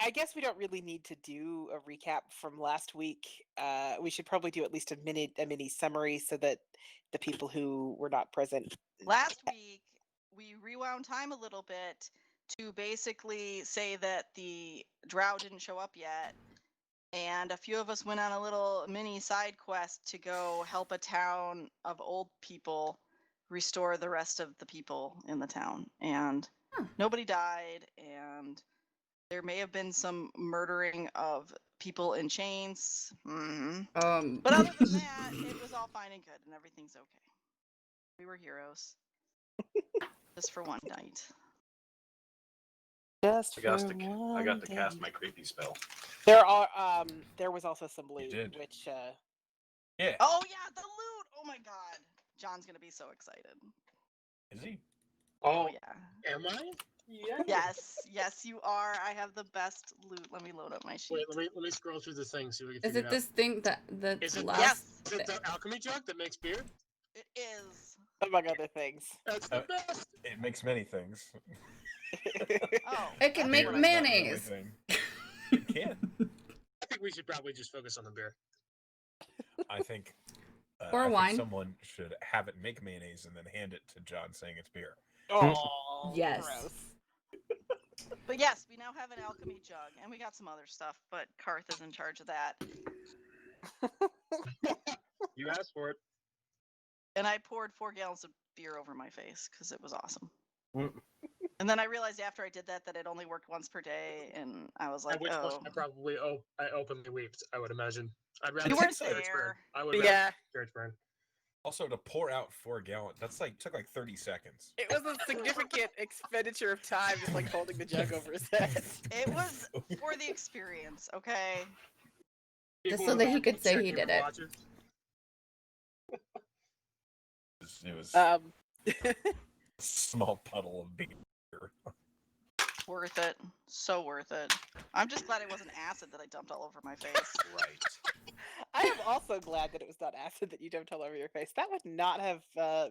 I guess we don't really need to do a recap from last week. We should probably do at least a mini summary so that the people who were not present. Last week, we rewound time a little bit to basically say that the drow didn't show up yet, and a few of us went on a little mini side quest to go help a town of old people restore the rest of the people in the town. And nobody died, and there may have been some murdering of people in chains. But other than that, it was all fine and good, and everything's okay. We were heroes. Just for one night. Just I got to cast my creepy spell. There was also some loot, which yeah. Oh yeah, the loot! Oh my god. John's gonna be so excited. Is he? Oh yeah. Am I? Yeah. Yes, you are. I have the best loot. Let me load up my sheet. Wait, let me scroll through the thing so we can Is figure it this thing that the Is it last? Yes. Is it the alchemy jug that makes beer? It is. among other things. That's the best. It makes many things. Oh. It can make Beer is not the only mayonnaise. thing. It can. I think we should probably just focus on the beer. I think. Or I think wine. someone should have it make mayonnaise and then hand it to John saying it's beer. Oh, Yes. gross. But yes, we now have an alchemy jug, and we got some other stuff, but Karth is in charge of that. You asked for it. And I poured 4 gallons of beer over my face because it was awesome. Mm. And then I realized after I did that it only worked once per day, and I was like, At which point oh. I openly wept, I would imagine. I'd rather You see weren't spirits burn. there. I would Yeah. rather see spirits burn. Also, to pour out 4 gallons, took like 30 seconds. It was a significant expenditure of time, just like holding the jug over his head. It was for the experience, okay? Just People so in that the he back could will say check he you did for it. watches. It was Um, a small puddle of beer. Worth it. So worth it. I'm just glad it wasn't acid that I dumped all over my face. Right. I am also glad that it was not acid that you dumped all over your face. That would not have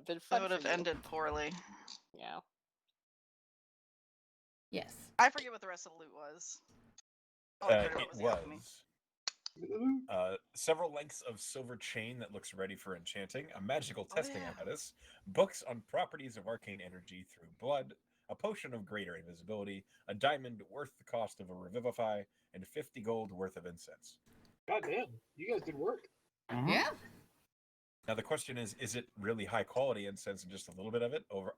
been fun. That would have for you. ended poorly. Yeah. Yes. I forget what the rest of the loot was. Oh, It the alchemy. was several lengths of silver chain that looks ready for enchanting, a magical testing yeah. apparatus, books on properties of arcane energy through blood, a potion of greater invisibility, a diamond worth the cost of a revivify, and 50 gold worth of incense. God damn, you guys did work. Yeah. Now the question is it really high quality incense and just a little bit of it, or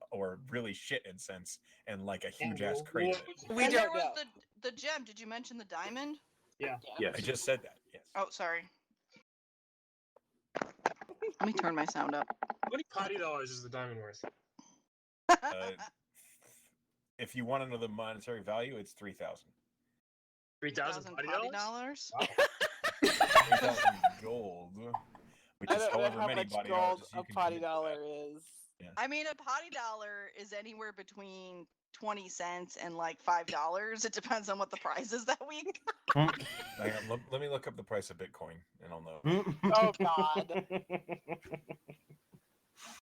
really shit incense and like a huge ass crate of it? We And don't there was know. the gem. Did you mention the diamond? Yeah. Yeah, I just said that. Yes. Oh, sorry. Let me turn my sound up. How many potty dollars is the diamond worth? If you want to know the monetary value, it's 3,000. 3,000 potty dollars? Wow. 3,000 gold, which I is don't know however how many much body gold hours you a can potty commit to dollar that. is. Yeah. I mean, a potty dollar is anywhere between 20 cents and like $5. It depends on what the price is that week. Hang on, let me look up the price of Bitcoin, and I'll know. Oh God.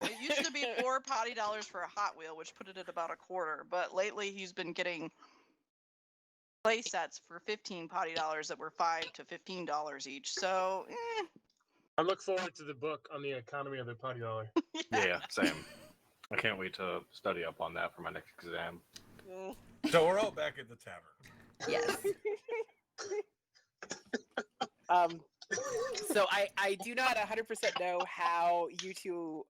It used to be 4 potty dollars for a Hot Wheel, which put it at about a quarter. But lately, he's been getting play sets for 15 potty dollars that were $5 to $15 each. So, I look forward to the book on the economy of the potty dollar. Yeah, same. I can't wait to study up on that for my next exam. Mm. So we're all back at the tavern. Yes. So I do not 100% know how you two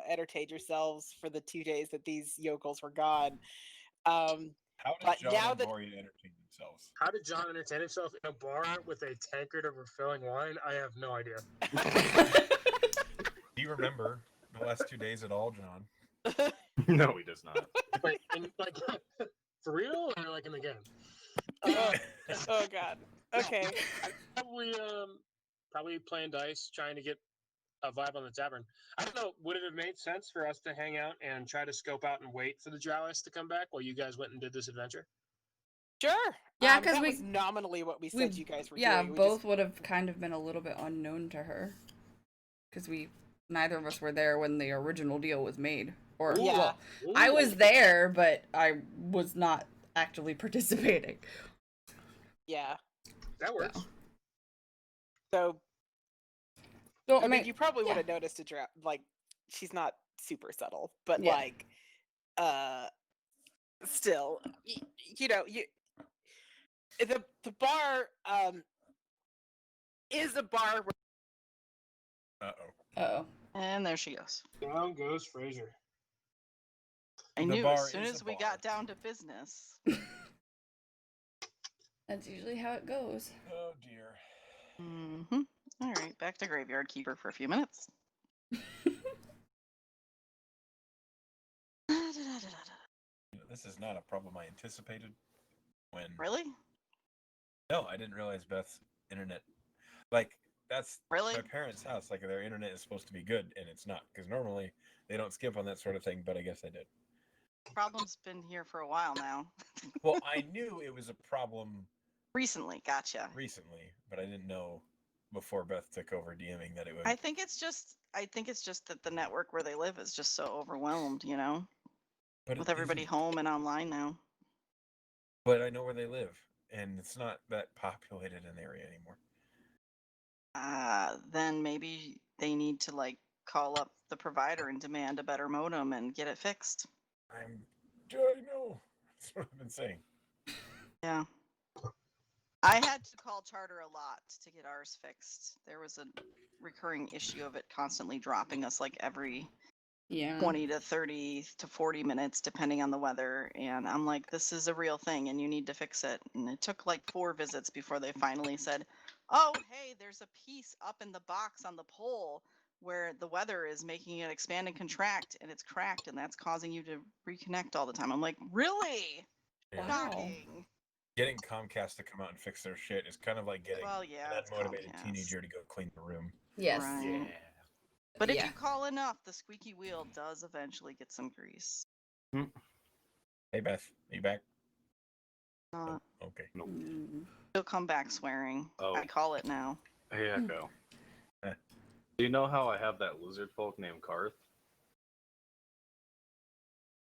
entertained yourselves for the 2 days that these yokels were gone. How But did John now and that- Rory entertain themselves? How did John entertain himself in a bar with a tankard of refilling wine? I have no idea. Do you remember the last 2 days at all, John? No, he does not. Wait, like for real or like in the game? Oh God. Okay. Probably playing dice, trying to get a vibe on the tavern. I don't know. Would it have made sense for us to hang out and try to scope out and wait for the Drowists to come back while you guys went and did this adventure? Sure. Yeah, 'cause that we- was nominally what we said you guys were Yeah, doing. We both would have kind of been a little bit unknown to her. Because neither of us were there when the original deal was made. Or, Yeah. well, Ooh. I was there, but I was not actively participating. Yeah. That works. So So, I mean, you probably yeah. would have noticed a draft. Like, she's not super subtle, but Yeah. like, still, you know, the bar is a bar. Uh-oh. Uh-oh. And there she goes. Down goes Fraser. I The knew bar as soon is as a we bar. got down to business. That's usually how it goes. Oh dear. Mm-hmm. All right, back to Graveyard Keeper for a few minutes. This is not a problem I anticipated when... Really? No, I didn't realize Beth's internet... Like, that's Really? my parents' house. Like, their internet is supposed to be good, and it's not. Because normally, they don't skip on that sort of thing, but I guess they did. Problem's been here for a while now. Well, I knew it was a problem Recently, gotcha. recently, but I didn't know before Beth took over DMing that it would... I think it's just that the network where they live is just so overwhelmed, you know, but with it everybody isn't. home and online now. But I know where they live, and it's not that populated an area anymore. Then maybe they need to like call up the provider and demand a better modem and get it fixed. I know. That's what I've been saying. Yeah. I had to call Charter a lot to get ours fixed. There was a recurring issue of it constantly dropping us like every Yeah. 20 to 30 to 40 minutes, depending on the weather. And I'm like, this is a real thing and you need to fix it. And it took like 4 visits before they finally said, oh, hey, there's a piece up in the box on the pole where the weather is making it expand and contract and it's cracked and that's causing you to reconnect all the time. I'm like, really? Yeah. Wow. Shocking. Getting Comcast to come out and fix their shit is kind of like getting Well, yeah, an it's unmotivated Comcast. teenager to go clean the room. Yes. Right. But if Yeah. you call enough, the squeaky wheel does eventually get some grease. Hey, Beth, are you back? Not. Okay. Mm. She'll come back swearing. Oh. I call it now. Hey, Echo. Eh. Do you know how I have that lizard folk named Karth?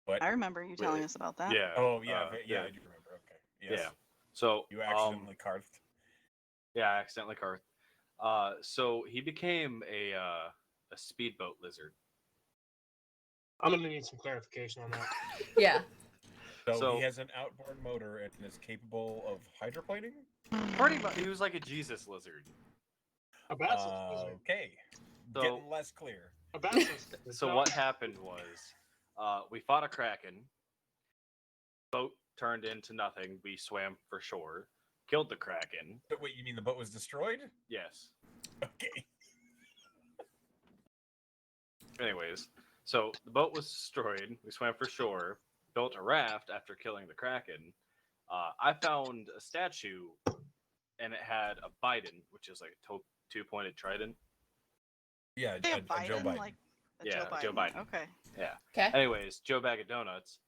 What? I remember you telling Really? us about that. Oh, yeah, Uh, I do remember. Okay. Yes. Yeah. So You accidentally carved. yeah, I accidentally Karth. So he became a speedboat lizard. I'm gonna need some clarification on that. Yeah. So he has an outboard motor and is capable of hydroplaning? Pretty much, he was like a Jesus lizard. A basilisk lizard. Okay. So- Getting less clear. A basilisk lizard. So what happened was, we fought a kraken. Boat turned into nothing. We swam for shore, killed the kraken. But wait, you mean the boat was destroyed? Yes. Okay. Anyways, so the boat was destroyed. We swam for shore, built a raft after killing the kraken. I found a statue, and it had a Biden, which is like a two-pointed trident. Yeah, They a have Joe Biden, Biden. like a Yeah, Joe Biden. Joe Biden. Okay. Yeah. Okay. Anyways, Joe Bag of Donuts.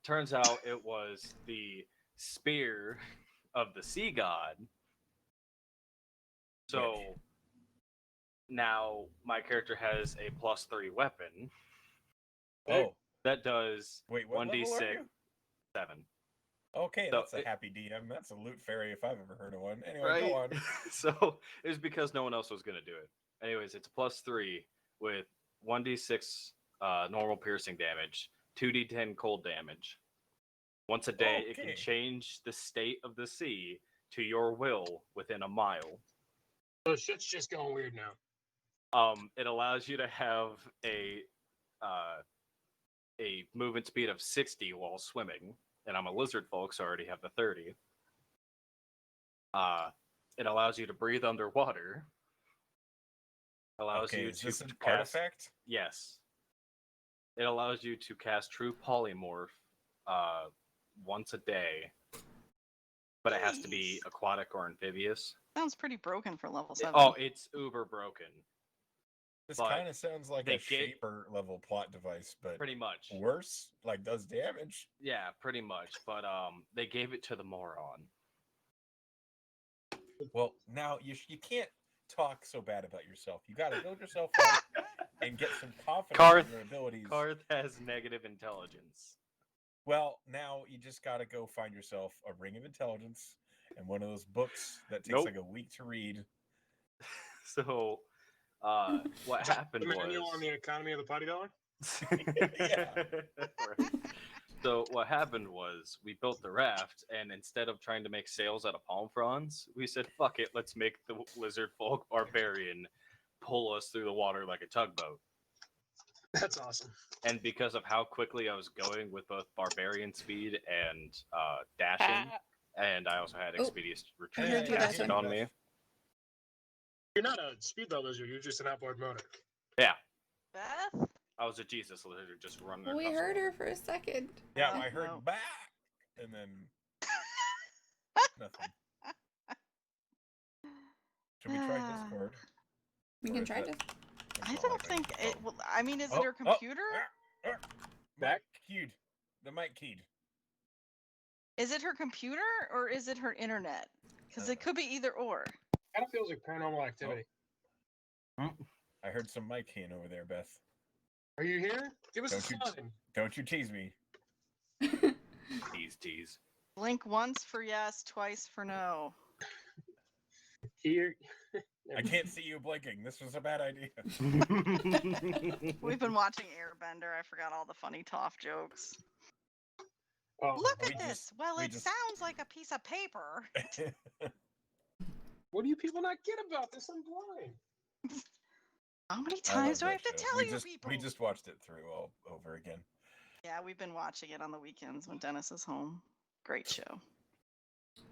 Turns out it was the spear of the sea god. So now my character has a +3 weapon Oh, that does wait, what 1d6 level are you? 7. Okay, So that's a happy DM. That's a loot fairy if I've ever heard of one. Anyway, Right? go on. So it was because no one else was going to do it. Anyways, it's a +3 with 1d6 normal piercing damage, 2d10 cold damage. Once a day, it Okay. can change the state of the sea to your will within a mile. So shit's just going weird now. It allows you to have a movement speed of 60 while swimming, and I'm a lizard folk, so I already have the 30. It allows you to breathe underwater. Allows Okay, you is to this an cast. artifact? Yes. It allows you to cast True Polymorph once a day, but it has to be Jeez. aquatic or amphibious. Sounds pretty broken for level 7. Oh, it's uber broken, This But kind of sounds like they a get- shaper level plot device, but pretty much. worse. Like does damage. Yeah, pretty much. But they gave it to the moron. Well, now you can't talk so bad about yourself. You got to build yourself up and get some confidence Karth- in your abilities. Karth has negative intelligence. Well, now you just got to go find yourself a ring of intelligence And one of those books that takes Nope. like a week to read. So, what happened The manual was. on the economy of the potty dollar. Right. So what happened was we built the raft, and instead of trying to make sails out of palm fronds, we said, "Fuck it, let's make the lizard folk barbarian pull us through the water like a tugboat." That's awesome. And because of how quickly I was going with both barbarian speed and dashing, and I also had Oh, expeditious I retreat heard you casted dashing. on me. You're not a speedboat lizard. You're just an outboard motor. Yeah, Beth? I was a Jesus lizard just running We across heard the her water. for a second. Yeah, Oh, I heard no. back, and then nothing. Should we try Discord? We Or can is try that- this. that's I not don't like think I- it. Well, I mean, is Oh, it her oh, computer? Mic keyed. The mic keyed. Is it her computer or is it her internet? Because it could be either or. Kind of feels like paranormal activity. I heard some mic keying over there, Beth. Are you here? Give us Don't a you- sign. Don't you tease me. Tease. Blink once for yes, twice for no. Here. I can't see you blinking. This was a bad idea. We've been watching Airbender. I forgot all the funny Toph jokes. Oh, Look we at just- this. Well, we it just- sounds like a piece of paper. what do you people not get about this? I'm blind. How many I times do love I have that to show. tell we you just, people? We just watched it through all over again. Yeah, we've been watching it on the weekends when Dennis is home. Great show.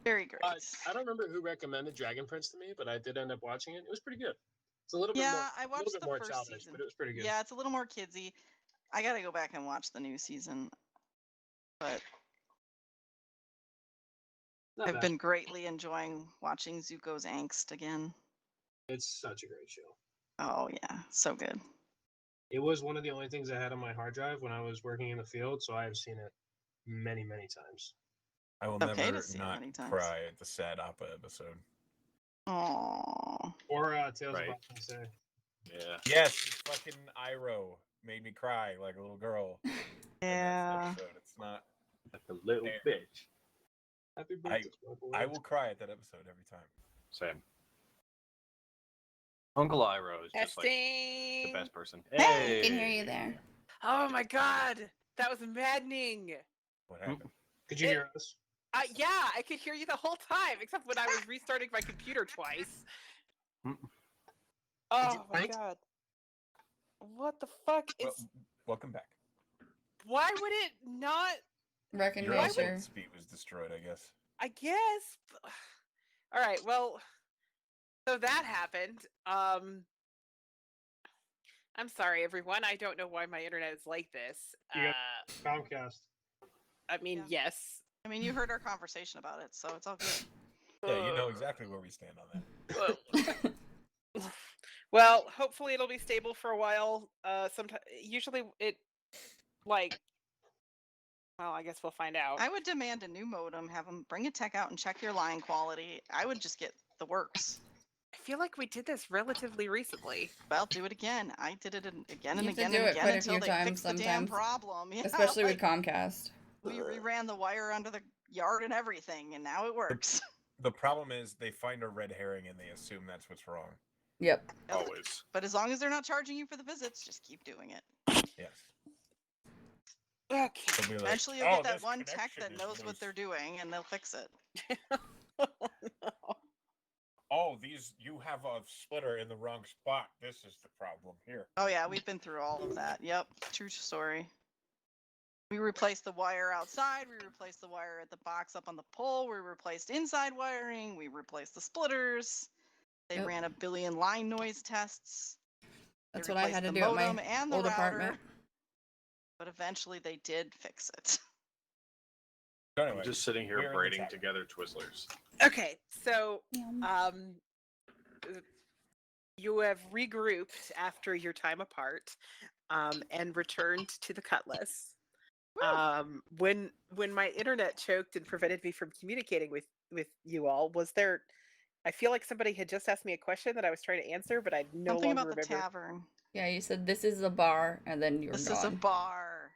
Very great. I don't remember who recommended Dragon Prince to me, but I did end up watching it. It was pretty good. It's a little bit more. Yeah, I a watched little bit the more first childish, season. but it was pretty good. Yeah, it's a little more kidsy. I gotta go back and watch the new season. But Not I've bad. been greatly enjoying watching Zuko's angst again. It's such a great show. Oh yeah, so good. It was one of the only things I had on my hard drive when I was working in the field, so I have seen it many, many times. I will Okay to never see it not many times. cry at the sad Appa episode. Oh, Or Tales Right. of Boston. Yeah. Yes, fucking Iroh made me cry like a little girl. in that yeah. episode. It's not. Like a little There. bitch. Happy birthday, my boy. I will cry at that episode every time. Same. Uncle Iroh is just like Testing. the best person. Hey, I can hear you there. Oh my god, that was maddening. What happened? Could you hear us? Yeah, I could hear you the whole time, except when I was restarting my computer twice. Mm. Oh my fight? god. What the fuck? Well, It's welcome back. why would it not? Your Recognition. eyesight speed was destroyed, I guess. I guess. All right. Well, so that happened. I'm sorry, everyone. I don't know why my internet is like this. You Comcast. I mean, Yeah. yes. I mean, you heard our conversation about it, so it's all good. Yeah, you know exactly where we stand on that. Well, hopefully it'll be stable for a while. Usually it, like, well, I guess we'll find out. I would demand a new modem, have them bring a tech out and check your line quality. I would just get the works. I feel like we did this relatively recently. Well, do it again. I did it again and You have to again do and it again quite a until few they times fixed the damn sometimes. problem. Yeah, Especially with like, Comcast. we reran the wire under the yard and everything, and now it works. The problem is they find a red herring and they assume that's what's wrong. Yep. Always. But as long as they're not charging you for the visits, just keep doing it. Yes. Okay. They'll be like, Eventually, you'll "Oh, get that this one tech connection that is knows what loose." they're doing, and they'll fix it. Oh, you have a splitter in the wrong spot. This is the problem here. Oh yeah, we've been through all of that. Yep, true story. We replaced the wire outside. We replaced the wire at the box up on the pole. We replaced inside wiring. We replaced the splitters. They Yep. ran a billion line noise tests. They That's what I had replaced to the do at modem my and the old router. apartment. But eventually, they did fix it. So anyway, I'm just sitting we're in here the braiding chat. together Twizzlers. Okay, so you have regrouped after your time apart, and returned to the Cutlass. When my internet choked and prevented me from communicating with you all, was there? I feel like somebody had just asked me a question that I was trying to answer, but I no Something longer about the remember. tavern. Yeah, you said this is a bar, and then you're This gone. is a bar.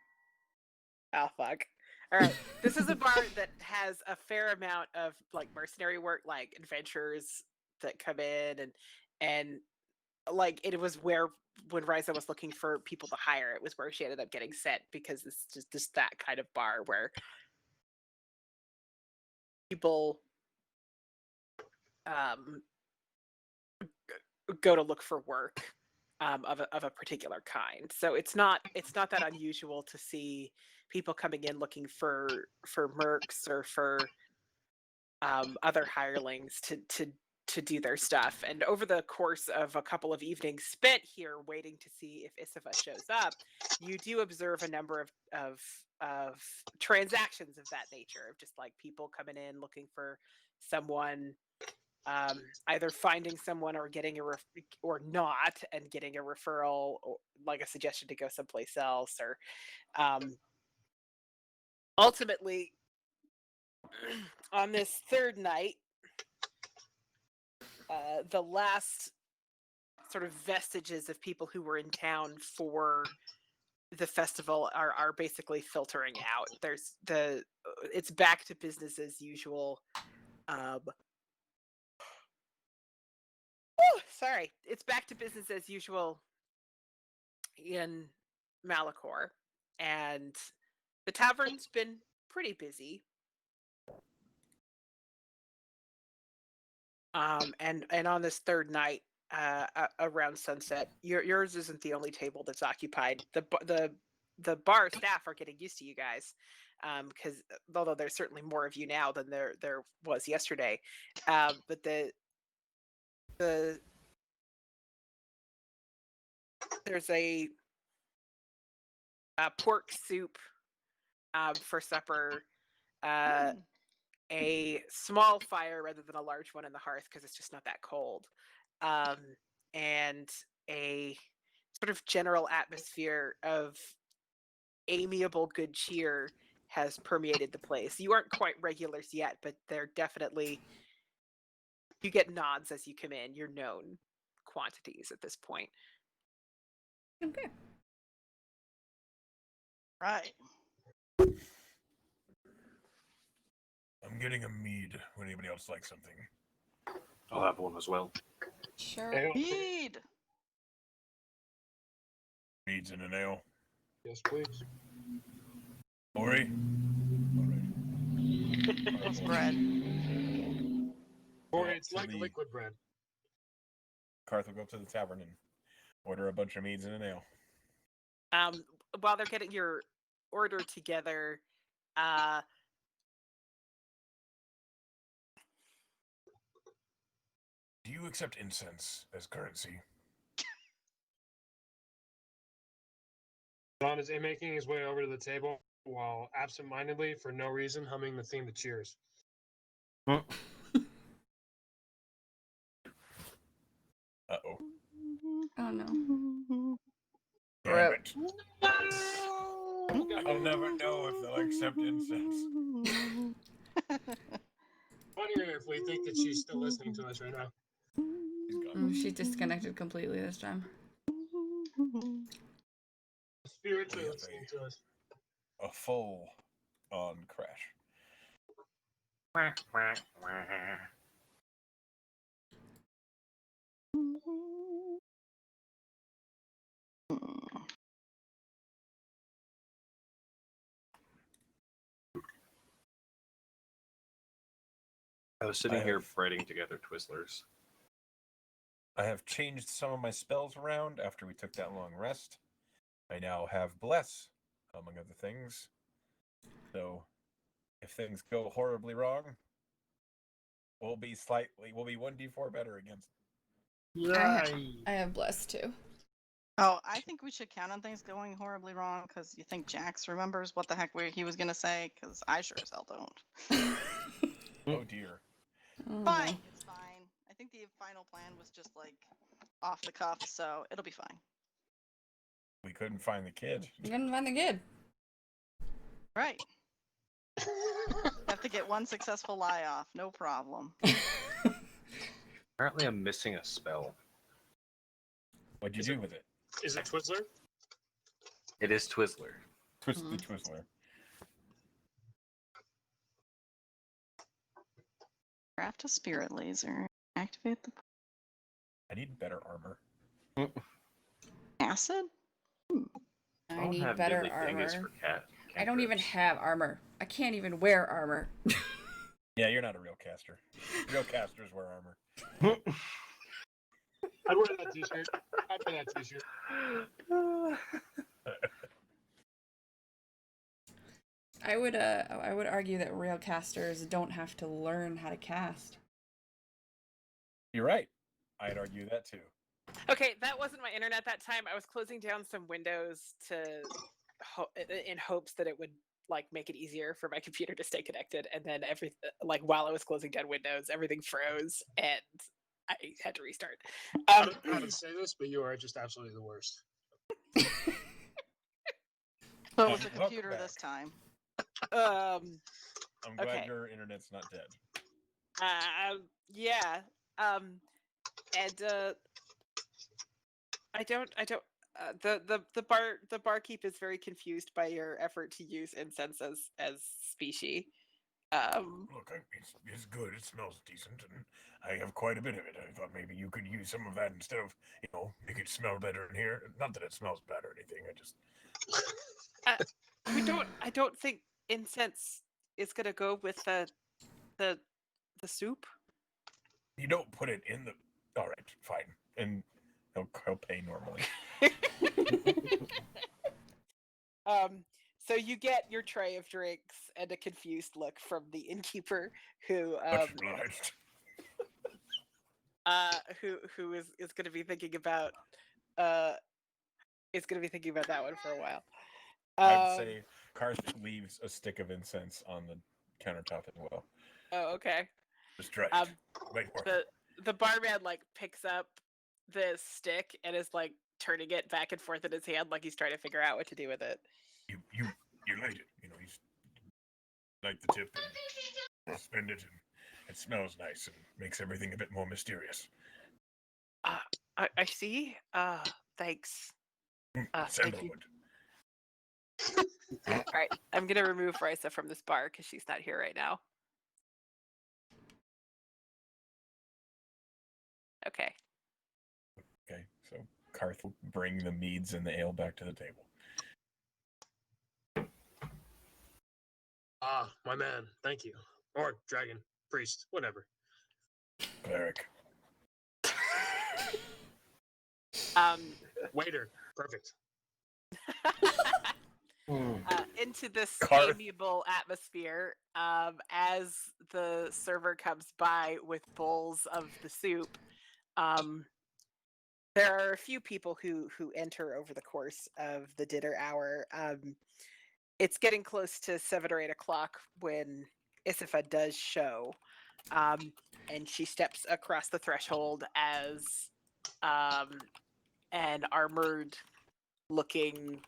Oh fuck. All right. This is a bar that has a fair amount of like mercenary work, like adventurers that come in and like it was where when Riza was looking for people to hire, it was where she ended up getting sent because it's just that kind of bar where people go to look for work of a particular kind. So it's not that unusual to see people coming in looking for mercs or for other hirelings to do their stuff. And over the course of a couple of evenings spent here waiting to see if Isiva shows up, you do observe a number of transactions of that nature, of just like people coming in looking for someone, either finding someone or getting or not and getting a referral, or like a suggestion to go someplace else, or ultimately on this third night, the last sort of vestiges of people who were in town for the festival are basically filtering out. It's back to business as usual. Sorry, it's back to business as usual in Malachor, and the tavern's been pretty busy. And on this third night, around sunset, yours isn't the only table that's occupied. The bar staff are getting used to you guys, because although there's certainly more of you now than there was yesterday, but there's a pork soup for supper, a small fire rather than a large one in the hearth because it's just not that cold, and a sort of general atmosphere of amiable good cheer has permeated the place. You aren't quite regulars yet, but they're definitely, you get nods as you come in. You're known quantities at this point. Okay. Right. I'm getting a mead. Would anybody else like something? I'll have one as well. Sure. Ale. Mead. Meads and an ale. Yes, please. Ori? What's bread? Or Well, it's to like the- liquid bread. Karth will go up to the tavern and order a bunch of meads and an ale. While they're getting your order together, Do you accept incense as currency? John is making his way over to the table while absentmindedly, for no reason, humming the theme to Cheers. Uh-oh. Oh no. Damn Rip. it. I'll never know if they'll accept incense. Funnier if we think that she's still listening to us right now. He's gone. She disconnected completely this time. Spirits are Yeah, listening to us. A full-on crash. I was sitting I here have- writing together Twizzlers. I have changed some of my spells around after we took that long rest. I now have Bless, among other things. So, if things go horribly wrong, we'll be 1d4 better against. I have blessed too. Oh, I think we should count on things going horribly wrong because you think Jax remembers what the heck he was gonna say, because I sure as hell don't. Oh dear. Oh, Fine, no. it's fine. I think the final plan was just like off the cuff, so it'll be fine. We couldn't find the kid. You couldn't find the kid. Right. Have to get one successful lie off, no problem. Apparently, I'm missing a spell. What'd you Is do it- with it? Is it Twizzler? It is Twizzler. Twist the Twizzler. Craft a spirit laser. Activate the I need better armor. acid. I don't need have better deadly dingus armor. for cat. I don't even cantrips. have armor. I can't even wear armor. Yeah, you're not a real caster. Real casters wear armor. I'd wear that t-shirt. I'd wear that t-shirt. I would argue that real casters don't have to learn how to cast. You're right. I'd argue that too. Okay, that wasn't my internet that time. I was closing down some windows in hopes that it would like make it easier for my computer to stay connected. And then while I was closing down windows, everything froze and I had to restart. I don't know how to say this, but you are just absolutely the worst. So it was a Welcome computer back. this time. I'm glad Okay. your internet's not dead. Yeah. And I don't. The barkeep is very confused by your effort to use incense as species. Look, it's good. It smells decent, and I have quite a bit of it. I thought maybe you could use some of that instead of, make it smell better in here. Not that it smells bad or anything. I just I don't think incense is gonna go with the soup. you don't put it in the. All right, fine, and he'll pay normally. So you get your tray of drinks and a confused look from the innkeeper who Much obliged. who is going to be thinking about that one for a while. I'd say Karth leaves a stick of incense on the countertop as well. Oh, okay. Just try it. Might work. The barman like picks up this stick and is like turning it back and forth in his hand like he's trying to figure out what to do with it. You light it. He's light the tip and spin it, and it smells nice and makes everything a bit more mysterious. I see. Thanks. Thank you. Sandalwood. All right, I'm gonna remove Risa from this bar because she's not here right now. Okay. Okay, so Karth will bring the meads and the ale back to the table. Ah, my man. Thank you. Or dragon, priest, whatever. Cleric. Waiter, perfect. Into this Karth. amiable atmosphere, as the server comes by with bowls of the soup. There are a few people who enter over the course of the dinner hour. It's getting close to 7 or 8 o'clock when Isifa does show, and she steps across the threshold as an armored-looking,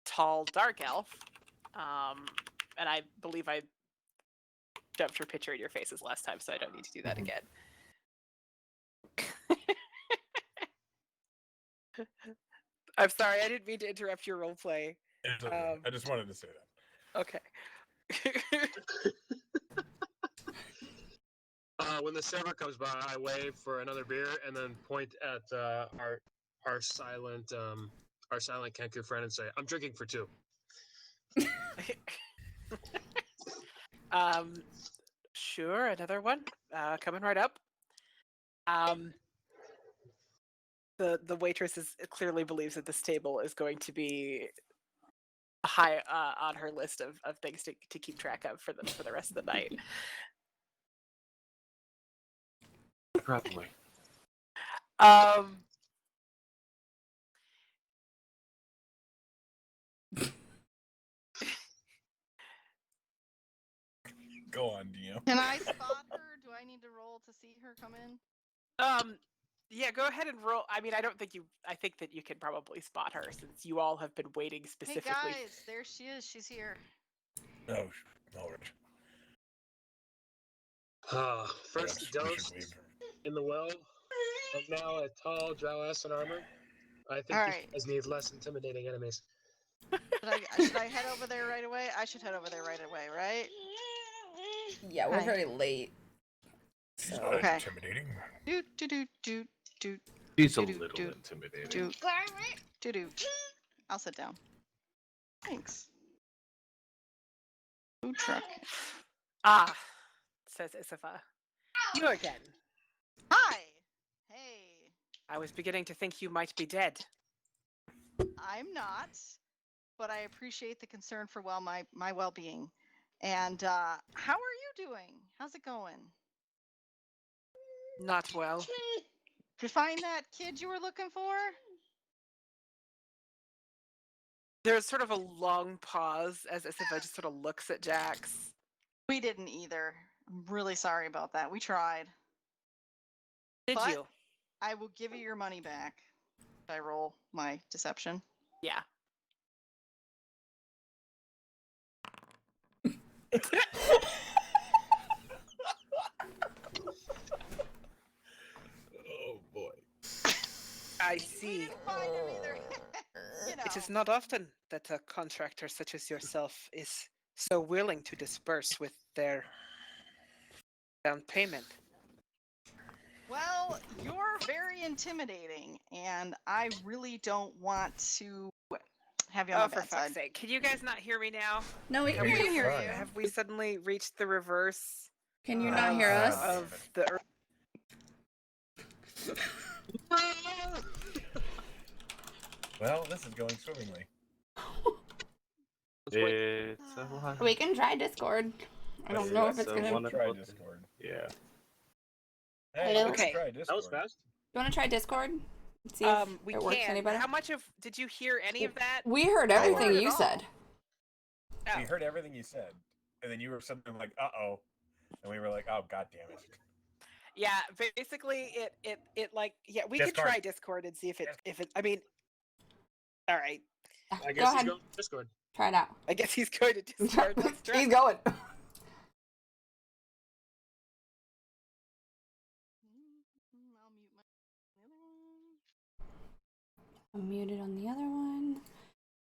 tall dark elf. And I believe I jumped your picture in your faces last time, so I don't need to do that again. I'm sorry, I didn't mean to interrupt your roleplay. It's okay. I just wanted to say that. Okay. When the server comes by, I wave for another beer and then point at our silent Kenku friend and say, "I'm drinking for 2." Sure, another one. Coming right up. The waitress clearly believes that this table is going to be high on her list of things to keep track of for the rest of the night. Probably. Go on, DM. Can I spot her? Do I need to roll to see her come in? Yeah, go ahead and roll. I mean, I think that you can probably spot her since you all have been waiting specifically. Hey guys, there she is. She's here. Oh, all right. First Perhaps we dose should leave her. in the well, and now a tall drow-ass in armor. I think All you right. guys need less intimidating enemies. Should I head over there right away? I should head over there right away, right? Yeah, we're Hi. very late. She's So not Okay. intimidating. Do do do do do She's a Do-do, little do- intimidating. do do do. I'll sit down. Thanks. Food truck. Ah, says Isifa. You again. Hi. Hey. I was beginning to think you might be dead. I'm not, but I appreciate the concern for my well-being. And how are you doing? How's it going? Not well. Did you find that kid you were looking for? There's sort of a long pause as Isifa just sort of looks at Jax. We didn't either. I'm really sorry about that. We tried. Did But- you? I will give you your money back. Should I roll my deception? Yeah. Oh boy. I We see. didn't find him either. You know. It is not often that a contractor such as yourself is so willing to disperse with their down payment. Well, you're very intimidating, and I really don't want to have you on Oh, my for bad fuck's side. sake. Can you guys not hear me now? no, we Yeah, can we hear can you. hear you. Have we suddenly reached the reverse Can you Uh, not hear us? of the earth? Well, this is going swimmingly. It's a one. We can try Discord. I don't know if it's So gonna. one- You Try Discord. Yeah. Hey, Hello? let's Okay. try That was Discord. fast. want to try Discord? See if We it works any can. better. How much of did you hear any of that? We heard I everything heard it you all. said. Oh. We heard everything you said, and then you were something like, "Uh-oh," and we were like, "Oh, god damn it!" Yeah, basically it like yeah, we Discord. could try Discord and see if it I mean all right. I Go guess he's ahead. going to Discord. Try it out. I guess he's going to Discord. Let's try. He's going. I'll mute my the other one. I'm muted on the other one.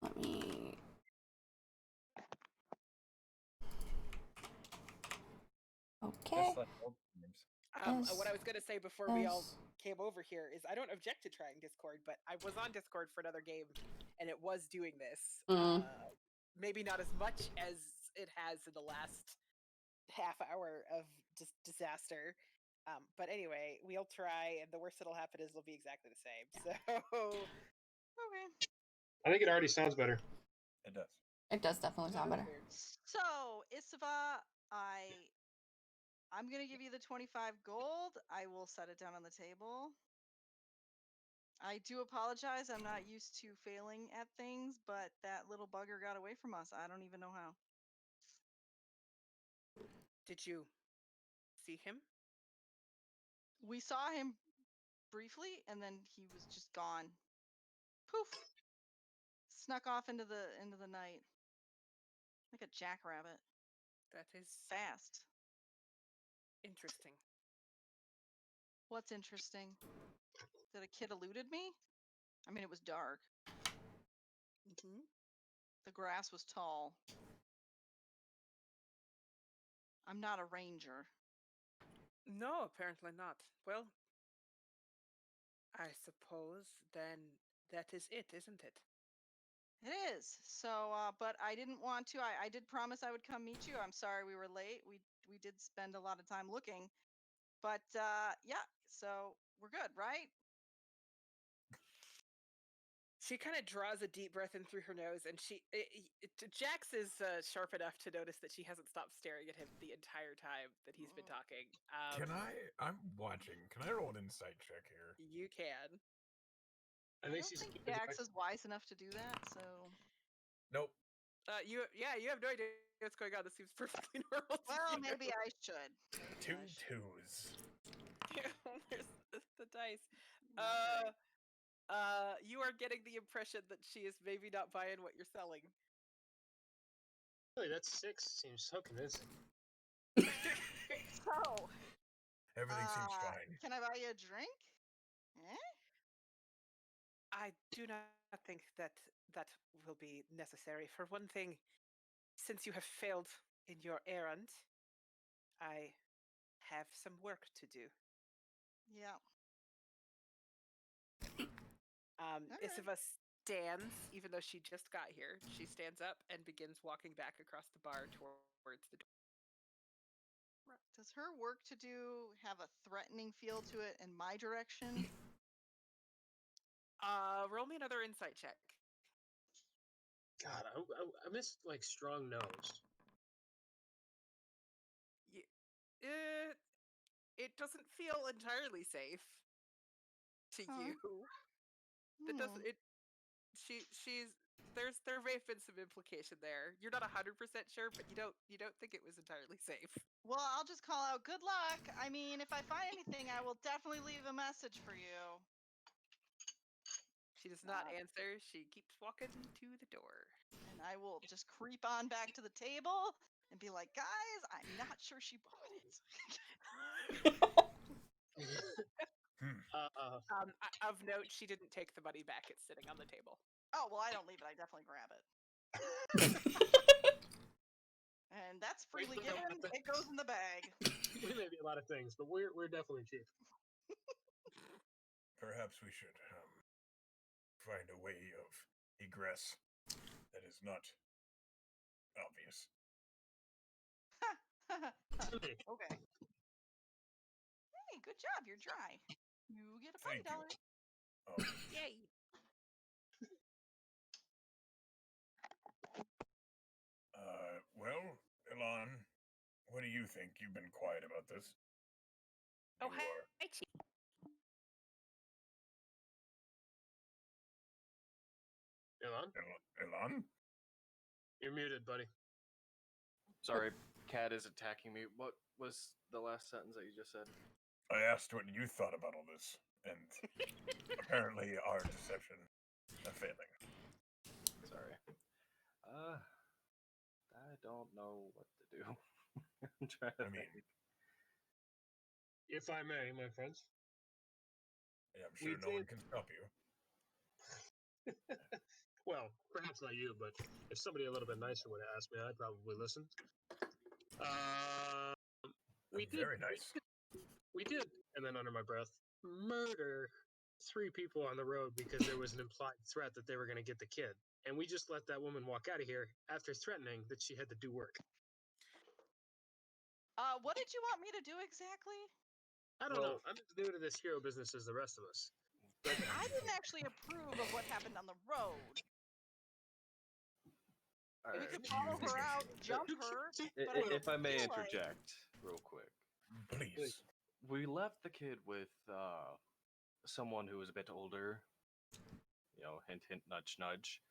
Let me. Okay. Just like old times. What I was gonna say before we all Yes. came over here is I don't object to trying Discord, but I was on Discord for another game, and it was doing this. Maybe not as much as it has in the last half hour of just disaster. But anyway, we'll try, and the worst that'll happen is it'll be exactly the same. So Okay. I think it already sounds better. It does. It does definitely sound better. So, Isava, I'm gonna give you the 25 gold. I will set it down on the table. I do apologize. I'm not used to failing at things, but that little bugger got away from us. I don't even know how. did you see him? We saw him briefly, and then he was just gone. Poof. Snuck off into the night like a jackrabbit. That is Fast. interesting. What's interesting? That a kid eluded me? I mean, it was dark. Mm-hmm. The grass was tall. I'm not a ranger. No, apparently not. Well, I suppose then that is it, isn't it? It is. So, but I didn't want to. I did promise I would come meet you. I'm sorry we were late. We did spend a lot of time looking. But yeah, so we're good, right? She kind of draws a deep breath in through her nose, and Jax is sharp enough to notice that she hasn't stopped staring at him the entire time that he's been talking. I'm watching. Can I roll an insight check here? You can. I don't think Dax is wise enough to do that. So Nope. You have no idea what's going on. This seems perfectly normal. To well, you. maybe I should. Two twos. Where's the dice? Not great. You are getting the impression that she is maybe not buying what you're selling. Really, that 6 seems so convincing. So Everything seems fine. can I buy you a drink? Eh? I do not think that will be necessary. For one thing, since you have failed in your errand, I have some work to do. Yeah. Alright. Isava stands, even though she just got here. She stands up and begins walking back across the bar towards the door. Does her work to do have a threatening feel to it in my direction? Roll me another insight check. God, I miss like strong nose. It doesn't feel entirely safe to Huh? you. That doesn't Hmm. it. She's there may have been some implication there. You're not 100% sure, but you don't think it was entirely safe. Well, I'll just call out good luck. I mean, if I find anything, I will definitely leave a message for you. She does not Uh, answer. She keeps walking to the door. And I will just creep on back to the table and be like, guys, I'm not sure she bought it. Of note, she didn't take the money back. It's sitting on the table. Oh, well, I don't leave it. I definitely grab it. And that's freely given. It goes in the bag. We may be a lot of things, but we're definitely cheap. Perhaps we should find a way of egress that is not obvious. Okay. Hey, good job. You're dry. You get a Thank you. $40. Oh, Yay! well, Elon, what do you think? You've been quiet about this. Oh, You hi, are- hi, Chief. Elon, Elon? you're muted, buddy. Sorry, cat is attacking me. What was the last sentence that you just said? I asked what you thought about all this, and apparently our deception is failing. Sorry. I don't know what to do. I'm trying to I mean, think. If I may, my friends. I'm sure We no one did- can stop you. Well, perhaps not you, but if somebody a little bit nicer would have asked me, I'd probably listen. We did. Very nice. We did, and then under my breath, murder 3 people on the road because there was an implied threat that they were going to get the kid. And we just let that woman walk out of here after threatening that she had to do work. What did you want me to do exactly? I don't Well- know. I'm as new to this hero business as the rest of us. I didn't actually approve of what happened on the road. All We right. could follow her out, jump her. But I If I may feel like- interject real quick. Please. We left the kid with someone who was a bit older. You know, hint, hint, nudge, nudge.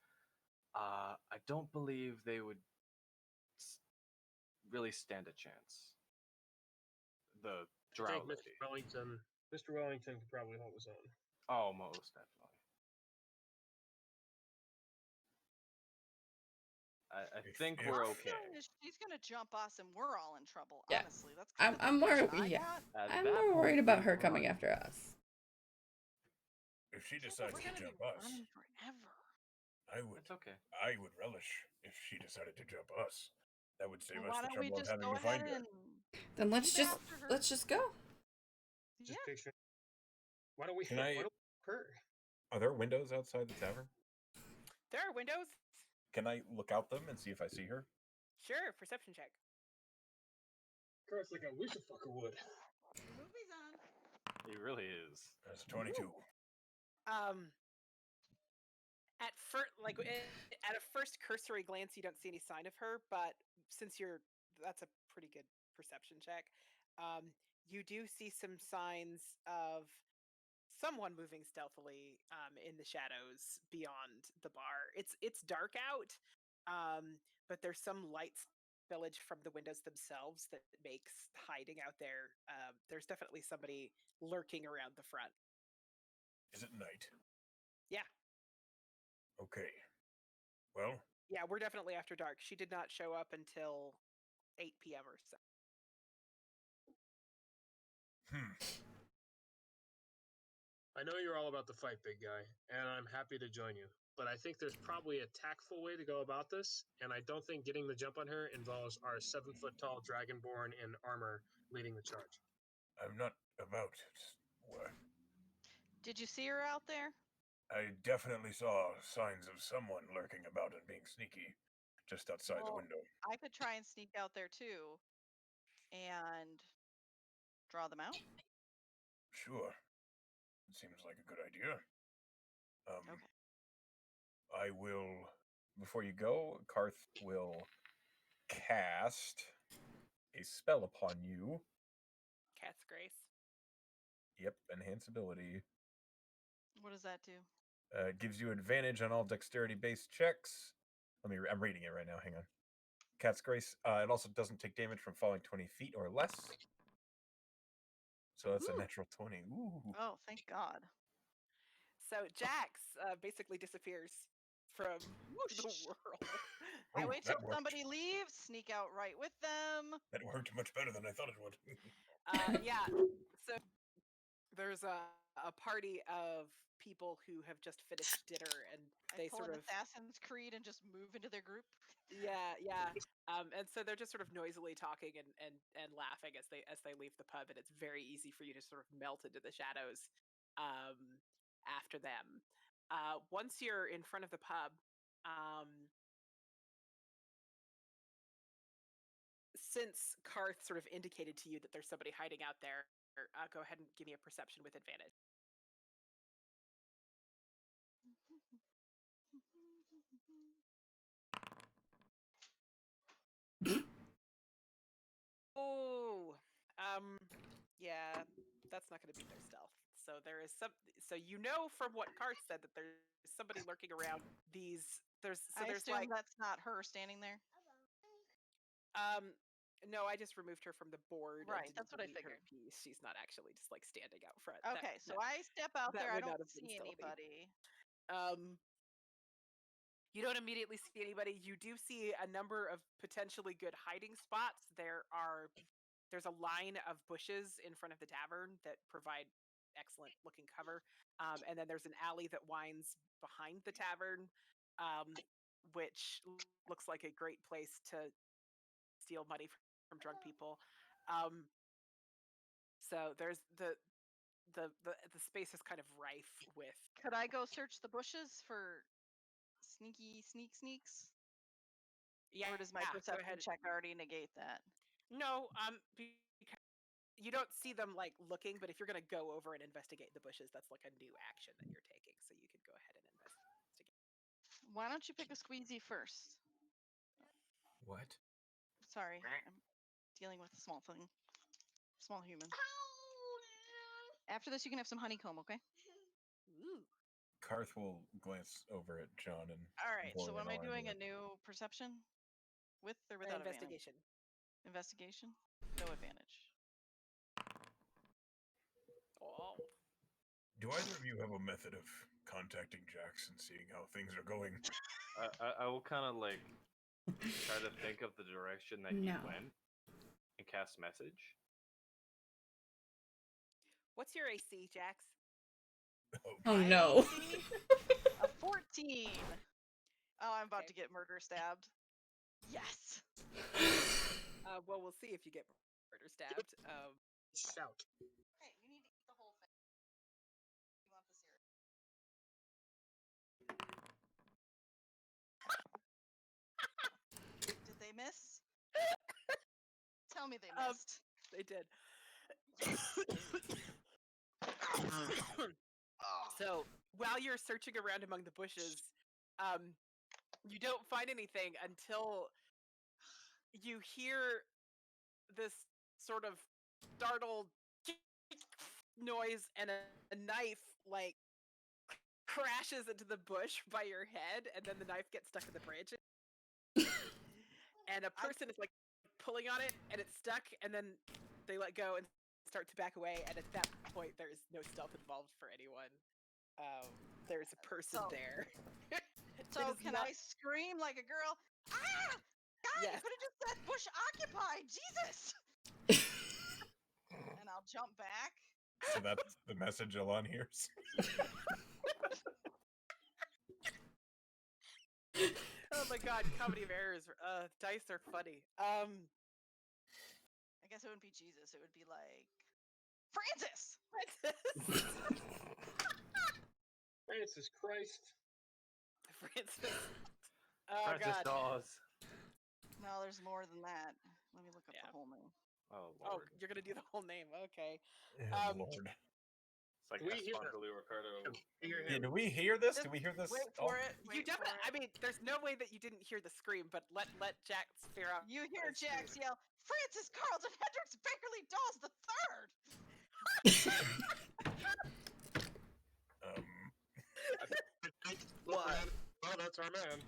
I don't believe they would really stand a chance. The I drow think lady. Mr. Wellington could probably hold his own. Oh, most definitely. I think if- we're My okay. feeling is she's gonna jump us and we're all in trouble. Yeah. Honestly, that's kind of the I'm more impression I yeah. got. At I'm that more point, worried about we her coming run. after us. If she Yeah, but decides we're to gonna jump be us, running forever. It's okay. I would relish if she decided to jump us. That would save Well, us why the don't we trouble of just having go to ahead find her. and Then let's keep just after her? go. Just Yeah. picture. Why don't we? Can Why I- don't we her? Are there windows outside the tavern? There are windows. Can I look out them and see if I see her? Sure, perception check. Car's like I wish a fucker would. Movie's on. He really is. That's 22. At at a first cursory glance, you don't see any sign of her, but since that's a pretty good perception check. You do see some signs of someone moving stealthily in the shadows beyond the bar. It's dark out, but there's some light spillage from the windows themselves that makes hiding out there. There's definitely somebody lurking around the front. Is it night? Yeah. Okay. Well, Yeah, we're definitely after dark. She did not show up until 8 p.m. or so. I know you're all about the fight, big guy, and I'm happy to join you. But I think there's probably a tactful way to go about this, and I don't think getting the jump on her involves our 7-foot-tall dragonborn in armor leading the charge. I'm not about war. Did you see her out there? I definitely saw signs of someone lurking about and being sneaky just outside the Well, window. I could try and sneak out there too and draw them out. Sure. It seems like a good idea. Okay. I will, before you go, Karth will cast a spell upon you. Cat's Grace. Yep, enhance ability. What does that do? It gives you advantage on all dexterity-based checks. I'm reading it right now. Hang on. Cat's Grace. It also doesn't take damage from falling 20 feet or less. So that's a Ooh. natural 20. Ooh. Oh, thank God. So Jax basically disappears from the Whoosh. world. I Oh, wait till that worked. somebody leaves, sneak out right with them. That worked much better than I thought it would. Yeah. So there's a party of people who have just finished dinner, and I they pull sort an of Assassin's Creed and just move into their group. yeah. And so they're just sort of noisily talking and laughing as they leave the pub, and it's very easy for you to sort of melt into the shadows after them. Once you're in front of the pub, since Karth sort of indicated to you that there's somebody hiding out there, go ahead and give me a perception with advantage. Oh, yeah, that's not going to beat their stealth. So there is some. So you know from what Karth said that there's somebody lurking around these. There's I there's assume like that's not her standing there. no, I just removed her from the board. Right, And didn't that's what I delete her figured. piece. She's not actually just like standing out front. Okay, so I step out that there. I would not don't have been see stealthy. anybody. You don't immediately see anybody. You do see a number of potentially good hiding spots. There's a line of bushes in front of the tavern that provide excellent looking cover. And then there's an alley that winds behind the tavern, which looks like a great place to steal money from drunk people. So there's the space is kind of rife with. Could I go search the bushes for sneaks? Yeah, Or does my go perception ahead. check already negate that? No, because you don't see them like looking, but if you're gonna go over and investigate the bushes, that's like a new action that you're taking. So you could go ahead and investigate. Why don't you pick a squeezy first? What? Sorry, I'm dealing with a small thing. Small human. After this, you can have some honeycomb, okay? Ooh. Karth will glance over at John and. All right, so Gloria what am I and all doing? A that. new perception? With or without advantage? Investigation. Investigation? No advantage. Oh. Do either of you have a method of contacting Jax and seeing how things are going? I will kind of like try to think of the direction that he No. went and cast message. What's your AC, Jax? Oh My no. AC? A 14. Oh, I'm about Okay. to get murder stabbed. Yes. Well, we'll see if you get murder stabbed. Shout. Hey, you need to eat the whole thing. You want the syrup? Did they miss? Tell me they missed. They did. Oh. So while you're searching around among the bushes, you don't find anything until you hear this sort of startled noise, and a knife like crashes into the bush by your head, and then the knife gets stuck in the branches. And a person is like pulling on it, and it's stuck, and then they let go and start to back away. And at that point, there's no stealth involved for anyone. There's a person So- there. So is can not- I scream like a girl? Ah! God, Yes. you could have just said bush occupied. Jesus! And I'll jump back. So that's the message Alon hears. Oh my god, comedy of errors. Dice are funny. I guess it wouldn't be Jesus. It would be like Francis. Francis Christ. Francis. Oh Francis god. Dawes. No, there's more than that. Let me look up Yeah. the whole name. Oh Oh, lord. you're gonna do the whole name. Okay. Lord. It's like Do we hear Gaspar that? Julio Ricardo. Hear Yeah, him. do we hear this? Just Do we hear this? Wait Oh, for it. You Wait for definitely. it. I mean, there's no way that you didn't hear the scream, but let Jax figure out. You hear the Jax scream. yell, Francis Carlton Hendricks Bakerly Dawes the Third. What? Oh, that's our man.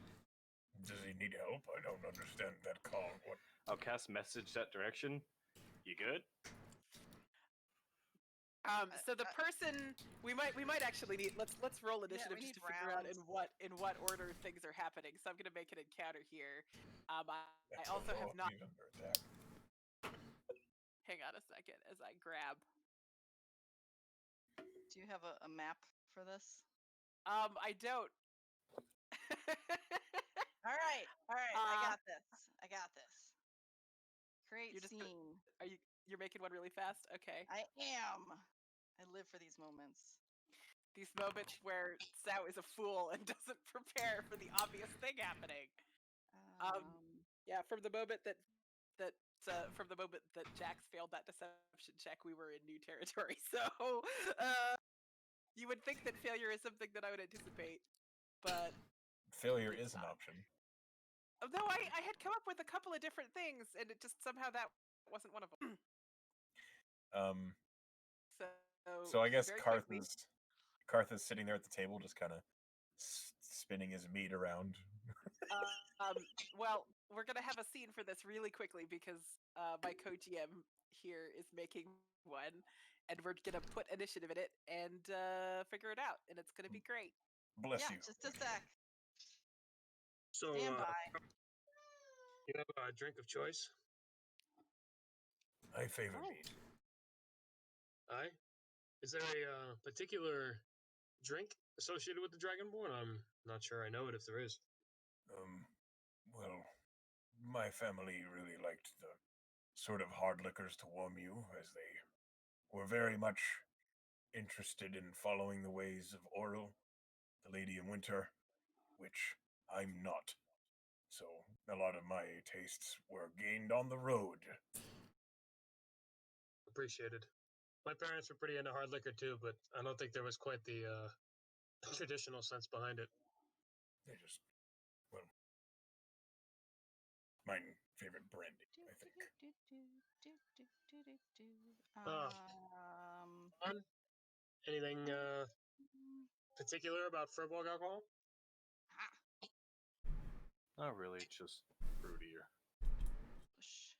Does he need help? I don't understand that call. What? I'll cast message that direction. You good? So the person we might actually need let's roll initiative we just to need figure out in rounds. what order things are happening. So I'm gonna make an encounter here. I That's also a have law. not. He's under attack. Hang on a second as I grab. Do you have a map for this? I don't. All right. I got this. Create You're just scene. you're making one really fast? Okay. I am. I live for these moments. These moments where Sao is a fool and doesn't prepare for the obvious thing happening. Yeah, from the moment that Jax failed that deception check, we were in new territory. So, you would think that failure is something that I would anticipate, but Failure It's is an not. option. although I had come up with a couple of different things, and it just somehow that wasn't one of them. So I guess very Karth quickly- is sitting there at the table, just kind of spinning his meat around. Well, we're gonna have a scene for this really quickly because my co-GM here is making one, and we're gonna put initiative in it and figure it out, and it's gonna be great. Bless Yeah, you. just a sec. So, Stand by. you have a drink of choice? I favor Oh. meat. Aye. Is there a particular drink associated with the Dragonborn? I'm not sure I know it if there is. Well, my family really liked the sort of hard liquors to warm you, as they were very much interested in following the ways of Oral, the Lady in Winter, which I'm not. So a lot of my tastes were gained on the road. Appreciated. My parents were pretty into hard liquor too, but I don't think there was quite the traditional sense behind it. They just, well, my favorite brandy, I think. Fun? Anything particular about Furbolg alcohol? Not really, just fruitier. Push.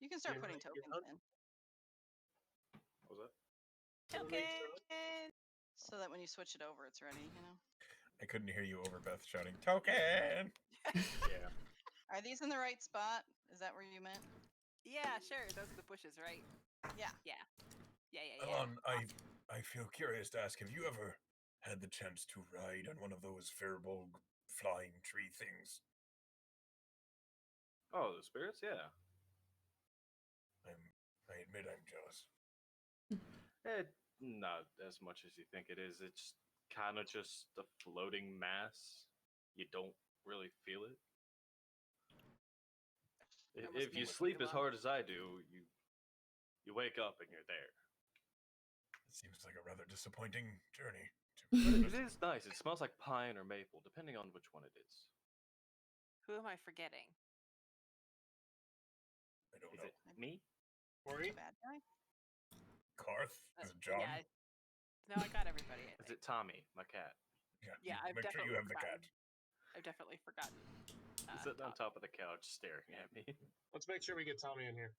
You can start You're putting not- you're tokens not- in, What was that? Token. so that when you switch it over, it's ready. You know. I couldn't hear you over Beth shouting, "Token!" Yeah. Are these in the right spot? Is that where you meant? Yeah, sure. Those are the bushes, right? Yeah. Yeah. Alon, I feel curious to ask, have you ever had the chance to ride on one of those Firbolg flying tree things? Oh, the spirits? Yeah. I admit I'm jealous. Not as much as you think it is. It's kind of just a floating mass. You don't really feel it. That must If be you what sleep you as want. hard as I do, you wake up and you're there. It seems like a rather disappointing journey. It is nice. It smells like pine or maple, depending on which one it is. Who am I forgetting? I don't Is know. it me? The Ori? bad guy. Karth? Is it John? Yeah. No, I got everybody. I Is think. it Tommy, my cat? Yeah, I've make sure you definitely have the forgotten. cat. I've definitely forgotten. He's sitting on Tom. top of the couch staring at me. Let's make sure we get Tommy in here.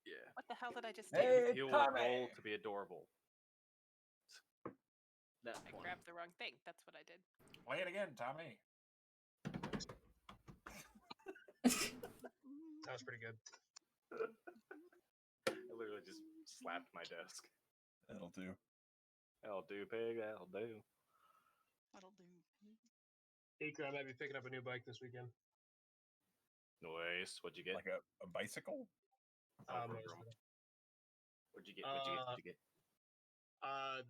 Yeah. What the hell did I just do? Hey, He will Tommy! roll to be adorable. That I one. grabbed the wrong thing. That's what I did. Play it again, Tommy. That was pretty good. I literally just slapped my desk. That'll do. That'll do, pig. That'll do. That'll do. Acre, I might be picking up a new bike this weekend. Nice. What'd you get? Like a bicycle? Oh, Motorcycle. What'd you get? What'd you get?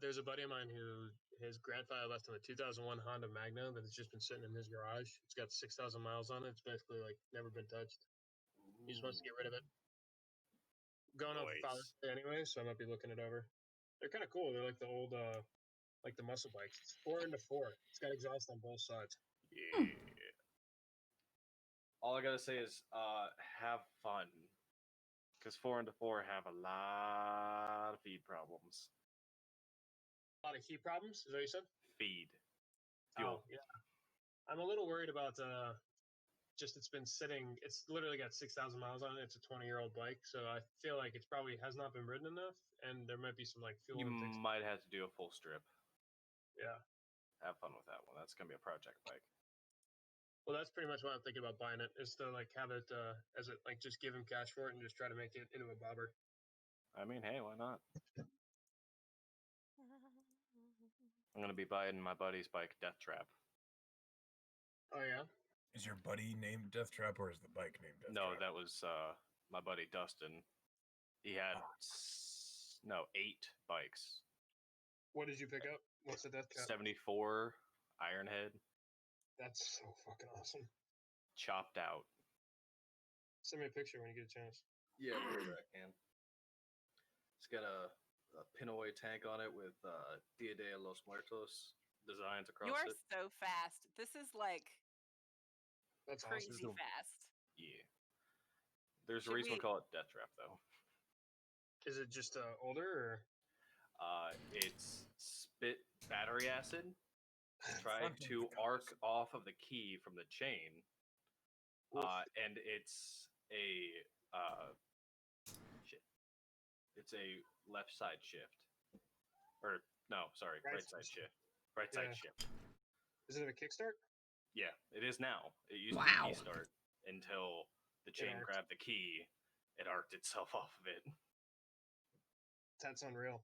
There's a buddy of mine who his grandfather left him a 2001 Honda Magna that has just been sitting in his garage. It's got 6,000 miles on it. It's basically like never been touched. He just wants to get rid of it. Going on for Father's Nice. Day anyway, so I might be looking it over. They're kind of cool. They're like the old, like the muscle bikes. It's 4x4. It's got exhaust on both sides. Yeah. All I gotta say is, have fun, because 4x4 have a lot of feed problems. A lot of heat problems. Is that what you said? Feed. Oh, Fuel. yeah. I'm a little worried about just it's been sitting. It's literally got 6,000 miles on it. It's a 20-year-old bike, so I feel like it's probably has not been ridden enough, and there might be some like fuel You and things. might have to do a full strip. Yeah. Have fun with that one. That's gonna be a project bike. Well, that's pretty much why I'm thinking about buying it. Is to like have it as it like just give him cash for it and just try to make it into a bobber. I mean, hey, why not? I'm gonna be buying my buddy's bike, Death Trap. Oh yeah. Is your buddy named Death Trap or is the bike named Death No, Trap? that was my buddy Dustin. He had 8 bikes. What did you pick up? What's the death trap? 74 Ironhead, That's so fucking awesome. chopped out. Send me a picture when you get a chance. Yeah, whatever I can. It's got a Pinoy tank on it with Dia de los Muertos designs across You are it. so fast. This is like That's crazy awesome. fast. Yeah. There's Should a reason we we- call it Death Trap, though. Is it just older or? It's spit battery acid, tried Fucking to guys. arc off of the key from the chain, Oof. and it's a shit. It's a left side shift, or no, sorry, Right right side side shift. Right side Yeah. shift. Is it a kickstart? Yeah, it is now. It used Wow. to be key start until the chain arced. grabbed the key. It arced itself off of it. That's unreal.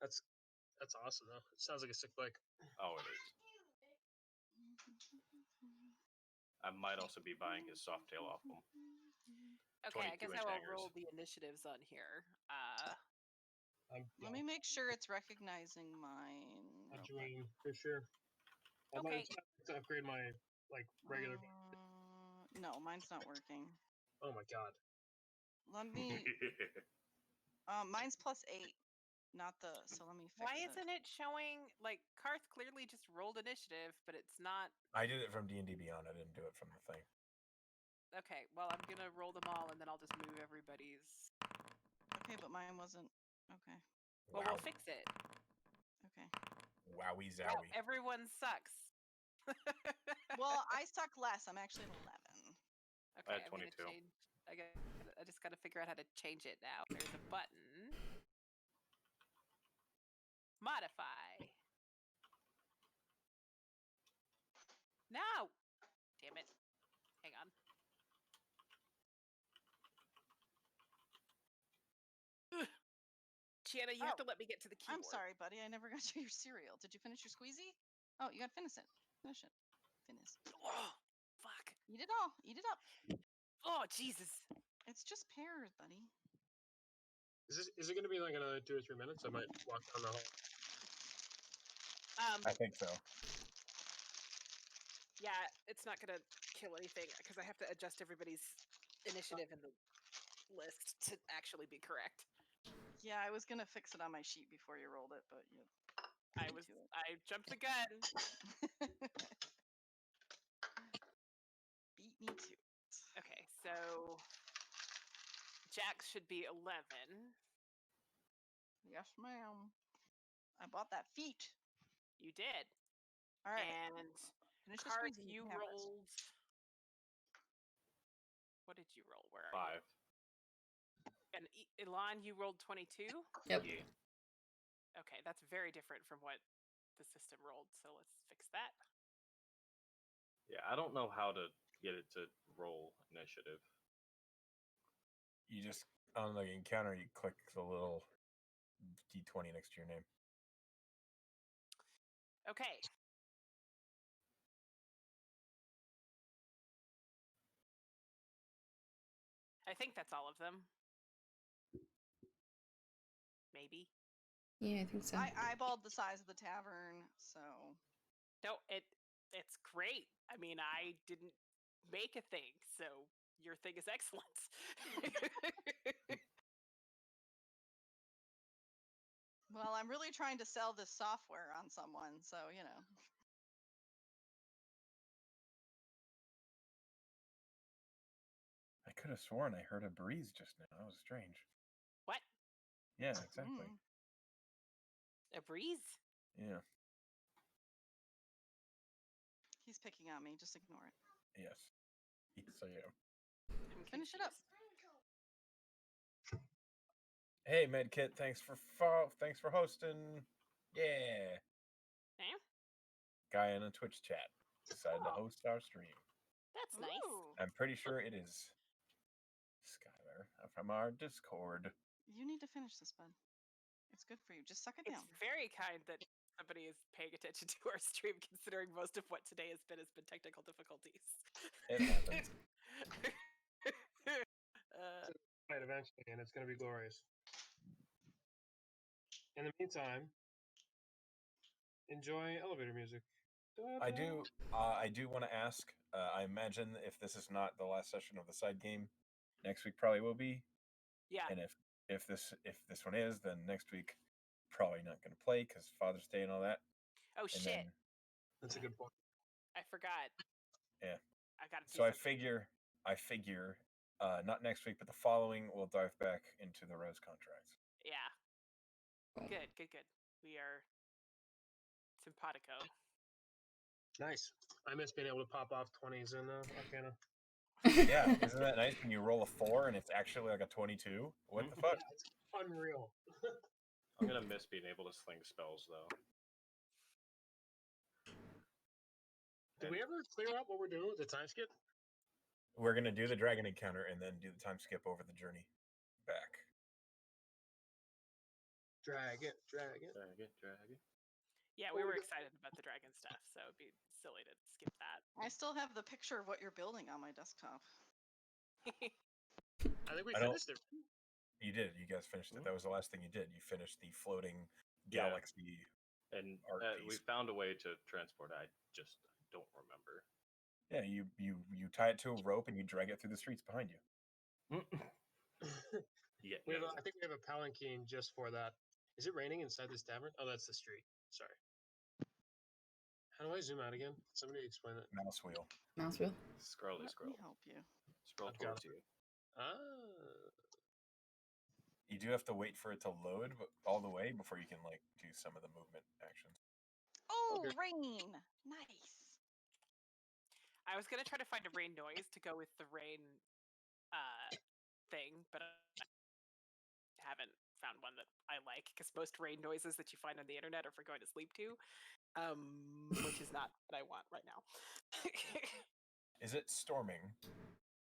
That's awesome though. It sounds like a sick bike. Oh, it is. I might also be buying his soft tail off him. Okay, I guess 22-inch I will hangers. roll the initiatives on here. Let me make sure it's recognizing mine. I'm doing for sure. I might Okay. just have to upgrade my like regular. No, mine's not working. Oh my god. Let me. Mine's +8, not the. So let me fix Why it. isn't it showing like Karth clearly just rolled initiative, but it's not? I did it from D&D Beyond. I didn't do it from the thing. Okay, well I'm gonna roll them all and then I'll just move everybody's. Okay, but mine wasn't. Okay. Well, Wow. we'll fix it. Okay. Wowie Wow, zowie. everyone sucks. Well, I suck less. I'm actually at 11. Okay, had I'm gonna 22. change. I just gotta figure out how to change it now. There's a button. Modify. No! Damn it. Hang on. Ugh. Gianna, you have Oh, to let me get to the keyboard. I'm sorry, buddy. I never got you your cereal. Did you finish your squeezy? Oh, you got to finish it. Finish it. Finish. Oh, fuck. Eat it all. Eat it up. Oh, Jesus. It's just pears, buddy. Is it going to be like another 2 or 3 minutes? I might walk down the hall. I think so. Yeah, it's not gonna kill anything because I have to adjust everybody's initiative in the list to actually be correct. Yeah, I was gonna fix it on my sheet before you rolled it, but you. I jumped the gun. Beat me to it. Okay, so Jax should be 11. Yes, ma'am. I bought that feet. You did. All right. And Finish the Karth, squeezy. you can have it. rolled. What did you roll? Where are 5. you? And Elon, you rolled 22? Yep. Yeah. Okay, that's very different from what the system rolled, so let's fix that. Yeah, I don't know how to get it to roll initiative. You just on the encounter, you click the little D20 next to your name. Okay. I think that's all of them. Maybe. Yeah, I think so. I eyeballed the size of the tavern, so No, it's great. I mean, I didn't make a thing, so your thing is excellent. well, I'm really trying to sell this software on someone, so you know. I could have sworn I heard a breeze just now. That was strange. What? Yeah, exactly. Mm. A breeze? Yeah. He's picking on me. Just ignore it. Yes. Yes, I am. I'm Finish it up. confused. Hey, Medkit, thanks for hosting. Yeah. Eh? Guy in a Twitch chat decided to Oh. host our stream. That's nice. Ooh, I'm pretty sure it is Skylar from our Discord. you need to finish this, bud. It's good for you. Just suck it It's down. very kind that somebody is paying attention to our stream, considering most of what today has been technical difficulties. It happens. Right, eventually, and it's going to be glorious. In the meantime, enjoy elevator music. I do want to ask. I imagine if this is not the last session of the side game, next week probably will be. Yeah. And if this one is, then next week probably not going to play because Father's Day and all that. Oh And shit! then, That's a good point. I forgot. Yeah. I gotta. So I figure, not next week, but the following, we'll dive back into the Rose contracts. Yeah. Good. We are simpatico. Nice. I miss being able to pop off 20s in Arcana. Yeah, isn't that nice when you roll a 4 and it's actually like a 22? What the fuck? It's unreal. I'm gonna miss being able to sling spells though. Did we ever clear out what we're doing with the time skip? We're gonna do the dragon encounter and then do the time skip over the journey back. Drag it. Drag it. Yeah, we were excited about the dragon stuff, so it'd be silly to skip that. I still have the picture of what you're building on my desktop. I think we I don't- finished it. You did. You guys finished it. That was the last thing you did. You finished the floating Yeah. galaxy. And Art we piece. found a way to transport it. I just don't remember. Yeah, you tie it to a rope and you drag it through the streets behind you. Yeah. We have I think we have a palanquin just for that. Is it raining inside this tavern? Oh, that's the street. Sorry. How do I zoom out again? Somebody explain it. Mouse wheel. Mouse wheel. Scroll. Let me help you. Scroll I've got towards you. Ah. You do have to wait for it to load all the way before you can like do some of the movement actions. Oh, Okay. rain! Nice. I was gonna try to find a rain noise to go with the rain thing, but I haven't found one that I like because most rain noises that you find on the internet are for going to sleep to, which is not what I want right now. Is it storming?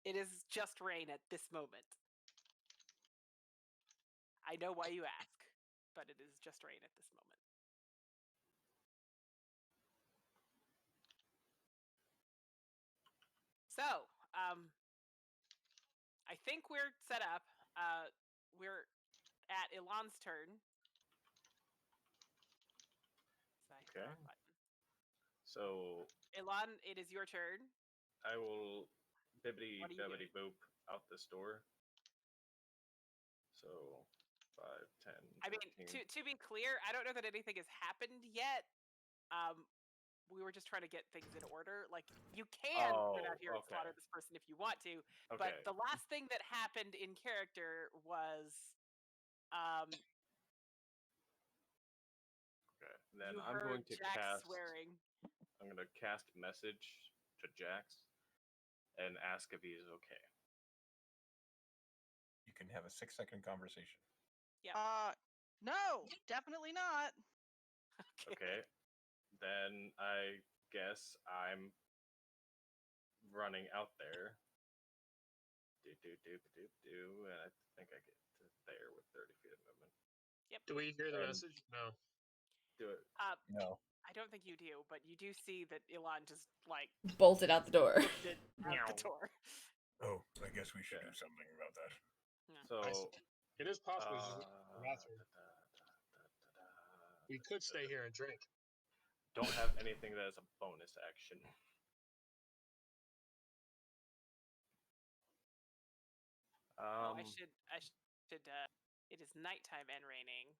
It is just rain at this moment. I know why you ask, but it is just rain at this moment. So, I think we're set up. We're at Elon's turn. So I hit the Okay. wrong button. So Elon, it is your turn. I will bibbity What are you babbity boop out this door. So 5, 10. I mean, 15. to be clear, I don't know that anything has happened yet. We were just trying to get things in order. Like, you can run out here and okay. slaughter this person if you want to, Okay. but the last thing that happened in character was, Okay. Then you I'm heard going to Jack cast. swearing. I'm going to cast message to Jax and ask if he's okay. You can have a 6-second conversation. Yeah. No, definitely not. Okay. Then I guess I'm running out there. And Do we hear the And- message? No. Do it. No. I don't think you do, but you do see that Elon just like Bolted out the door. booked it out the door. Oh, I guess we should Yeah. do something about that. So It is possible it's just in the bathroom. We could stay here and drink. don't have anything that is a bonus action. Oh, I should. It is nighttime and raining.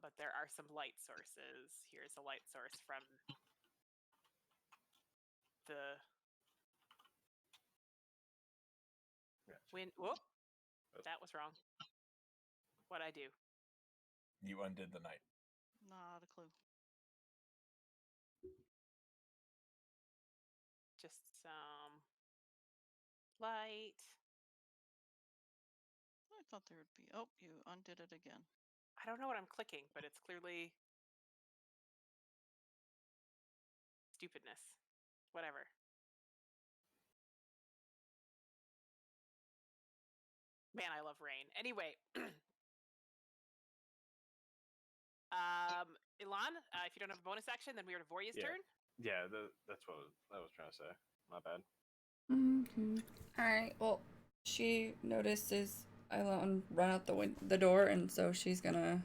But there are some light sources. Here's a light source from the Gotcha. wind. Whoop! Oh. That was wrong. What'd I do? You undid the night. Not a clue. Just some light. I thought there would be. Oh, you undid it again. I don't know what I'm clicking, but it's clearly stupidness. Whatever. Man, I love rain. Anyway, Elon, if you don't have a bonus action, then we are to Vorya's Yeah. turn. Yeah, that's what I was trying to say. My bad. Alright, well, she notices Elon run out the door, and so she's gonna...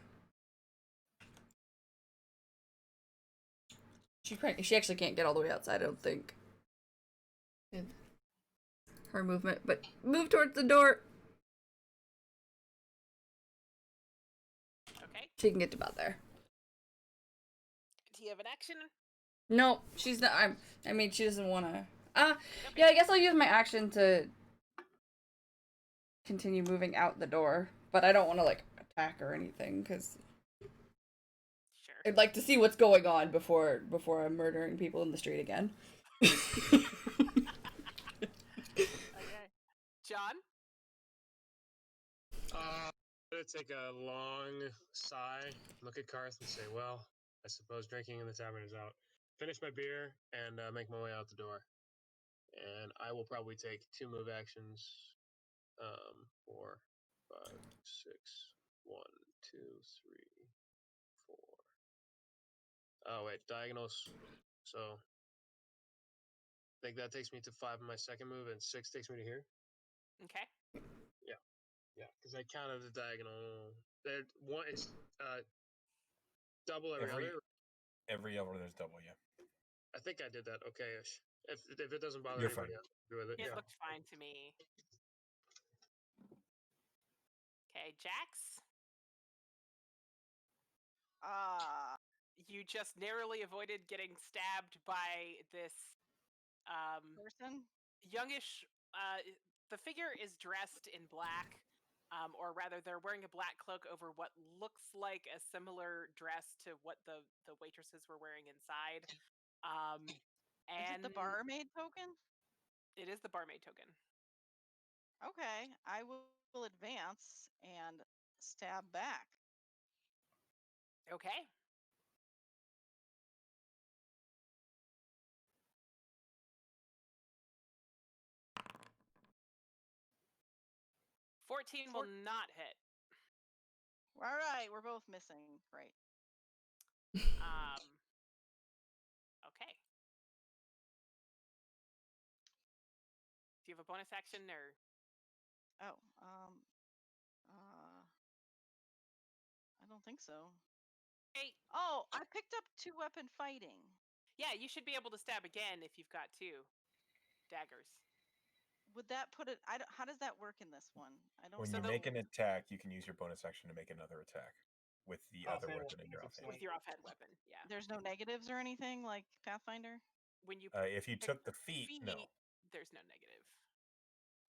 She actually can't get all the way outside, I don't think. With her movement, but move towards the door. Okay. She can get to about there. Do you have an action? No, she's not. I mean, she doesn't want to. Okay. Yeah, I guess I'll use my action to continue moving out the door, but I don't want to like attack or anything because Sure. I'd like to see what's going on before I'm murdering people in the street again. Okay. John? I'm gonna take a long sigh, look at Karth, and say, "Well, I suppose drinking in the tavern is out." Finish my beer and make my way out the door. And I will probably take 2 move actions. 4, 5, 6, 1, 2, 3, 4. Oh wait, diagonals. So I think that takes me to 5 in my second move, and 6 takes me to here. Okay. Yeah, because I counted the diagonal. There, one, it's double every other. Every other there's double, yeah. I think I did that okay-ish. If it doesn't bother You're anybody fine. else, do with it. It Yeah. looked fine to me. Okay, Jax? You just narrowly avoided getting stabbed by this Person? youngish the figure is dressed in black, or rather they're wearing a black cloak over what looks like a similar dress to what the waitresses were wearing inside. Is it the And barmaid token? it is the barmaid token. Okay, I will advance and stab back. Okay. $14 will not hit. All right, we're both missing. Great. Okay. Do you have a bonus action or? Oh, I don't think so. Hey, Oh, I picked up 2-weapon fighting. yeah, you should be able to stab again if you've got 2 daggers. Would that put it? How does that work in this one? I don't. When So you the- make an attack, you can use your bonus action to make another attack with the other Offhand weapon in your weapon, offhand. With your offhand weapon, yeah. There's no negatives or anything like Pathfinder. When you If you pick took the feet, no. there's no negative.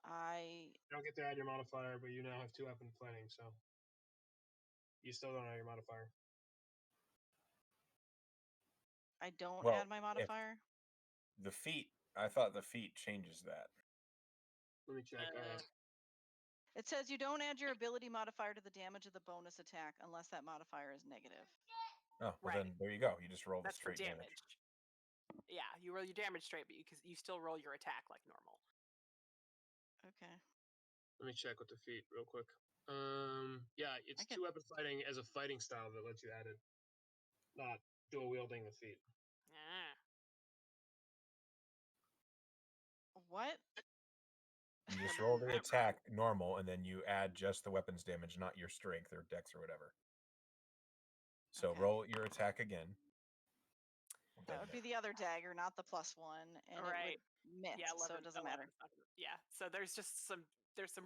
I You don't get to add your modifier, but you now have 2-weapon fighting, so you still don't add your modifier. don't Well, add my if- modifier. The feet, I thought the feet changes that. Let me check. It says you don't add your ability modifier to the damage of the bonus attack unless that modifier is negative. Oh, well Right. then there you go. You just roll the That's for straight damage. Yeah, you roll your damage straight, but you still roll your attack like normal. Okay. Let me check with the feat real quick. Yeah, it's I can- two-weapon fighting as a fighting style that lets you add it, not dual wielding the feat. Ah. What? You just roll the attack normal, and then you add just the weapon's damage, not your strength or dex or whatever. So Okay. roll your attack again. That would be the other dagger, not the +1, and Right. it would miss, Yeah, so it doesn't matter. 11's not gonna- Yeah, so there's just some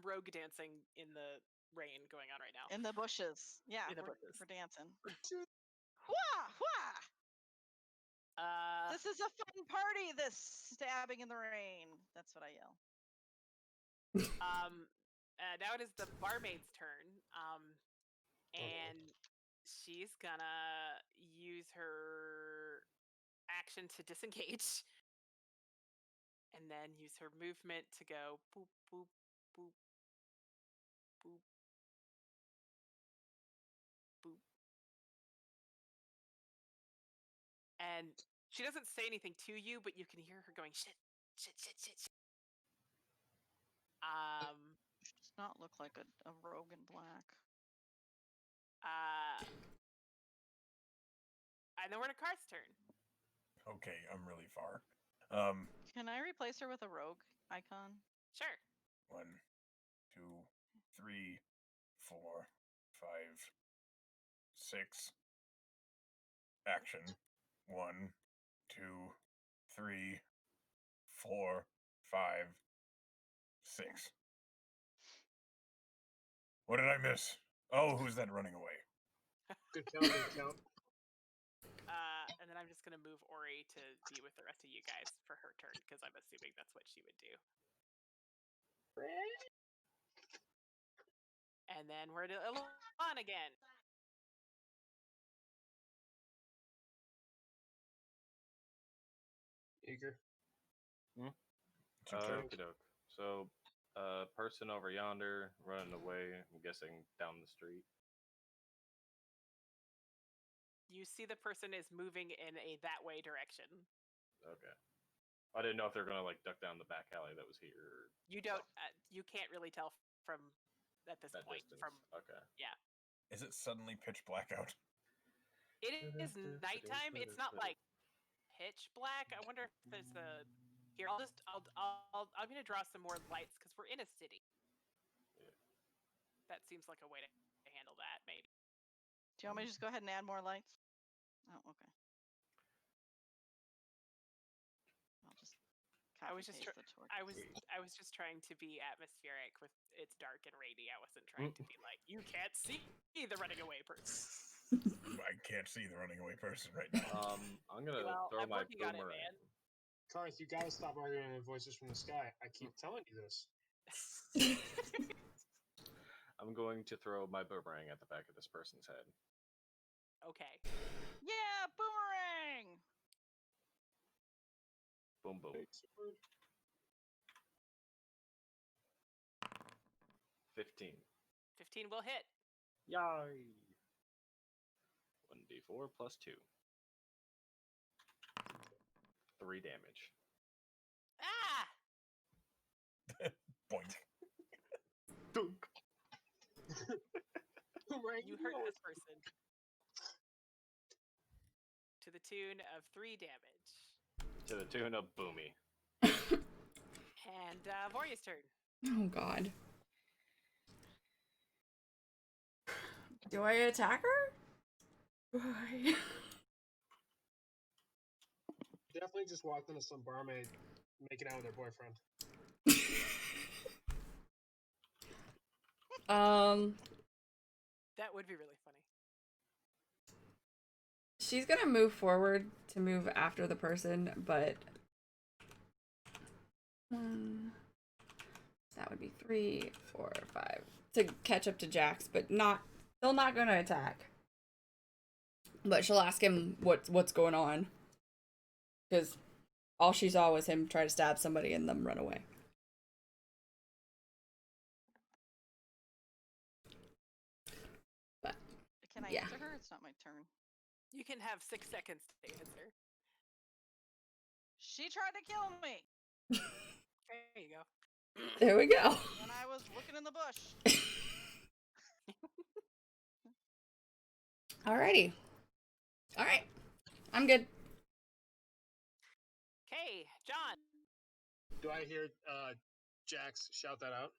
rogue dancing in the rain going on right now. In the bushes. Yeah, In the we're, bushes. we're dancing. Wah! Wah! This is a fun party, this stabbing in the rain. That's what I yell. Now it is the barmaid's turn. And she's gonna use her action to disengage. And then use her movement to go boop, boop, boop, boop, boop. And she doesn't say anything to you, but you can hear her going shit, shit, shit, shit, shit. She does not look like a rogue in black. And then we're to Karth's turn. Okay, I'm really far. Can I replace her with a rogue icon? Sure. 1, 2, 3, 4, 5, 6. Action. 1, 2, 3, 4, 5, 6. What did I miss? Oh, who's that running away? Good count, good count. And then I'm just gonna move Ori to be with the rest of you guys for her turn because I'm assuming that's what she would do. And then we're to Ilan again. Eager. It's your turn. Okey-doke. So, person over yonder running away. I'm guessing down the street. You see the person is moving in a that way direction. Okay. I didn't know if they're gonna like duck down the back alley that was here. You don't. You can't really tell from at this That point. distance. From Okay. Is it suddenly pitch black out? it is nighttime. It's not like pitch black. I wonder if there's a. Here, I'm gonna draw some more lights because we're in a city. Yeah. That seems like a way to handle that, maybe. Do you want me to just go ahead and add more lights? Oh, okay. I'll just I was just copy-paste the torch. I was just trying to be atmospheric with it's dark and rainy. I wasn't trying to be like you can't see the running away person. I can't see the running away person right now. I'm gonna Well, throw I'm my working on it, boomerang. man. Karth, you gotta stop arguing with voices from the sky. I keep telling you this. I'm going to throw my boomerang at the back of this person's head. Okay. Yeah, boomerang! Boom, boom. 15. 15 will hit. Yay! 1d4 plus 2. 3 damage. Ah! Boink. Dunk. You hurt this person to the tune of 3 damage. To the tune of Boomy. And Vorya's turn. Oh god. Do I attack her? Why? Definitely just walked into some barmaid making out with her boyfriend. That would be really funny. She's gonna move forward to move after the person, but that would be 3, 4, 5 to catch up to Jax, but still not gonna attack. But she'll ask him what's going on, because all she saw was him try to stab somebody and them run away. But Can I yeah. answer her? It's not my turn. You can have 6 seconds to answer. She tried to kill me! There you go. There we go. And I was looking in the bush. Alrighty. Alright. I'm good. Okay, John. Do I hear Jax shout that out?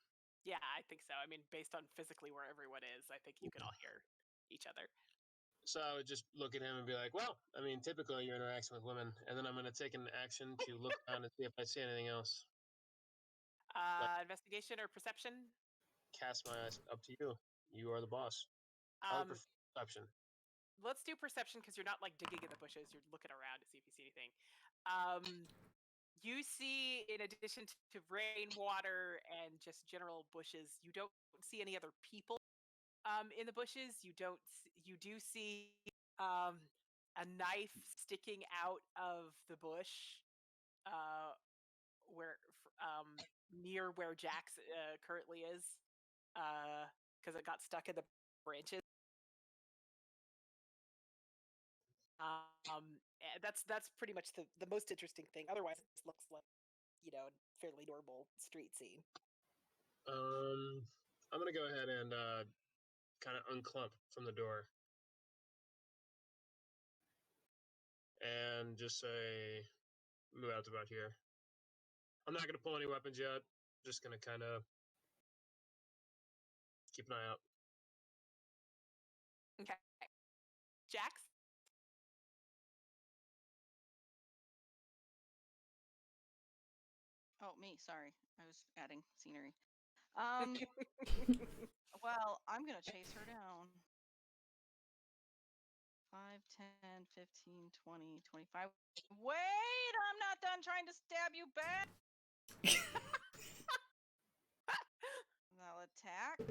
Yeah, I think so. I mean, based on physically where everyone is, I think you can all hear each other. So I would just look at him and be like, well, I mean, typically you're interacting with women. And then I'm going to take an action to look around and see if I see anything else. Investigation or perception? Cast my eyes. Up to you. You are the boss. I would prefer perception. Let's do perception because you're not like digging in the bushes. You're looking around to see if you see anything. You see, in addition to rainwater and just general bushes, you don't see any other people in the bushes. You do see a knife sticking out of the bush where near where Jax currently is because it got stuck in the branches. That's pretty much the most interesting thing. Otherwise, it looks like, you know, a fairly normal street scene. I'm going to go ahead and kind of unclump from the door. And just say, move out to about here. I'm not going to pull any weapons yet. Just going to kind of keep an eye out. Okay. Jax? Oh, me. Sorry. I was adding scenery. Well, I'm going to chase her down. 5, 10, 15, 20, 25. Wait! I'm not done trying to stab you back! I'll attack.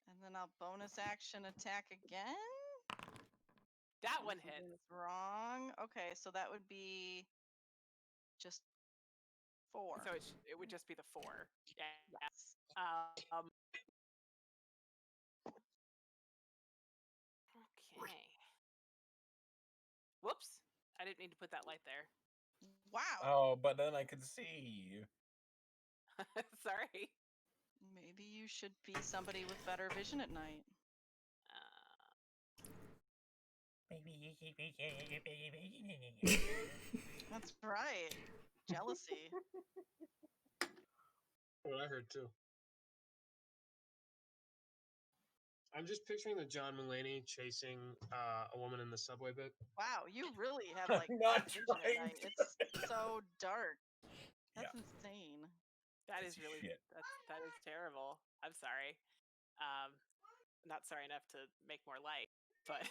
And then I'll bonus action attack again. That one hit. It's wrong. Okay, so that would be just 4. So it would just be the 4. Yeah. Yes. Okay. Whoops. I didn't mean to put that light there. Wow. Oh, but then I could see. Sorry. Maybe you should be somebody with better vision at night. That's right. Jealousy. What I heard too. I'm just picturing the John Mulaney chasing a woman in the subway bit. Wow, you really have I'm like not bad vision at trying night. to. It's so dark. That's Yeah. insane. That It's is really shit. that is terrible. I'm sorry. Not sorry enough to make more light, but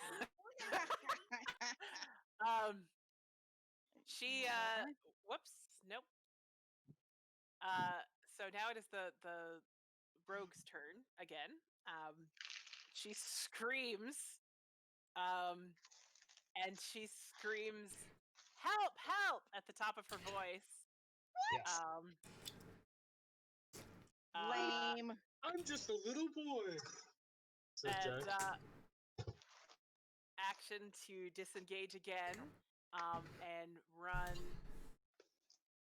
she whoops, nope. So now it is the rogue's turn again. She screams, and she screams, "Help! Help!" at the top of her voice. Yes. Lame. I'm just a little boy. Says And Jack. action to disengage again, and run.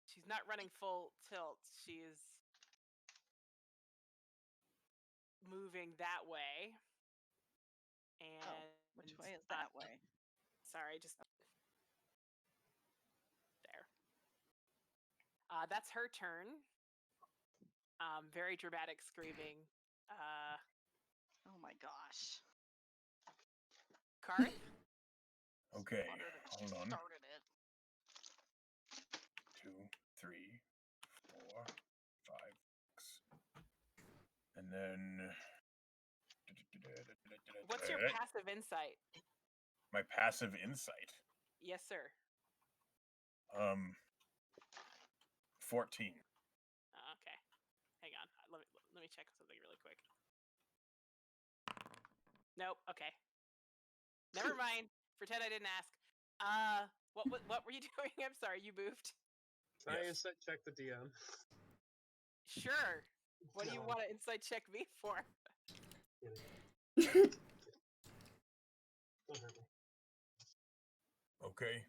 She's not running full tilt. She is moving that way. And Which way is that way? Sorry, just there. That's her turn. Very dramatic screaming. Oh my gosh. Karth? Okay, Wanted it, hold on. started it. 2, 3, 4, 5, 6. And then. What's your passive insight? My passive insight? Yes, sir. 14. Okay. Hang on. Let me check something really quick. Nope. Okay. Never mind. Pretend I didn't ask. What were you doing? I'm sorry. You moved. Can I Yes. insight check the DM? Sure. What do you want to insight check me for? Okay.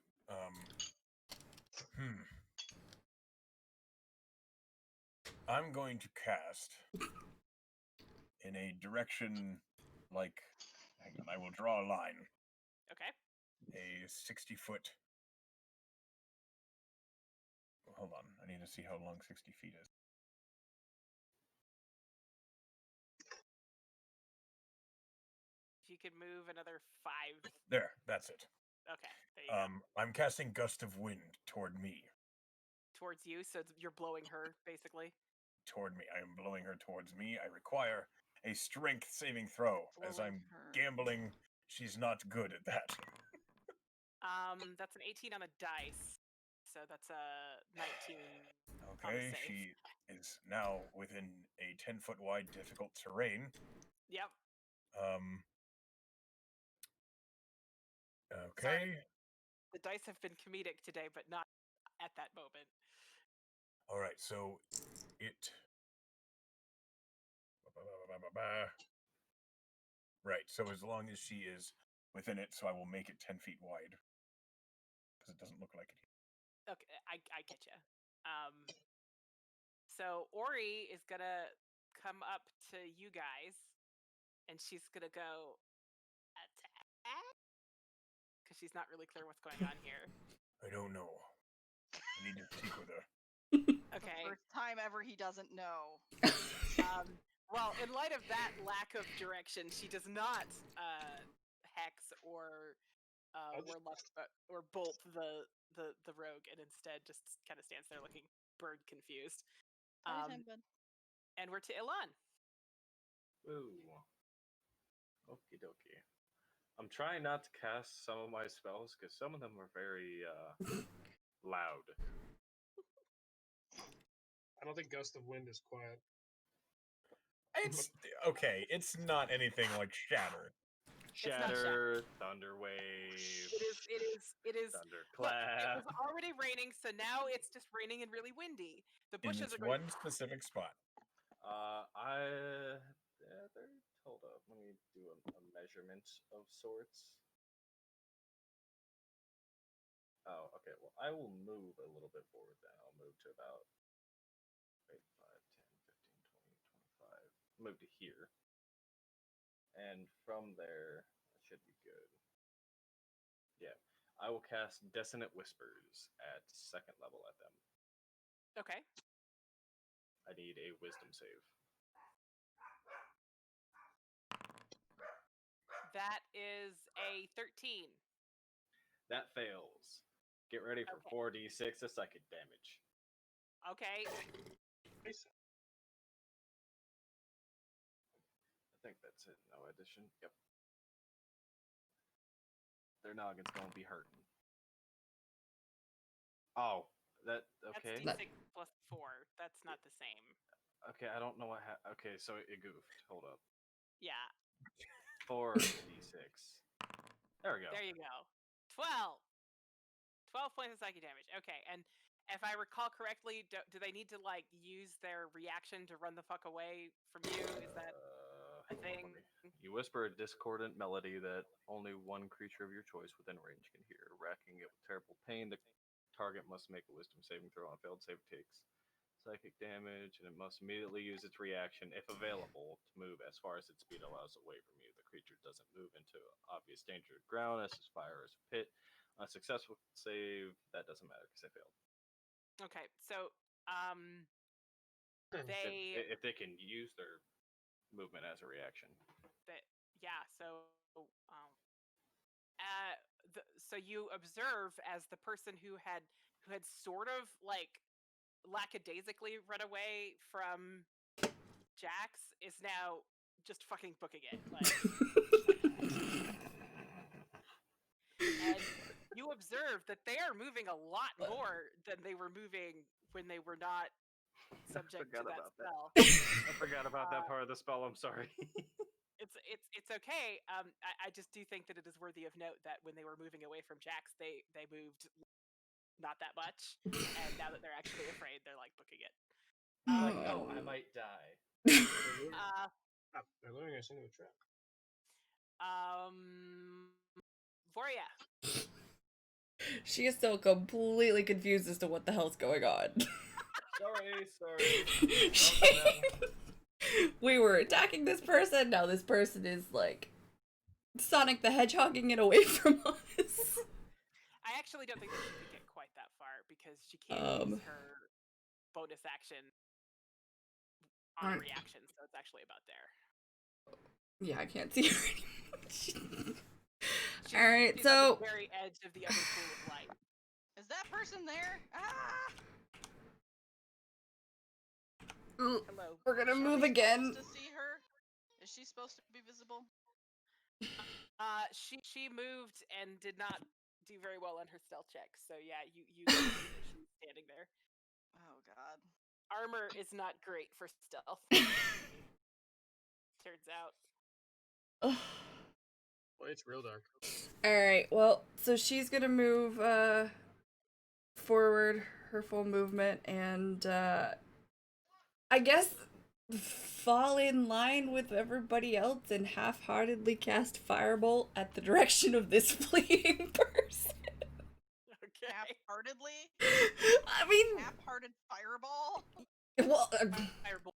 I'm going to cast in a direction like. Hang on, I will draw a line. Okay. A 60-foot. Hold on, I need to see how long 60 feet is. If you could move another 5. There, that's it. Okay, there you go. I'm casting Gust of Wind toward me. Towards you, so you're blowing her, basically. Toward me. I am blowing her towards me. I require a strength saving throw. As Blowing I'm her. gambling, she's not good at that. That's an 18 on a dice. So that's a 19 on the Okay, save. she is now within a 10-foot wide difficult terrain. Yep. Okay. Sorry. The dice have been comedic today, but not at that moment. All right, so it. Right, so as long as she is within it, so I will make it 10 feet wide. Because it doesn't look like it. Okay, I get you. So Ori is gonna come up to you guys, and she's gonna go attack because she's not really clear what's going on here. I don't know. I need to speak with her. Okay. The first time ever he doesn't know. Well, in light of that lack of direction, she does not hex or warlock or bolt the rogue, and instead just kind of stands there looking bird confused. Anytime, bud. And we're to Ilan. Ooh. Okie dokie. I'm trying not to cast some of my spells because some of them are very loud. I don't think Gust of Wind is quiet. It's okay. It's not anything like Shatter. Shatter, Thunder Wave. It is. Look, it Thunderclap. was already raining, so now it's just raining and really windy. The In bushes this are going. one specific spot. Hold up. Let me do a measurement of sorts. Oh, okay. Well, I will move a little bit forward then. I'll move to about 8, 5, 10, 15, 20, 25. Move to here. And from there, that should be good. Yeah. I will cast Dissonant Whispers at 2nd level at them. Okay. I need a Wisdom save. That is a 13. That fails. Get ready for Okay. 4d6 of psychic damage. Okay. Nice. I think that's it. No addition. Yep. Their noggin's gonna be hurting. Oh, that okay. That's d6 plus 4. That's not the same. Okay, I don't know what. Okay, so it goofed. Hold up. Yeah. 4d6. There we go. There you go. 12. 12 points of psychic damage. Okay, and if I recall correctly, do they need to like use their reaction to run the fuck away from you? Is that a thing? You whisper a discordant melody that only one creature of your choice within range can hear. Racking it with terrible pain, the target must make a wisdom saving throw. On failed save takes psychic damage, and it must immediately use its reaction, if available, to move as far as its speed allows away from you. The creature doesn't move into obvious danger of ground, as a fire or as a pit. On a successful save, that doesn't matter because they failed. Okay, so they if they can use their movement as a reaction. So so you observe as the person who had sort of like lackadaisically run away from Jax is now just fucking booking it. Like, and you observe that they are moving a lot more than they were moving when they were not subject to that spell. I forgot about that part of the spell. I'm sorry. It's okay. I just do think that it is worthy of note that when they were moving away from Jax, they moved not that much, and now that they're actually afraid, they're like booking it. Like, oh, I might die. They're luring us into a trap. Voria. She is still completely confused as to what the hell's going on. Sorry. We were attacking this person. Now this person is like Sonic the Hedgehogging it away from us. I actually don't think that she could get quite that far because she can't use her bonus action on a reaction, so it's actually about there. Yeah, I can't see her anymore. She's, All right, she's so on the very edge of the other pool of light. Is that person there? Ah! Hello. we're gonna Are move we again. supposed to see her? Is she supposed to be visible? She moved and did not do very well on her stealth check. So yeah, you see that she's standing there. Oh God. Armor is not great for stealth. Turns out. Well, it's real dark. All right, well, so she's gonna move forward her full movement and I guess fall in line with everybody else and half-heartedly cast Firebolt at the direction of this fleeing person. Okay. Half-heartedly? I mean, Half-hearted fireball? well, Firebolt.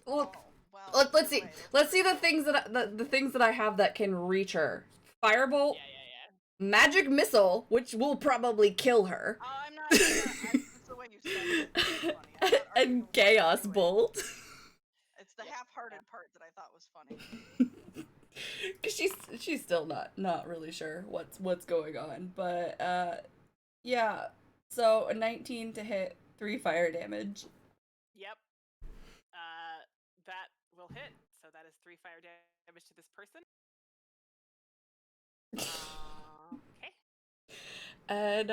well, Oh, well, let's see. either way, it's Let's see the fireball. things that the things that I have that can reach her. Firebolt, Yeah. magic missile, which will probably kill her, Oh, I'm not gonna. It's the way you said it. It's funny. I'm not arguing and with what chaos you're doing. bolt. It's the half-hearted part that I thought was funny. Cause she's still not really sure what's going on, but yeah. So a 19 to hit, 3 fire damage. Yep. That will hit. So that is 3 fire damage to this person. Okay. And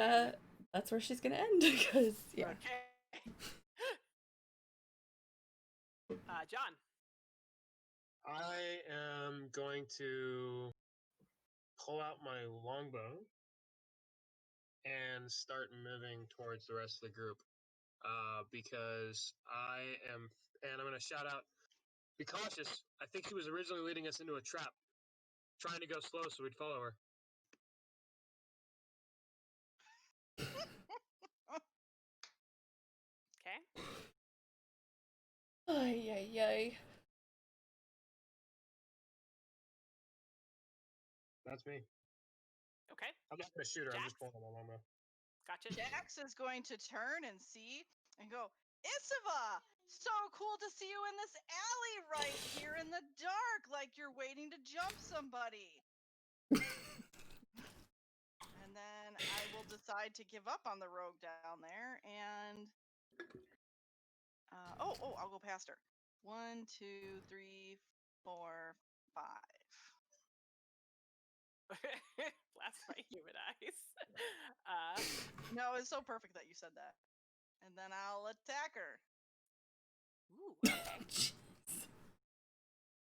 that's where she's gonna end because yeah. Okay. John. I am going to pull out my longbow and start moving towards the rest of the group. Because and I'm going to shout out, be cautious. I think she was originally leading us into a trap, trying to go slow so we'd follow her. Okay. Ay. That's me. Okay. I'm not going to shoot her. I'm Jax? just pulling my longbow. Gotcha. Jax is going to turn and see and go, Isiva! So cool to see you in this alley right here in the dark, like you're waiting to jump somebody. And then I will decide to give up on the rogue down there and I'll go past her. 1, 2, 3, 4, 5. Blast my human eyes. No, it's so perfect that you said that. And then I'll attack her. Ooh, okay.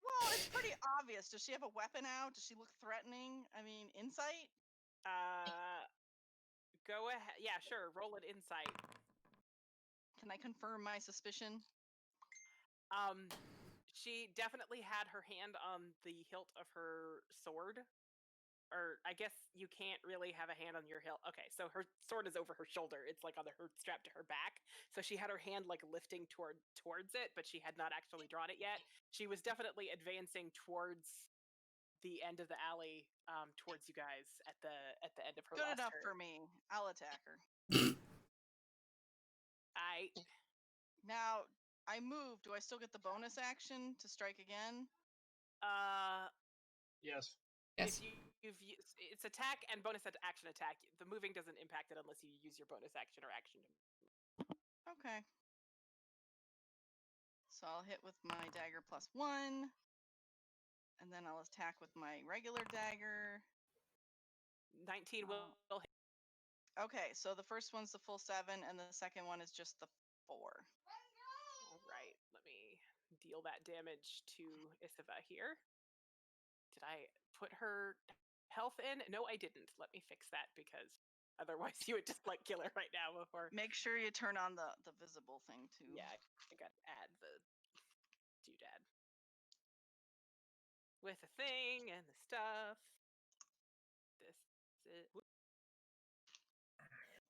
Well, it's pretty obvious. Does she have a weapon out? Does she look threatening? I mean, insight? Go ahead. Yeah, sure. Roll an insight. Can I confirm my suspicion? She definitely had her hand on the hilt of her sword. Or I guess you can't really have a hand on your hilt. Okay, so her sword is over her shoulder. It's like on her strapped to her back. So she had her hand like lifting towards it, but she had not actually drawn it yet. She was definitely advancing towards the end of the alley, towards you guys at the end of her Good last enough turn. for me. I'll attack her. Now, I move. Do I still get the bonus action to strike again? Yes. Yes. If you've used, it's attack and bonus action attack. The moving doesn't impact it unless you use your bonus action or action. Okay. So I'll hit with my dagger +1. And then I'll attack with my regular dagger. 19 will hit. Okay, so the first one's the full 7, and the second one is just the 4. All right, let me deal that damage to Isiva here. Did I put her health in? No, I didn't. Let me fix that because otherwise you would just like kill her right now before. Make sure you turn on the visible thing too. Yeah, I got to add the doodad with the thing and the stuff. This is.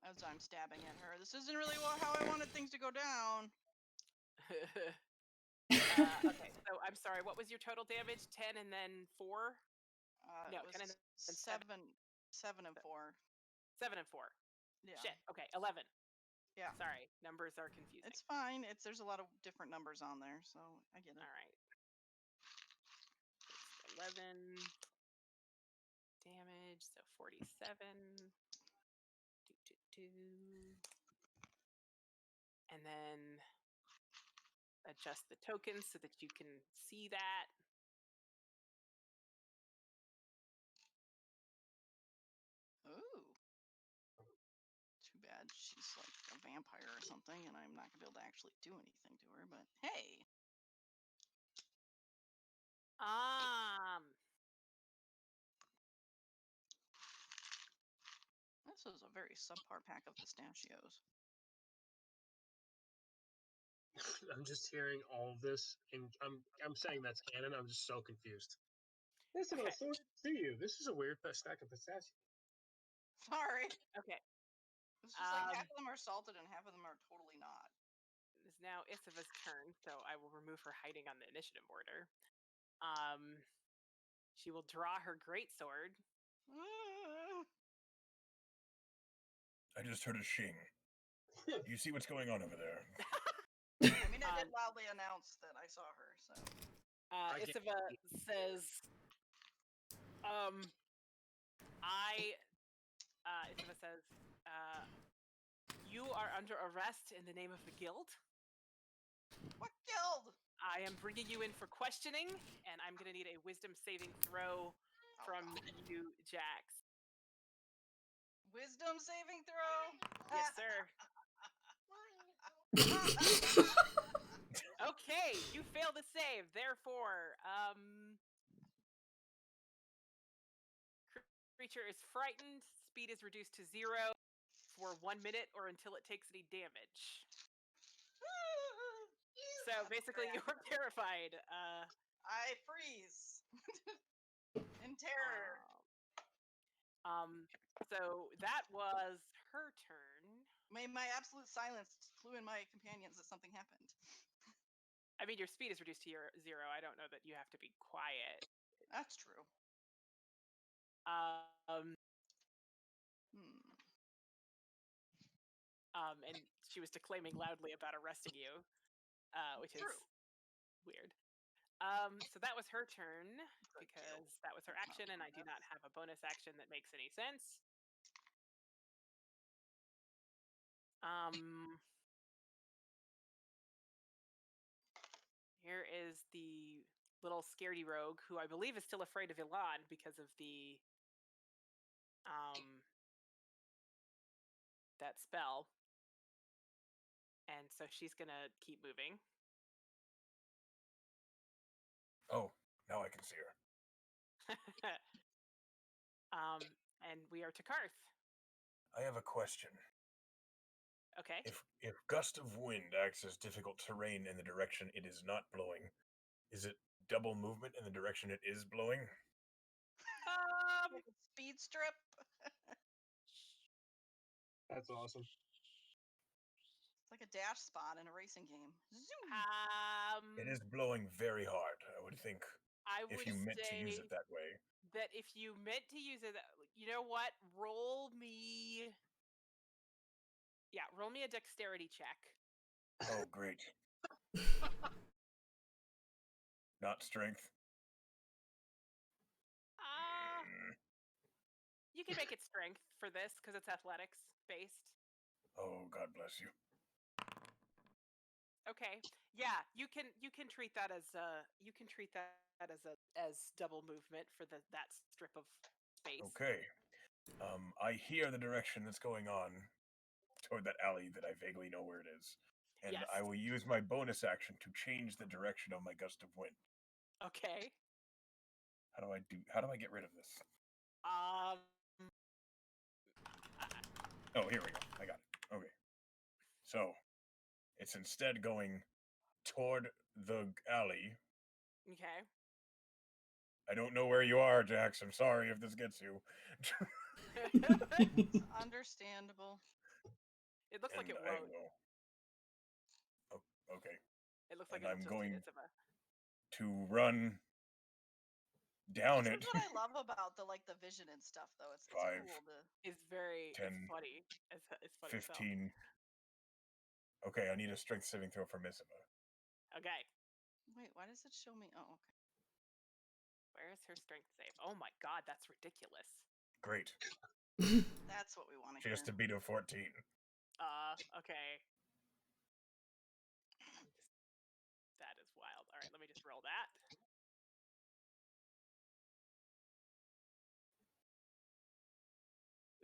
as I'm stabbing at her. This isn't really how I wanted things to go down. Okay, so I'm sorry. What was your total damage? 10 and then 4? It No, was 10 and then 7. 7 and 4. 7 and 4. Yeah. Shit. Okay, 11. Yeah. Sorry, numbers are confusing. It's fine. There's a lot of different numbers on there, so I get it. All right. 11 damage, so 47. And then adjust the tokens so that you can see that. Ooh. Too bad she's like a vampire or something, and I'm not gonna be able to actually do anything to her. But hey, this was a very subpar pack of pistachios. I'm just hearing all of this, and I'm saying that's canon. I'm just so confused. Listen, Okay. I'll throw it to you. This is a weird stack of pistachios. Sorry. Okay. It's just like half of them are salted and half of them are totally not. It is now Isava's turn, so I will remove her hiding on the initiative order. She will draw her greatsword. I just heard a shing. Do you see what's going on over there? I mean, I did loudly announce that I saw her, so. Isava says, Isava says, you are under arrest in the name of the guild. What guild? I am bringing you in for questioning, and I'm going to need a wisdom saving throw from you, Jax. Wisdom saving throw? Yes, sir. Okay, you failed to save. Therefore, creature is frightened. Speed is reduced to 0 for 1 minute or until it takes any damage. So basically, you're terrified. I freeze in terror. So that was her turn. May my absolute silence clue in my companions that something happened. I mean, your speed is reduced to 0. I don't know that you have to be quiet. That's true. And she was declaiming loudly about arresting you, which is weird. So that was her turn because that was her action, and I do not have a bonus action that makes any sense. Here is the little scaredy rogue who I believe is still afraid of Ilan because of the that spell. And so she's gonna keep moving. Oh, now I can see her. And we are to Karth. I have a question. Okay. If gust of wind acts as difficult terrain in the direction it is not blowing, is it double movement in the direction it is blowing? Like a speed strip. That's awesome. It's like a dash spot in a racing game. Zoom. It is blowing very hard, I would think. If you meant to use it that way. That if you meant to use it, you know what? Roll me a dexterity check. Oh, great. Not strength. You can make it strength for this because it's athletics based. Oh, God bless you. Okay. Yeah, you can treat that as as double movement for that strip of space. Okay. I hear the direction that's going on toward that alley that I vaguely know where it is. And yes. I will use my bonus action to change the direction of my gust of wind. Okay. How do I get rid of this? Oh, here we go. I got it. Okay. So, it's instead going toward the alley. Okay. I don't know where you are, Jax. I'm sorry if this gets you. It's understandable. It looks like and it I won't. will. Oh, okay. It looks like And it'll I'm just hit going Isaba. to run down This it. is what I love about the vision and stuff, though. It's 5, cool to. It's very 10, it's funny. It's funny as hell. 15. Okay, I need a strength saving throw from Isaba. Okay. Wait, why does it show me? Oh, okay. Where is her strength save? Oh my god, that's ridiculous. Great. That's what we want to She hear. has to beat a 14. Okay. That is wild. All right, let me just roll that.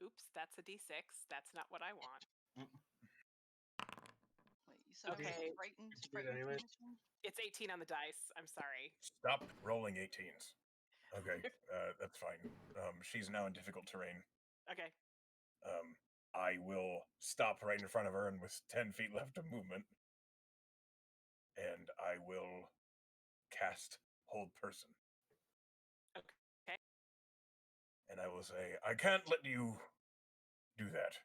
Oops, that's a d6. That's not what I want. Wait, you said I Okay. was frightened? Do it Frightened anyway. condition? It's 18 on the dice. I'm sorry. Stop rolling 18s. Okay, that's fine. She's now in difficult terrain. Okay. I will stop right in front of her and with 10 feet left of movement. And I will cast Hold Person. Okay. And I will say, I can't let you do that.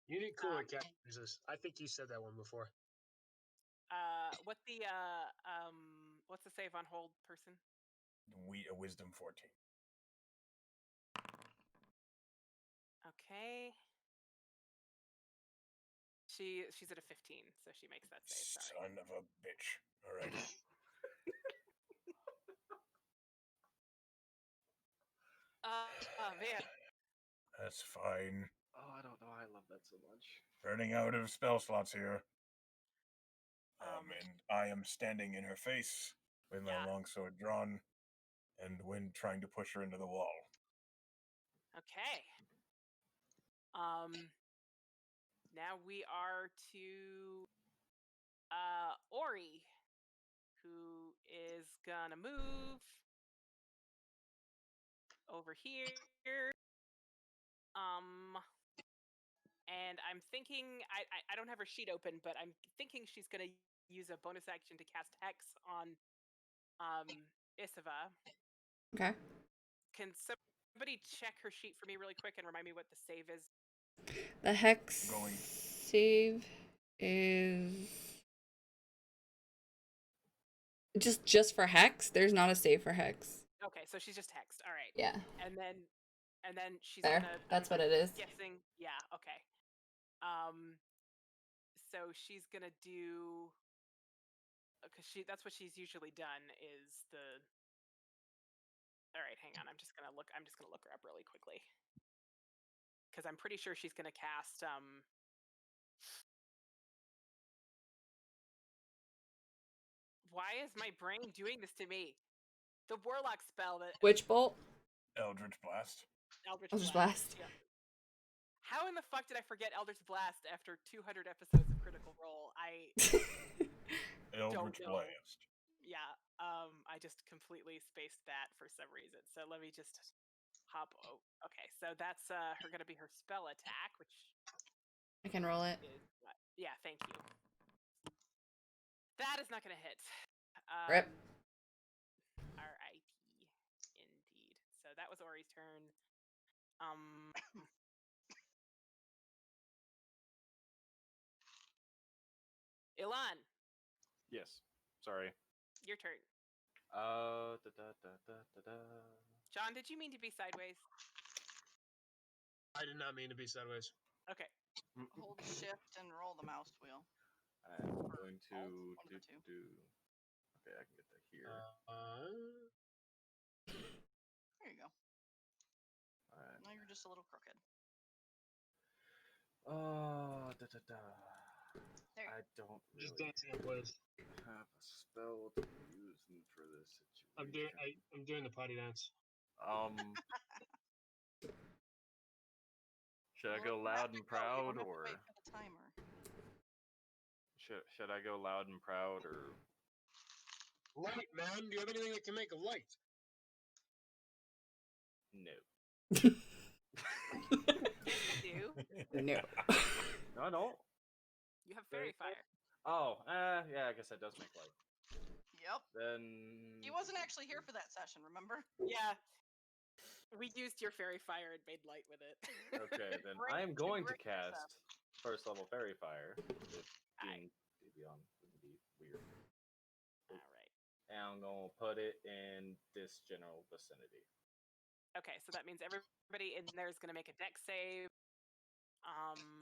You need cooler characters. I think you said that one before. What's the save on hold person? A wisdom 14. Okay. She's at a 15, so she makes that save. Sorry. Son of a bitch. All right. Man. That's fine. Oh, I don't know. I love that so much. Running out of spell slots here. Um, And I am standing in her face with my Yeah. longsword drawn and wind trying to push her into the wall. Okay. Now we are to Ori, who is gonna move over here. And I'm thinking I don't have her sheet open, but I'm thinking she's gonna use a bonus action to cast Hex on Isava. Okay. Can somebody check her sheet for me really quick and remind me what the save is? The hex Going. save is just for hex. There's not a save for hex. Okay, so she's just hexed. All right. Yeah. And then she's There. gonna. That's what it is. Guessing. Yeah. Okay. So she's gonna do. Because that's what she's usually done is the. All right, hang on. I'm just gonna look her up really quickly. Because I'm pretty sure she's gonna cast Why is my brain doing this to me? The warlock spell that Witch bolt. Eldritch Blast. Eldritch Blast. Yep. How in the fuck did I forget Eldritch Blast after 200 episodes of Critical Role? Eldritch know. Blast. Yeah, I just completely spaced that for some reason. So let me just hop. Oh, okay. So that's her gonna be her spell attack, which I can roll it. is yeah. Thank you. That is not gonna hit. Rip. R.I.P. Indeed. So that was Ori's turn. Ilan, Yes. Sorry. your turn. John, did you mean to be sideways? I did not mean to be sideways. Okay. Hold shift and roll the mouse wheel. I'm going to Alt, one of the two. Okay, I can get that here. There you go. All right. Now you're just a little crooked. There. I don't Just really dancing in place. have a spell to be using for this situation. I'm doing the potty dance. Should I go Well, loud you and proud, don't have to or wait for the timer. should I go loud and proud, or Light, man. Do you have anything that can make a light? no? Yes, I do. No. No, I don't. You have fairy fire. Oh, yeah, I guess that does make light. Yep. Then He wasn't actually here for that session, remember? Yeah. We used your fairy fire and made light with it. Okay, then Break- I am to going to break this up. cast first level fairy fire. If Aye. being beyond would be weird. All right. And I'm gonna put it in this general vicinity. Okay, so that means everybody in there is going to make a dex save.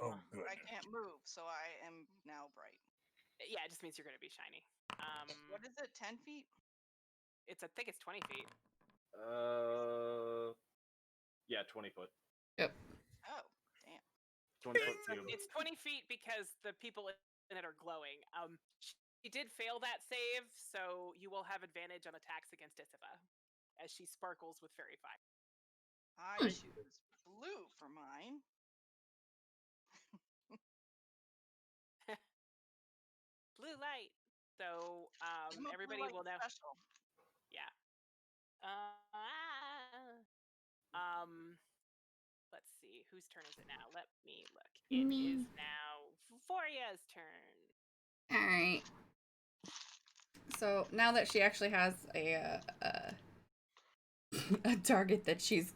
Oh, good. I can't move, so I am now bright. Yeah, it just means you're going to be shiny. What is it? 10 feet? I think it's 20 feet. Yeah, 20 foot. Oh, damn. 20 foot cube. It's 20 feet because the people in it are glowing. She did fail that save, so you will have advantage on attacks against Isiva, as she sparkles with fairy fire. I choose blue for mine. Blue light. So I'm a blue everybody light will now. special. Yeah. Let's see. Whose turn is it now? Let me look. It Me. is now Foria's turn. Alright. So now that she actually has a target that she's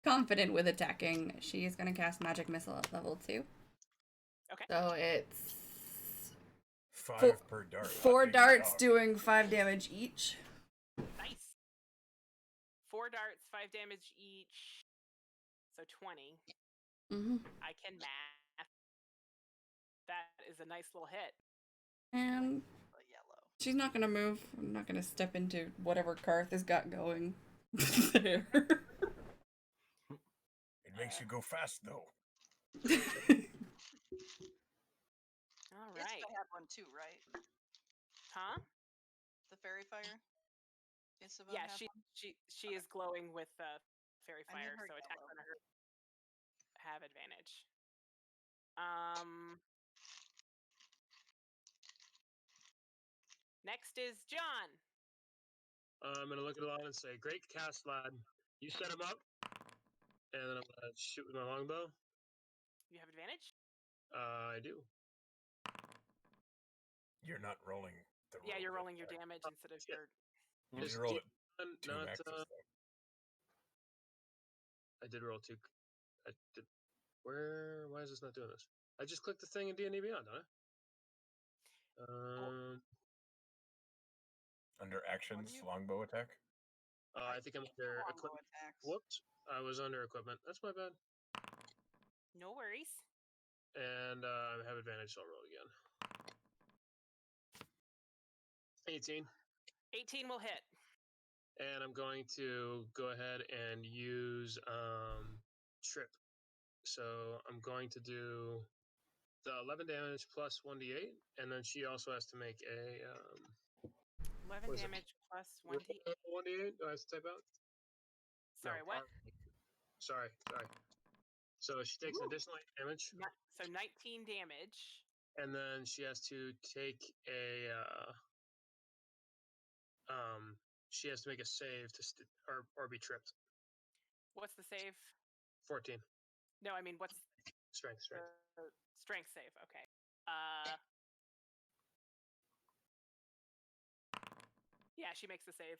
confident with attacking, she is going to cast Magic Missile at level 2. Okay. So it's 5 per dart. 4 Big darts dog. doing 5 damage each. Nice. 4 darts, 5 damage each. So 20. Mm-hmm. I can math. That is a nice little hit. And The yellow. she's not going to move. I'm not going to step into whatever Karth has got going there. It makes you go fast, though. All Yes, right. I had one too, right? Huh? The fairy fire. Isabel Yeah, had one? she is glowing with fairy I made fire, her so attacks yellow. on her have advantage. Next is John. I'm gonna look at Alon and say, "Great cast, lad. You set him up." And then I'm gonna shoot with my longbow. You have advantage? I do. You're not rolling the roll. Yeah, you're rolling your damage instead of shit. your. You Just roll it D1, 2 not, maxes, though. I did roll 2. I did. Why is this not doing this? I just clicked the thing in D&D Beyond, don't I? Under actions, you- longbow attack. I think I'm under Longbow equipment. attacks. Whoops, I was under equipment. That's my bad. No worries. And I have advantage, so I'll roll again. 18. 18 will hit. And I'm going to go ahead and use trip. So I'm going to do the 11 damage plus 1d8, and then she also has to make a 11 what is it? damage plus 1d. 1d8. Do I have to type out? Sorry, No, what? Sorry. So she takes an Ooh. additional 8 damage, So 19 damage. and then she has to take a she has to make a save to or be tripped. What's the save? 14 No, I mean, what's strength. the strength save? Okay. Yeah, she makes the save.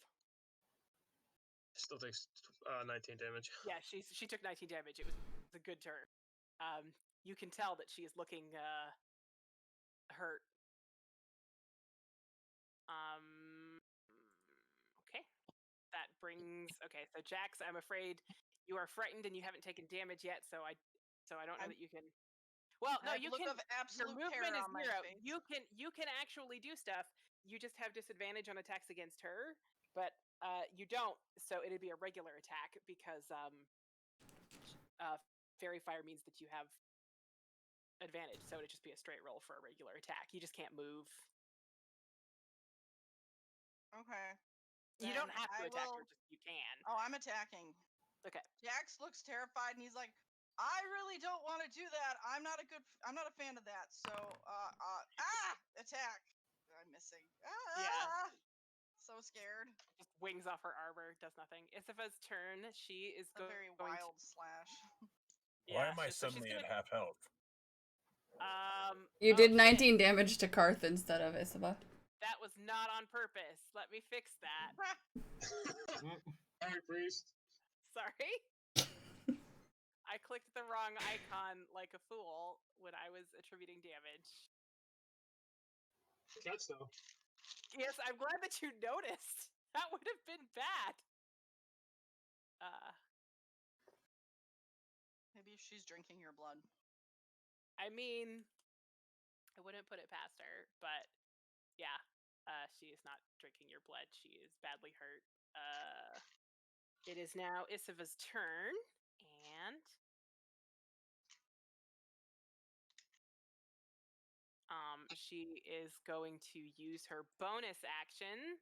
Still takes 19 damage. Yeah, she took 19 damage. It was a good turn. You can tell that she is looking hurt. Okay. That brings so Jax, I'm afraid you are frightened and you haven't taken damage yet, so I don't know I'm- that you can. Well, no, I have you look can. of Your absolute movement terror is on my 0. face. You can actually do stuff. You just have disadvantage on attacks against her, but you don't. So it'd be a regular attack because fairy fire means that you have advantage. So it'd just be a straight roll for a regular attack. You just can't move. Okay. You don't Then have to I attack her. will- Just you can. Oh, I'm attacking. Okay. Jax looks terrified, and he's like, "I really don't want to do that. I'm not a fan of that." So, attack. I'm missing. Yeah. So scared. Just wings off her armor. Does nothing. Isiva's turn. She is It's a very going wild slash. Why Yeah, am I so she's suddenly gonna- at half health? You oh, did shit. 19 damage to Karth instead of Isiva. That was not on purpose. Let me fix that. Alright, priest. Sorry. I clicked the wrong icon like a fool when I was attributing damage. Catch though. Yes, I'm glad that you noticed. That would have been bad. Maybe if she's drinking your blood. I mean, I wouldn't put it past her, but yeah, she is not drinking your blood. She is badly hurt. It is now Isava's turn, and she is going to use her bonus action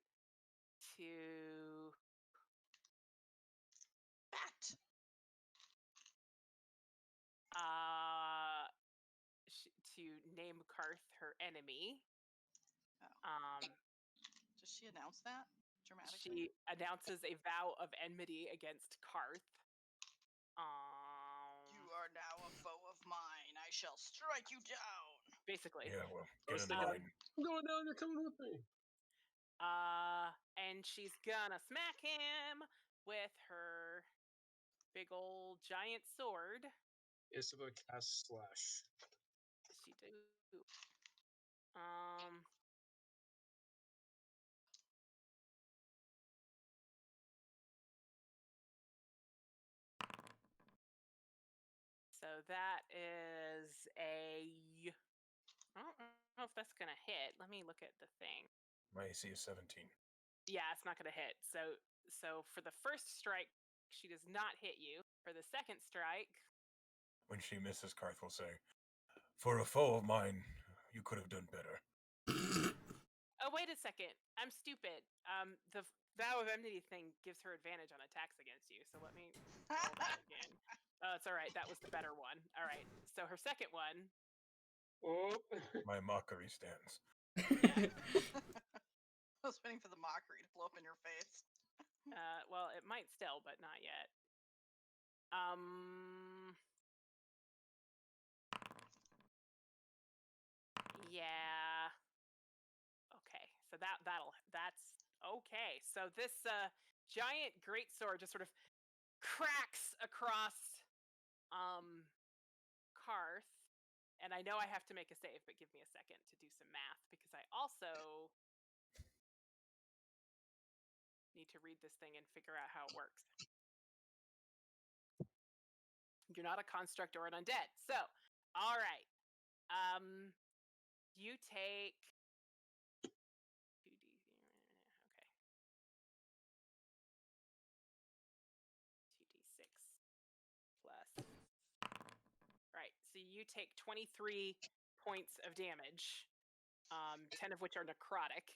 to Bat! to name Karth her enemy. Oh. Does she announce that dramatically? She announces a vow of enmity against Karth. You are now a foe of mine. I shall strike you down. Basically. Yeah, well, get in Go line. I'm going down. You're coming with me. And she's gonna smack him with her big old giant sword. Isabel casts slash. She do. So that is a. I don't know if that's gonna hit. Let me look at the thing. My AC is 17. Yeah, it's not gonna hit. So for the first strike, she does not hit you. For the second strike, When she misses, Karth will say, "For a foe of mine, you could have done better." oh wait a second, I'm stupid. The vow of enmity thing gives her advantage on attacks against you. So let me roll that again. Oh, it's all right. That was the better one. All right. So her second one. Oh. My mockery stands. I was waiting for the mockery to blow up in your face. Well, it might still, but not yet. Yeah. Okay. So that's okay. So this giant greatsword just sort of cracks across Karth. And I know I have to make a save, but give me a second to do some math because I also need to read this thing and figure out how it works. You're not a construct or an undead. So, all right. You take 2d. Okay. 2d6 plus. Right. So you take 23 points of damage, 10 of which are necrotic.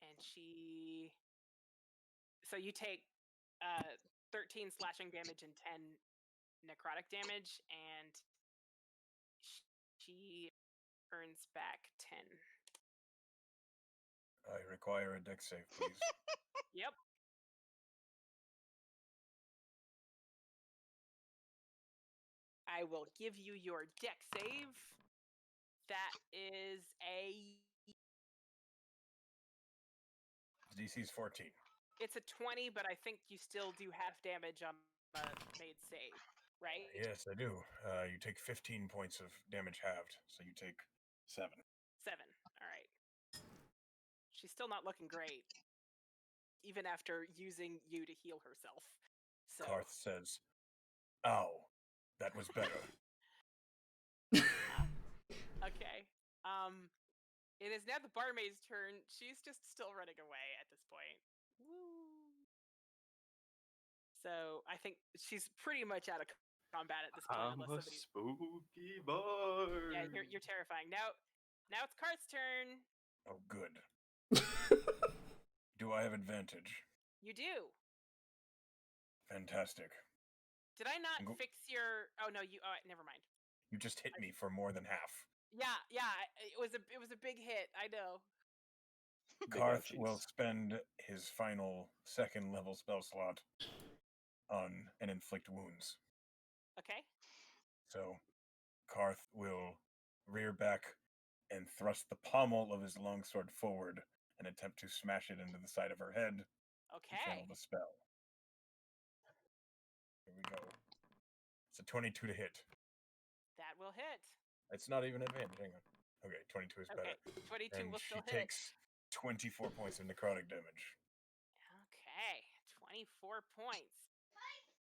And she. So you take 13 slashing damage and 10 necrotic damage, and she earns back 10. I require a dex save, please. Yep. I will give you your dex save. That is a. DC's 14. It's a 20, but I think you still do half damage on a made save, right? Yes, I do. You take 15 points of damage halved, so you take 7. 7. All right. She's still not looking great, even after using you to heal herself. So. Karth says, "Ow, that was better." Okay. It is now the barmaid's turn. She's just still running away at this point. Woo. So I think she's pretty much out of combat at this point. I'm Unless a somebody. spooky boy. Yeah, you're terrifying. Now it's Karth's turn. Oh, good. Do I have advantage? You do. Fantastic. Did I not fix your? Oh no, you. Oh, never mind. You just hit me for more than half. Yeah. It was a big hit. I know. Karth will spend his final second level spell slot on and inflict wounds. Okay. So Karth will rear back and thrust the pommel of his longsword forward and attempt to smash it into the side of her head to channel Okay. the spell. Here we go. It's a 22 to hit. That will hit. It's not even advantage. Hang on. Okay, 22 is Okay, better. 22 And will she still hit. takes 24 points of necrotic damage. Okay, 24 points.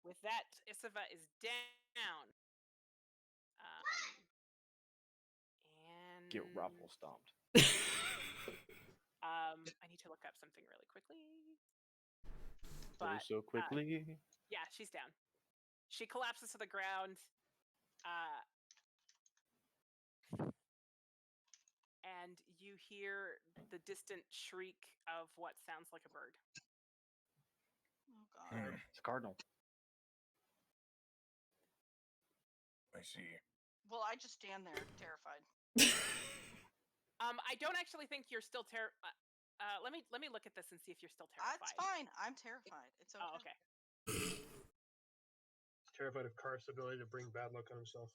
With that, Isava is down. And Get ruffle stomped. I need to look up something really quickly. But So quickly. yeah, she's down. She collapses to the ground. And you hear the distant shriek of what sounds like a bird. Oh god. It's a cardinal. I see. Well, I just stand there terrified. I don't actually think you're still let me look at this and see if you're still terrified. It's fine. I'm terrified. It's okay. Oh, okay. Terrified of Karth's ability to bring bad luck on himself.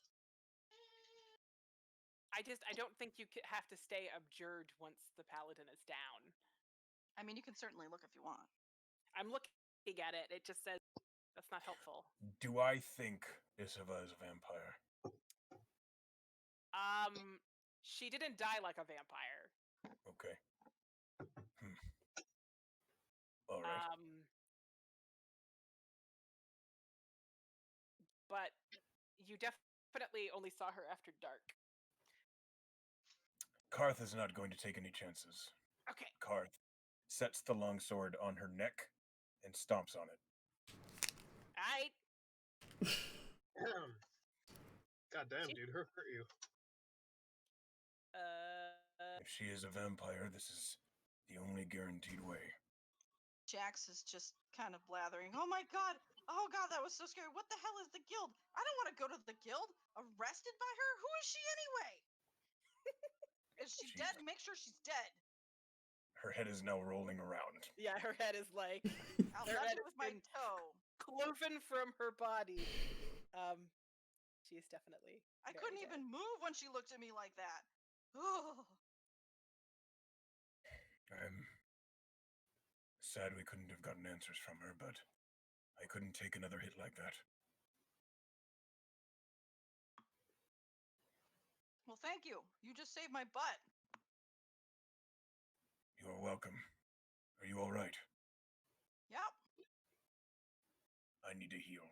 I don't think you have to stay abjured once the paladin is down. I mean, you can certainly look if you want. I'm looking at it. It just says that's not helpful. Do I think Isava is a vampire? She didn't die like a vampire. Okay. All right. But you definitely only saw her after dark. Karth is not going to take any chances. Okay. Karth sets the longsword on her neck and stomps on it. Alright. God damn, dude, her hurt you. If she is a vampire, this is the only guaranteed way. Jax is just kind of blathering. Oh my god! Oh god, that was so scary. What the hell is the guild? I don't want to go to the guild. Arrested by her? Who is she anyway? Is she dead? Make sure she's dead. Her head is now rolling around. Yeah, her head is like I'll her nudge head it with my toe. cloven from her body. She is definitely. I very couldn't dead. even move when she looked at me like that. Oh. I'm sad we couldn't have gotten answers from her, but I couldn't take another hit like that. Well, thank you. You just saved my butt. You are welcome. Are you all right? Yep. I need to heal.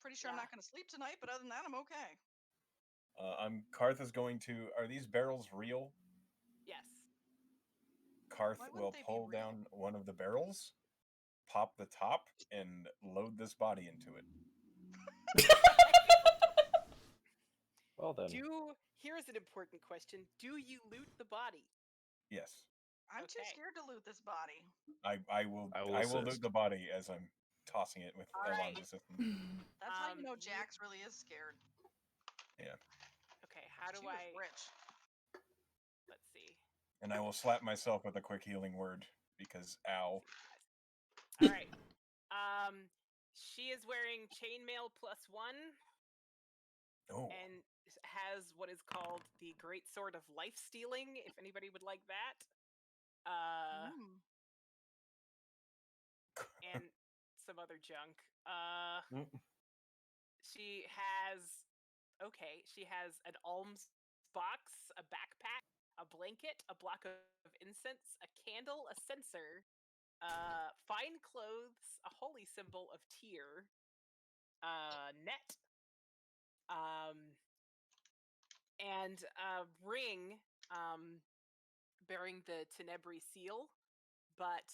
Pretty sure I'm not going to sleep tonight, but other than that, I'm okay. Karth is going to. Are these barrels real? Yes. Why Karth wouldn't will they be pull real? down one of the barrels, pop the top, and load this body into it. Well then. Here's an important question. Do you loot the body? Yes. I'm too Okay. scared to loot this body. I will loot assist. the body as I'm tossing it with All right. Elon's assistance. That's how you know Jax really is scared. Yeah. Okay, how do She was I... rich. Let's see. And I will slap myself with a quick healing word because ow. All right. She is wearing chainmail +1 Oh. and has what is called the Great Sword of Life Stealing, if anybody would like that. And some other junk. She has an alms box, a backpack, a blanket, a block of incense, a candle, a censer, fine clothes, a holy symbol of Tyr, net, and a ring bearing the Tenebri seal, but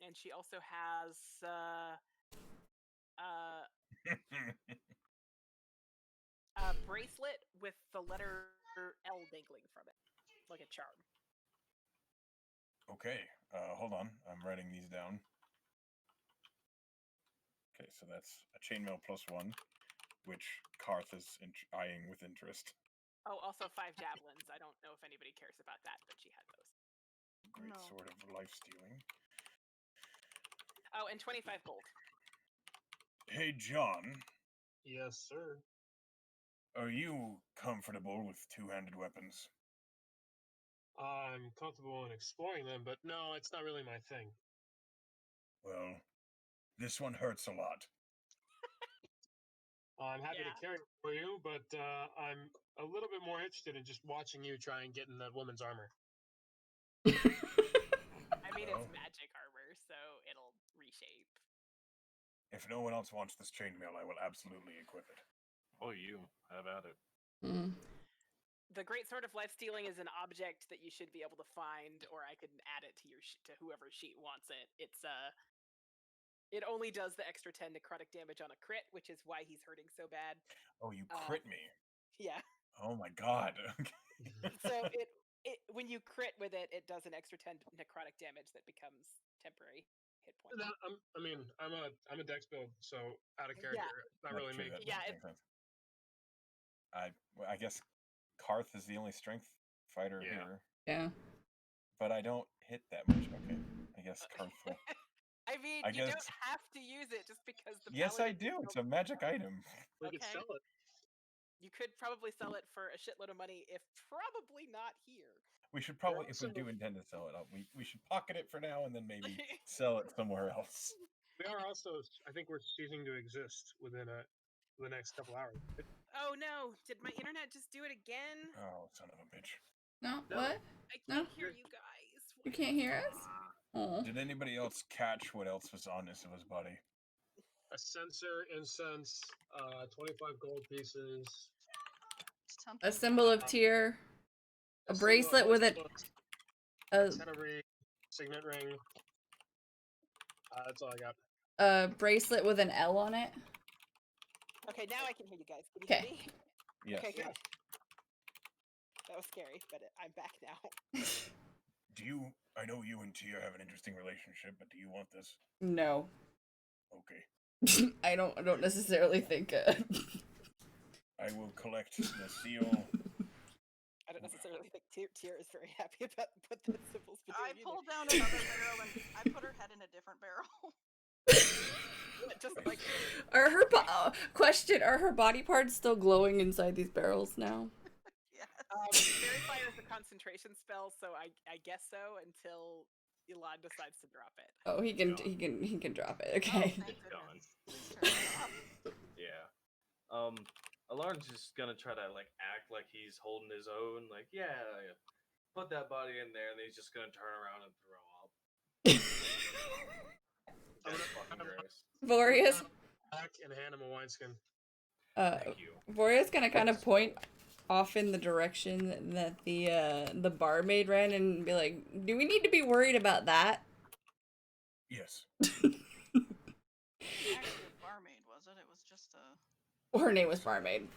and she also has a bracelet with the letter L dangling from it, like a charm. Okay, hold on. I'm writing these down. Okay, so that's a chainmail +1, which Karth is eyeing with interest. Oh, also 5 javelins. I don't know if anybody cares about that, but she had those. Great No. sword of life stealing. Oh, and 25 gold. Hey, John. Yes, sir. Are you comfortable with two-handed weapons? I'm comfortable in exploring them, but no, it's not really my thing. Well, This one hurts a lot. I'm happy Yeah. to carry it for you, but I'm a little bit more interested in just watching you try and get in that woman's armor. I mean, it's Oh. magic armor, so it'll reshape. If no one else wants this chainmail, I will absolutely equip it. Oh, you have at it. Mm. The great sword of life stealing is an object that you should be able to find, or I could add it to your to whoever's sheet wants it. It only does the extra 10 necrotic damage on a crit, which is why he's hurting so bad. Oh, you crit me. Yeah. Oh my god. So it when you crit with it, it does an extra 10 necrotic damage that becomes temporary hit points. I'm a dex build, so out of Yeah. character. Not That's really true, me. that Yeah, makes sense. I guess Karth is the only strength fighter Yeah. here, Yeah. but I don't hit that much. Okay, I guess Karth will. I mean, I you don't guess- have to use it just because the Yes, I paladin do. is It's so- a magic item. We could Okay. sell it. You could probably sell it for a shitload of money, if probably not here. We should probably, if we also- do intend to sell it, we should pocket it for now and then maybe sell it somewhere else. We are also, I think we're ceasing to exist within the next couple hours. Oh no! Did my internet just do it again? Oh, son of a bitch. No, No. what? I No. can't hear you guys. You can't hear us? Oh. Did anybody else catch what else was on this of his body? A censer, incense, 25 gold pieces. A symbol of tear. A bracelet with it. A Tenebrae, signet ring. That's all I got. bracelet with an L on it. Okay, now I can hear you guys. Can you hear Okay. me? Yes. Okay, good. That was scary, but I'm back now. I know you and Tia have an interesting relationship, but do you want this? No. Okay. I don't necessarily think I will collect the seal. I don't necessarily think Tyr is very happy about what the symbols between I you. pulled down another barrel and I put her head in a different barrel. Just like Are her question, are her body parts still glowing inside these barrels now? Yes. Fairy Fire is a concentration spell, so I guess so until Elon decides to drop it. Oh, he can drop it. Okay. Oh, thank It's gone. goodness. Please turn it off. Yeah. Alarm's just gonna try to like act like he's holding his own, like, yeah, put that body in there, and then he's just gonna turn around and throw up. Jesus fucking Christ. Voria's Back and hand him a wineskin. Thank you. Voria's gonna kind of point off in the direction that the barmaid ran and be like, "Do we need to be worried about that?" Yes. Actually, a barmaid, was it? It was just a. Her name was barmaid.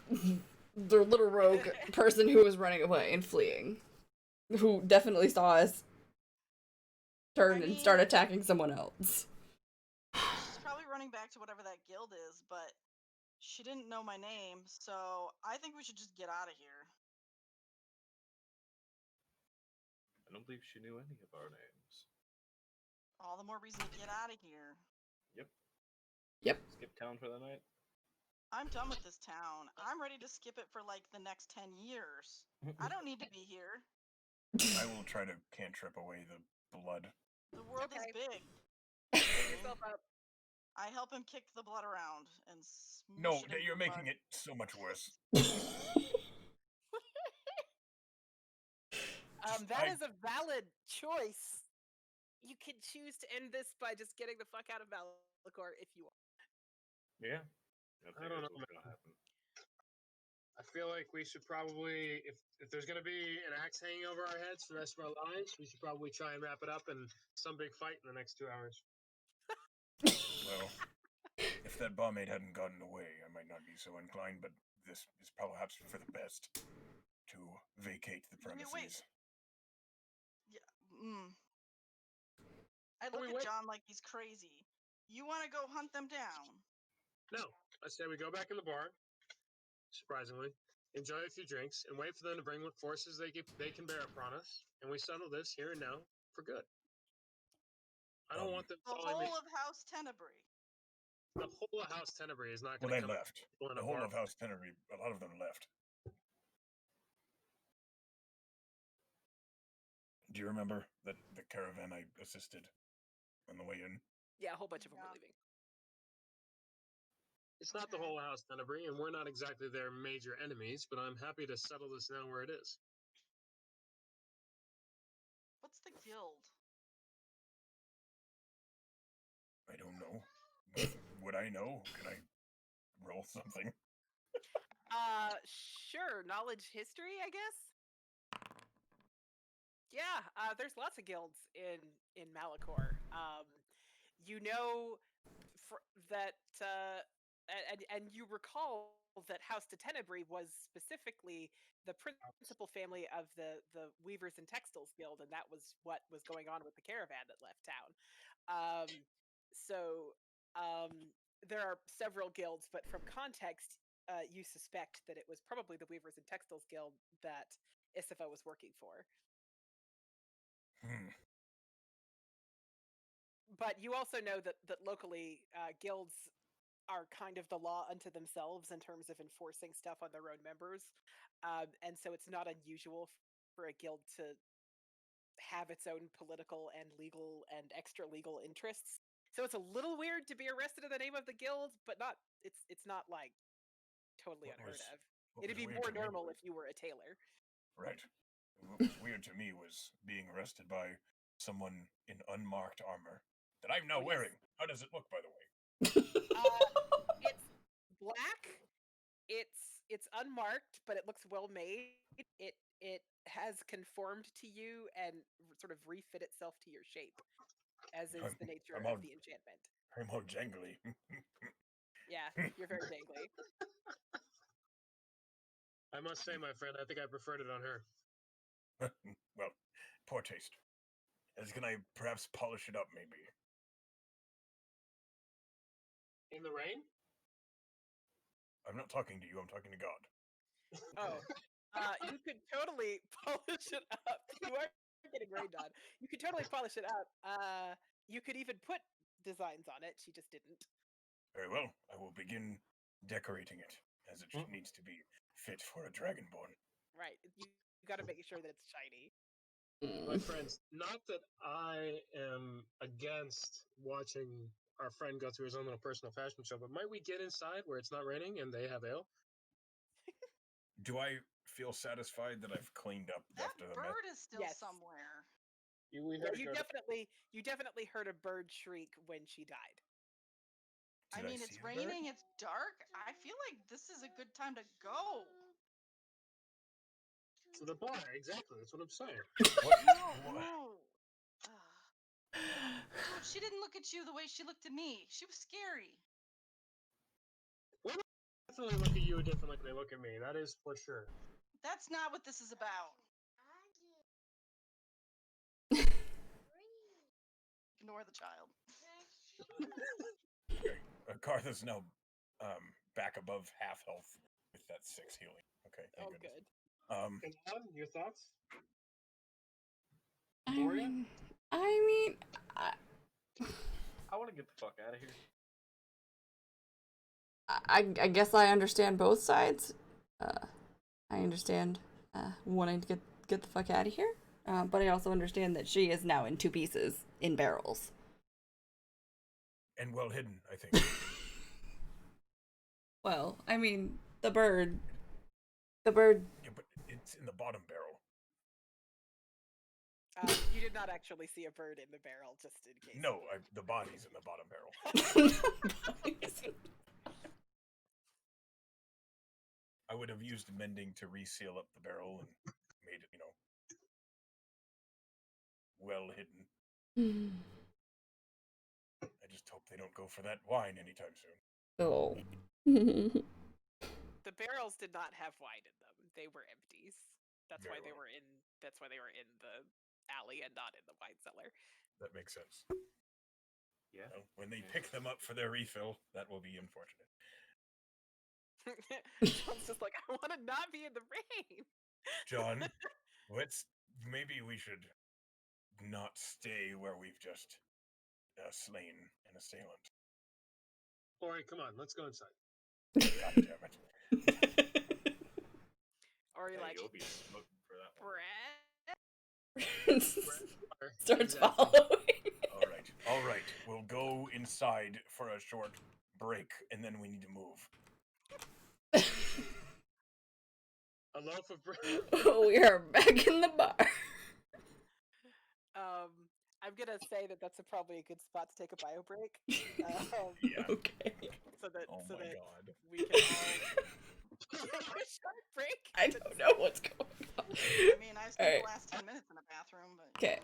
The little rogue person who was running away and fleeing, who definitely saw us turn and start attacking someone else. She's probably running back to whatever that guild is, but she didn't know my name, so I think we should just get out of here. I don't believe she knew any of our names. All the more reason to get out of here. Yep. Skip town for the night. I'm done with this town. I'm ready to skip it for like the next 10 years. I don't need to be here. I will try to cantrip away the blood. The world Okay. is big. Clean yourself up. I help him kick the blood around and No, smush it into you're the making mud. it so much worse. That I- is a valid choice. You can choose to end this by just getting the fuck out of Malachor if you want. Yeah. I don't know, What's gonna happen. I feel like we should probably, if there's going to be an axe hanging over our heads for the rest of our lives, we should probably try and wrap it up in some big fight in the next 2 hours. Well, if that barmaid hadn't gotten away, I might not be so inclined, but this is perhaps for the best to vacate the Wait, premises. wait. I Oh, look we at wait. John like he's crazy. You want to go hunt them down? No, I say we go back in the bar, surprisingly, enjoy a few drinks, and wait for them to bring what forces they can bear upon us, and we settle this here and now for good. I don't want them The calling me. whole of House Tenebrae. The whole of House Tenebrae is not Well, going they to come. left. people in The a whole bar. of House Tenebrae, a lot of them left. Do you remember that the caravan I assisted on the way in? Yeah, a whole bunch of them Yeah. are leaving. It's not the whole house, Tenebrae, and we're not exactly their major enemies, but I'm happy to settle this now where it is. What's the guild? I don't know. Would I know? Can I roll something? Sure. Knowledge history, I guess. Yeah, there's lots of guilds in Malachor. You know that and you recall that House de Tenebrae was specifically the principal family of the Weavers and Textiles Guild, and that was what was going on with the caravan that left town. So there are several guilds, but from context, you suspect that it was probably the Weavers and Textiles Guild that Isifa was working for. But you also know that locally, guilds are kind of the law unto themselves in terms of enforcing stuff on their own members, and so it's not unusual for a guild to have its own political and legal and extra legal interests. So it's a little weird to be arrested in the name of the guild, but not it's not like totally What unheard was- of. what It'd was be weird more to me normal was- if you were a tailor. Right. What was weird to me was being arrested by someone in unmarked armor that I'm now Oh, yes. wearing. How does it look, by the way? It's black. It's unmarked, but it looks well made. It has conformed to you and sort of refit itself to your shape, as is the nature I'm of all- the enchantment. I'm all jangly. Yeah, you're very dangly. I must say, my friend, I think I preferred it on her. Well, poor taste. As can I perhaps polish it up, maybe? In the rain? I'm not talking to you. I'm talking to God. Oh, you could totally polish it up. You are getting rained on. You could totally polish it up. You could even put designs on it. She just didn't. Very well. I will begin decorating it as it needs to be fit for a dragonborn. Right. You got to make sure that it's shiny. My friends, not that I am against watching our friend go through his own little personal fashion show, but might we get inside where it's not raining and they have ale? Do I feel satisfied that I've cleaned up That after the mess? bird is still Yes. somewhere. We Yeah, heard it you go definitely heard a bird shriek when she died. Did I mean, see it's a bird? raining, it's dark. I feel like this is a good time to go. to the bar. Exactly. That's what I'm saying. No. Dude, she didn't look at you the way she looked at me. She was scary. Women definitely look at you differently than they look at me. That is for sure. That's not what this is about. Ignore the child. Okay. Cartha's now back above half health with that 6 healing. Okay, thank Oh, goodness. good. And Alan, your thoughts? I Gloria? mean, I want to get the fuck out of here. I guess I understand both sides. I understand wanting to get the fuck out of here, but I also understand that she is now in 2 pieces in barrels. And well hidden, I think. Well, I mean, the bird. Yeah, but it's in the bottom barrel. You did not actually see a bird in the barrel, just in case. No, the body's in the bottom barrel. I would have used mending to reseal up the barrel and made it, well hidden. I just hope they don't go for that wine anytime soon. Oh. The barrels did not have wine in them; they were empties. That's Very why they well. were in. That's why they were in the alley and not in the wine cellar. That makes sense. Yeah. Well, when they pick them up for their refill, that will be unfortunate. John's just like, I want to not be in the rain. John, maybe we should not stay where we've just slain an assailant. All right, come on, let's go inside. God damn it. Or he Yeah, like, you'll be smoking for that one. bread. Starts Exactly. following. All right. We'll go inside for a short break, and then we need to move. A loaf of bread. We are back in the bar. I'm gonna say that that's probably a good spot to take a bio break. Yeah. Okay. So that Oh so my that god. we can all take a short break. I don't know what's going on. I mean, I spent Alright. the last 10 minutes in the bathroom, but. Okay.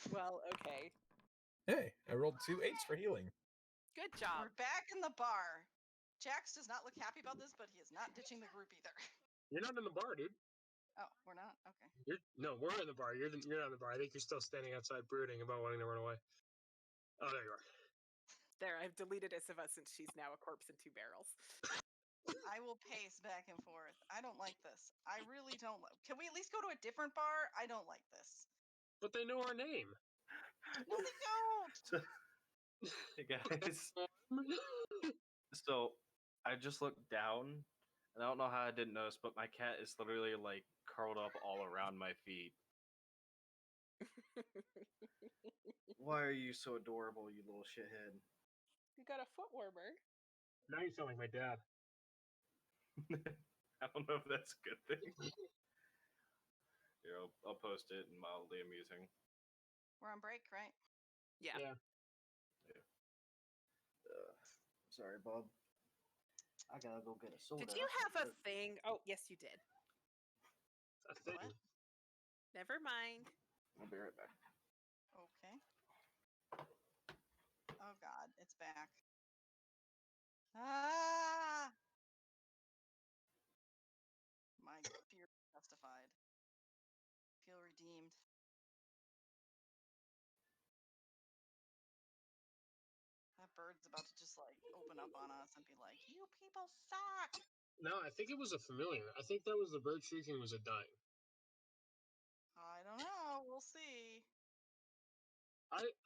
Well, okay. Hey, I rolled 2 8s for healing. Good job. We're back in the bar. Jax does not look happy about this, but he is not ditching the group either. You're not in the bar, dude. Oh, we're not? Okay. No, we're in the bar. You're not in the bar. I think you're still standing outside brooding about wanting to run away. Oh, there you are. There, I've deleted Isava since she's now a corpse in 2 barrels. I will pace back and forth. I don't like this. I really don't. Can we at least go to a different bar? I don't like this. But they know our name. No, they don't. Hey guys. So I just looked down, and I don't know how I didn't notice, but my cat is literally like curled up all around my feet. Why are you so adorable, you little shithead? You got a foot warmer. Now you sound like my dad. I don't know if that's a good thing. Here, I'll post it and mildly amusing. We're on break, right? Yeah. Yeah. Sorry, Bob. I gotta go get a soda. Did you have a thing? Oh, yes, you did. A thing. What? Never mind. I'll be right back. Okay. Oh God, it's back. Ah! My fear is justified. Feel redeemed. That bird's about to just like open up on us and be like, "You people suck." No, I think it was a familiar. I think that was the bird shrieking was a dying. I don't know. We'll see.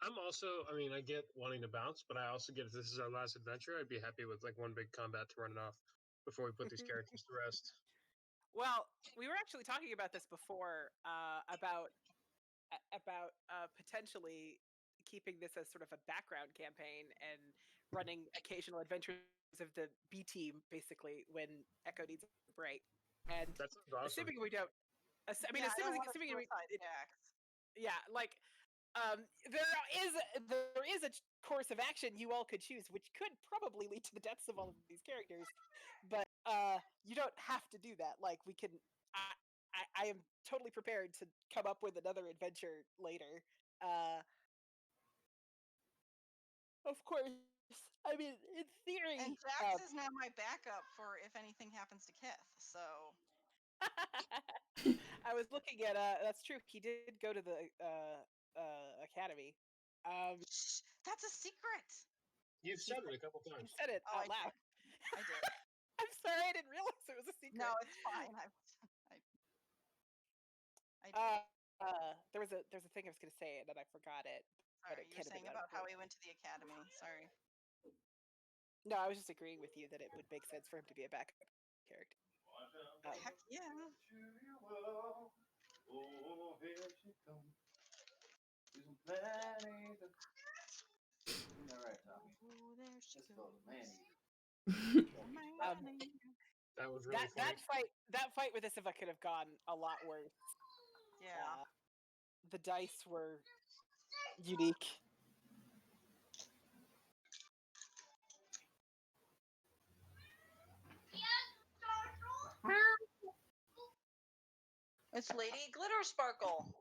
I'm also, I mean, I get wanting to bounce, but I also get if this is our last adventure, I'd be happy with like one big combat to run it off before we put these characters to rest. Well, we were actually talking about this before, about potentially keeping this as sort of a background campaign and running occasional adventures of the B team, basically, when Echo needs a break. And That sounds awesome. assuming we don't, I mean, Yeah, I don't assuming want we, to suicide Jax. yeah, like there is a course of action you all could choose, which could probably lead to the deaths of all of these characters, but you don't have to do that. Like we can, I am totally prepared to come up with another adventure later. Of course, I mean in theory. And Jax is now my backup for if anything happens to Kith. So I was looking at that's true. He did go to the academy. shh, that's a secret. You've said it a couple He times. said it Oh, out loud. I did. I'm sorry, I didn't realize it was a secret. No, it's fine. I did. There's a thing I was gonna say and then I forgot it. But Sorry, it you were can't have saying been about how important. he went to the academy. Sorry. No, I was just agreeing with you that it would make sense for him to be a backup character. Heck yeah. Oh, here she comes. She's planning to... All right, Tommy. Oh, there she Let's goes. go to man. That was really funny. That fight with Isiva could have gone a lot worse. Yeah. The dice were unique. It's Lady Glitter Sparkle.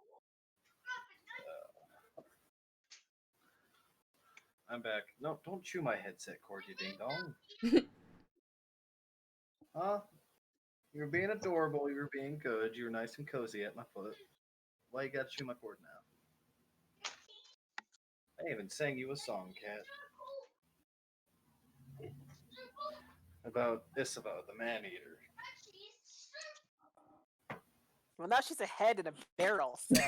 I'm back. No, don't chew my headset cord, you ding dong. Huh? You were being adorable. You were being good. You were nice and cozy at my foot. Why you gotta chew my cord now? I even sang you a song, cat. About Isiva, the man-eater. Well, now she's a head in a barrel, so.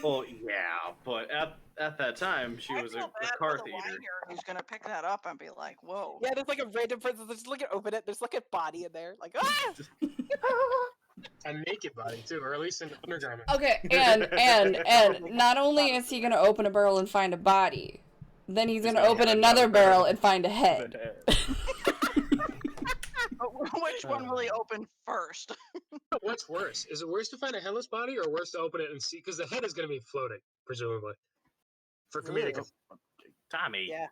Well, yeah, but at that time, she was a Karth eater. Who's gonna pick that up and be like, "Whoa"? Yeah, there's like a random person. Just look at open it. There's like a body in there. Like ah. A naked body too, or at least an undergarment. Okay, and not only is he gonna open a barrel and find a body, Then he's He's gonna gonna open get another another barrel barrel. and find a head. Which one will he open first? What's worse? Is it worse to find a headless body or worse to open it and see? Because the head is going to be floating, presumably, for comedic. Ew. Tommy, Yeah.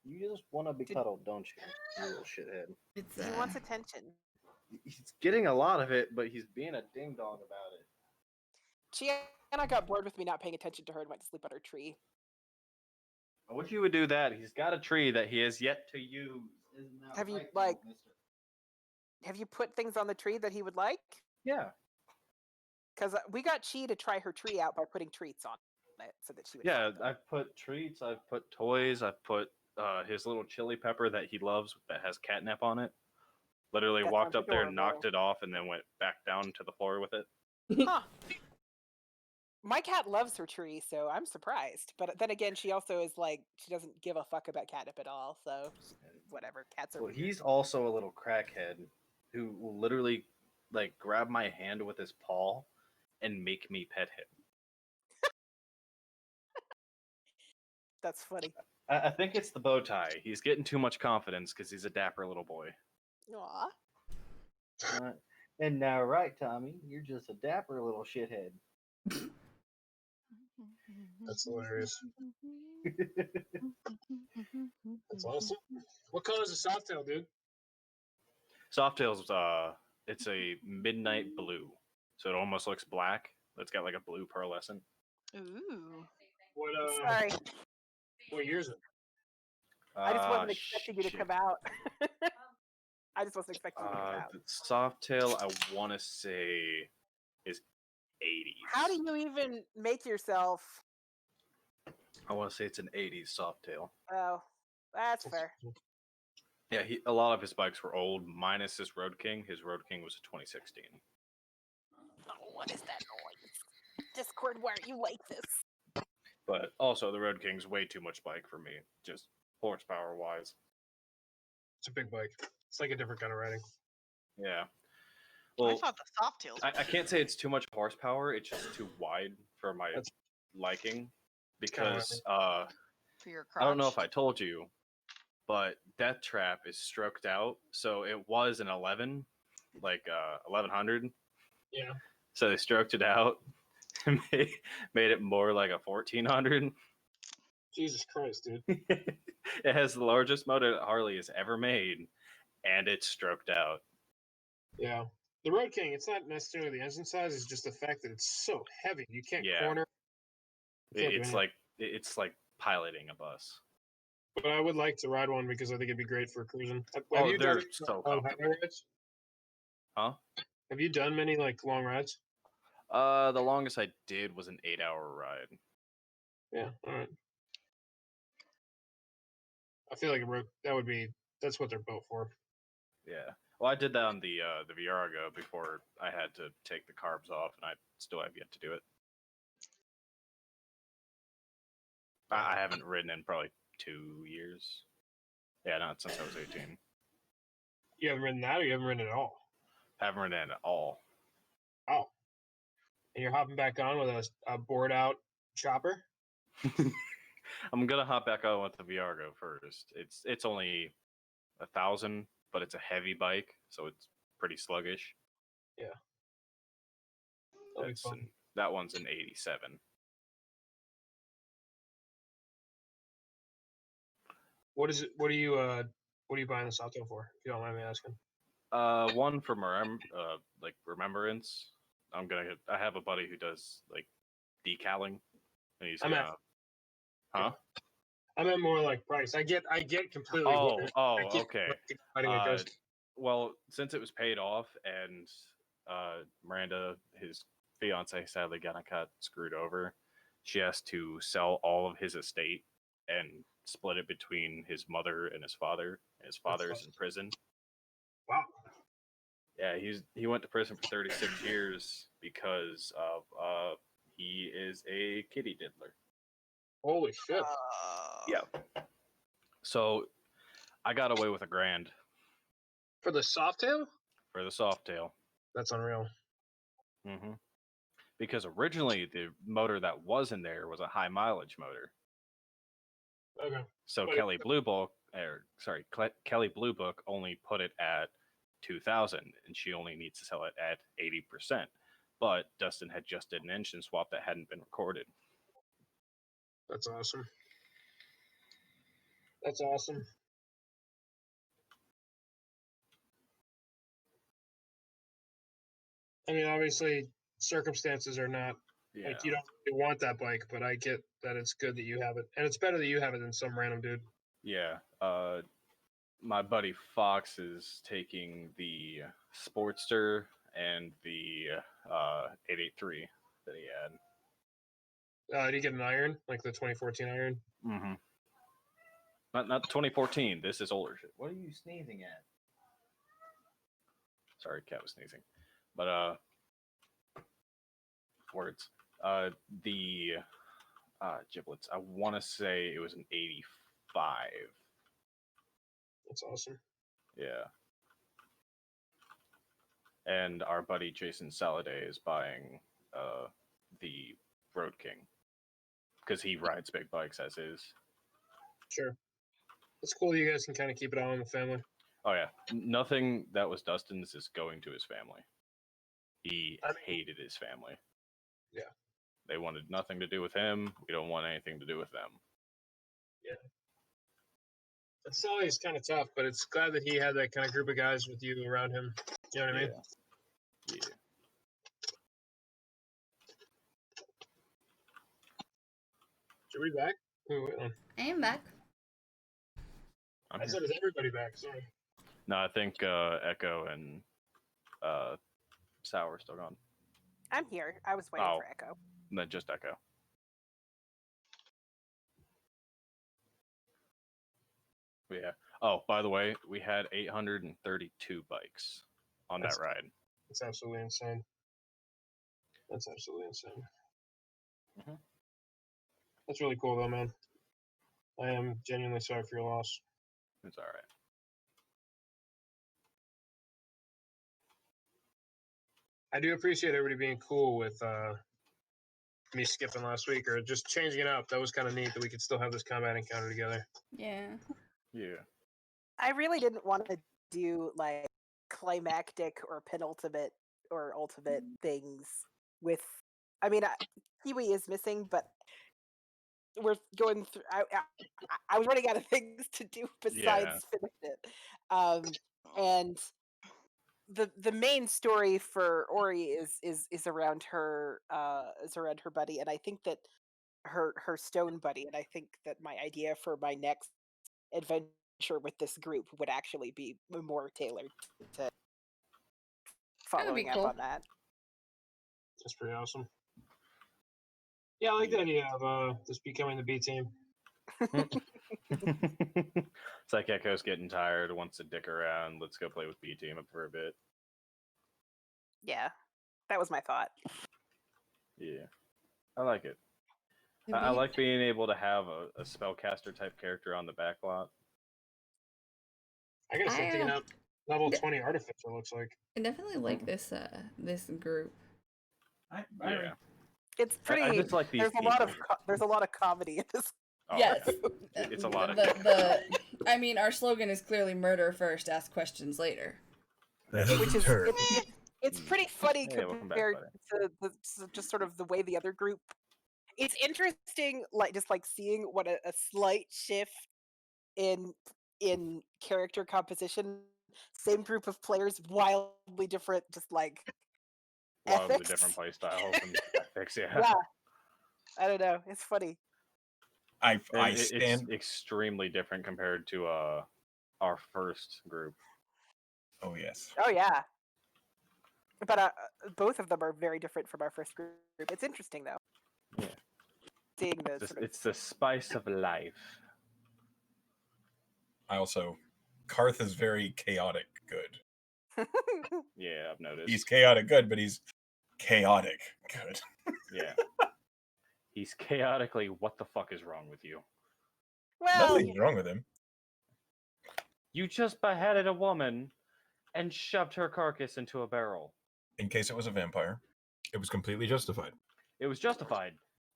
you just want to be Did- cuddled, don't you? You little shithead. It's He wants attention. He's getting a lot of it, but he's being a ding dong about it. Chiana got bored with me not paying attention to her and went to sleep under a tree. I wish you would do that. He's got a tree that he has yet to use. Isn't that Have you, right, like- mister? Have you put things on the tree that he would like? Yeah. Because we got Chi to try her tree out by putting treats on it so that she would. Yeah, find them. I've put treats, I've put toys, I've put his little chili pepper that he loves that has catnip on it. Literally That walked sounds up there and knocked adorable. it off and then went back down to the floor with it. Huh. My cat loves her tree, so I'm surprised. But then again, she also is like she doesn't give a fuck about catnip at all. So whatever, cats are. Well, weird. he's also a little crackhead who will literally like grab my hand with his paw and make me pet him. That's funny. I think it's the bow tie. He's getting too much confidence because he's a dapper little boy. Aw. And now, right, Tommy, you're just a dapper little shithead. That's hilarious. That's awesome. What color is the softail, dude? Softail's it's a midnight blue, so it almost looks black. It's got like a blue pearlescent. Ooh. What Sorry, what year is it? I just wasn't expecting you to shit. come out. I just wasn't expecting you to come out. The Softail, I want to say, is 80s. How do you even make yourself? I want to say it's an 80s Softail. Oh, that's fair. Yeah, a lot of his bikes were old, minus his Road King. His Road King was a 2016. Oh, what is that noise? Discord, why are you like this? But also, the Road King's way too much bike for me, just horsepower-wise. It's a big bike. It's like a different kind of riding. Yeah. I Well, thought the Softails. I can't say it's too much horsepower. It's just too wide for my That's- liking. kinda Because For your crotch. I don't know if I told you, but Death Trap is stroked out. So it was an 11, like 1100. Yeah. So they stroked it out and made it more like a 1400. Jesus Christ, dude. It has the largest motor that Harley has ever made, and it's stroked out. Yeah. The Road King, it's not necessarily the engine size, it's just the fact that it's so heavy. You can't Yeah. corner. You can't do It's like piloting a bus. But I would like to ride one because I think it'd be great for cruising. Have Oh, you they're done so long comfortable. highway rides? Huh? Have you done many like long rides? The longest I did was an 8-hour ride. Yeah, all right. I feel like that's what they're built for. Yeah. Well, I did that on the Viarago before I had to take the carbs off, and I still have yet to do it. I haven't ridden in probably 2 years. Yeah, not since I was 18. You haven't ridden that, or you haven't ridden it at all? Haven't ridden it at all. Oh, and you're hopping back on with a bored out chopper? I'm gonna hop back on with the Viargo first. It's only 1,000, but it's a heavy bike, so it's pretty sluggish. That'll be fun. That one's an 87. What is it? What are you buying the Softail for? If you don't mind me asking. One for like remembrance. I have a buddy who does like decaling, and he's I'm at- huh? I meant more like price. I get completely. what- I get Okay. fighting it goes. Well, since it was paid off, and Miranda, his fiance, sadly got screwed over, she has to sell all of his estate and split it between his mother and his father. His father's in prison. Wow. Yeah, he went to prison for 36 years because of he is a kitty diddler. Holy shit. Yeah. So I got away with $1,000 For the Softail? for the Softail. That's unreal. Mm-hmm. Because originally the motor that was in there was a high mileage motor. Okay. So But- Kelly Blue Book, Kelly Blue Book only put it at 2,000, and she only needs to sell it at 80%. But Dustin had just did an engine swap that hadn't been recorded. That's awesome. That's awesome. I mean, obviously, circumstances are not Yeah. like you don't really want that bike, but I get that it's good that you have it, and it's better that you have it than some random dude. Yeah. My buddy Fox is taking the Sportster and the 883 that he had. Did you get an iron, like the 2014 iron? Mm-hmm. Not 2014. This is older shit. What are you sneezing at? Sorry, cat was sneezing. But words. The giblets. I want to say it was an 85. That's awesome. Yeah. And our buddy Jason Saladay is buying the Road King because he rides big bikes as is. Sure. It's cool you guys can kind of keep it all in the family. Oh yeah, nothing that was Dustin's is going to his family. He I mean- hated his family. Yeah. They wanted nothing to do with him. We don't want anything to do with them. It's always kind of tough, but it's glad that he had that kind of group of guys with you around him. You know what I mean? Yeah. Should we back? Wait on. I am back. I'm I here. said, is everybody back? Sorry. No, I think Echo and Sour are still gone. I'm here. I was waiting Oh. for Echo. No, just Echo. Yeah. Oh, by the way, we had 832 bikes on That's- that ride. It's absolutely insane. That's absolutely insane. Mhm. That's really cool, though, man. I am genuinely sorry for your loss. It's all right. I do appreciate everybody being cool with me skipping last week or just changing it up. That was kind of neat that we could still have this combat encounter together. Yeah. Yeah. I really didn't want to do like climactic or penultimate or ultimate things with. I mean, Kiwi is missing, but we're going through. I was running out of things to do besides finish it, and the main story for Ori is around her buddy, and I think that her stone buddy, and I think that my idea for my next adventure with this group would actually be more tailored to following up cool. on that. That's pretty awesome. Yeah, I like the idea of this becoming the B team. It's like Echo's getting tired, wants to dick around. Let's go play with B Team for a bit. Yeah, that was my thought. Yeah. I like it. The I beat- like being able to have a spellcaster type character on the back lot. I gotta start I, digging uh, out level d- 20 artificer, looks like. I definitely like this this group. Yeah. It's pretty. I just like these there's a lot of themes. there's a lot of comedy in this. Oh, Yes. yeah. It's a lot of I mean, our slogan is clearly murder first, ask questions later. Which is it's pretty funny Hey, welcome back, compared to just sort of the way the other group. It's interesting, like just like seeing what a slight shift in character composition. Same group of players, wildly different, just like wildly ethics. different play styles and ethics. Yeah. Yeah, I don't know. It's funny. I It's stand. extremely different compared to our first group. Oh yes. Oh yeah, but both of them are very different from our first group. It's interesting though. Yeah. Seeing the sort of It's the spice of life. I also, Karth is very chaotic good. Yeah, I've noticed. He's chaotic good, but he's chaotic good. Yeah. He's chaotically, what the fuck is wrong with you? well, Nothing's wrong with him. You just beheaded a woman and shoved her carcass into a barrel. In case it was a vampire, it was completely justified. It was justified.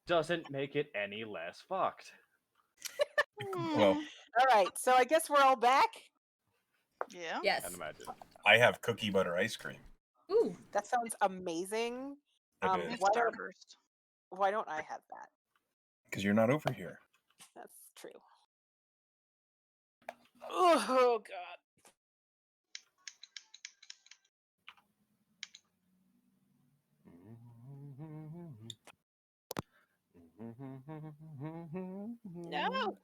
Doesn't make it any less fucked. Well, All right, so I guess we're all back. Yeah. Yes. I'd imagine. I have cookie butter ice cream. Ooh. That sounds amazing. It Um, is. It's why don't Starburst. why don't I have that? Because you're not over here. That's true. Oh God. No.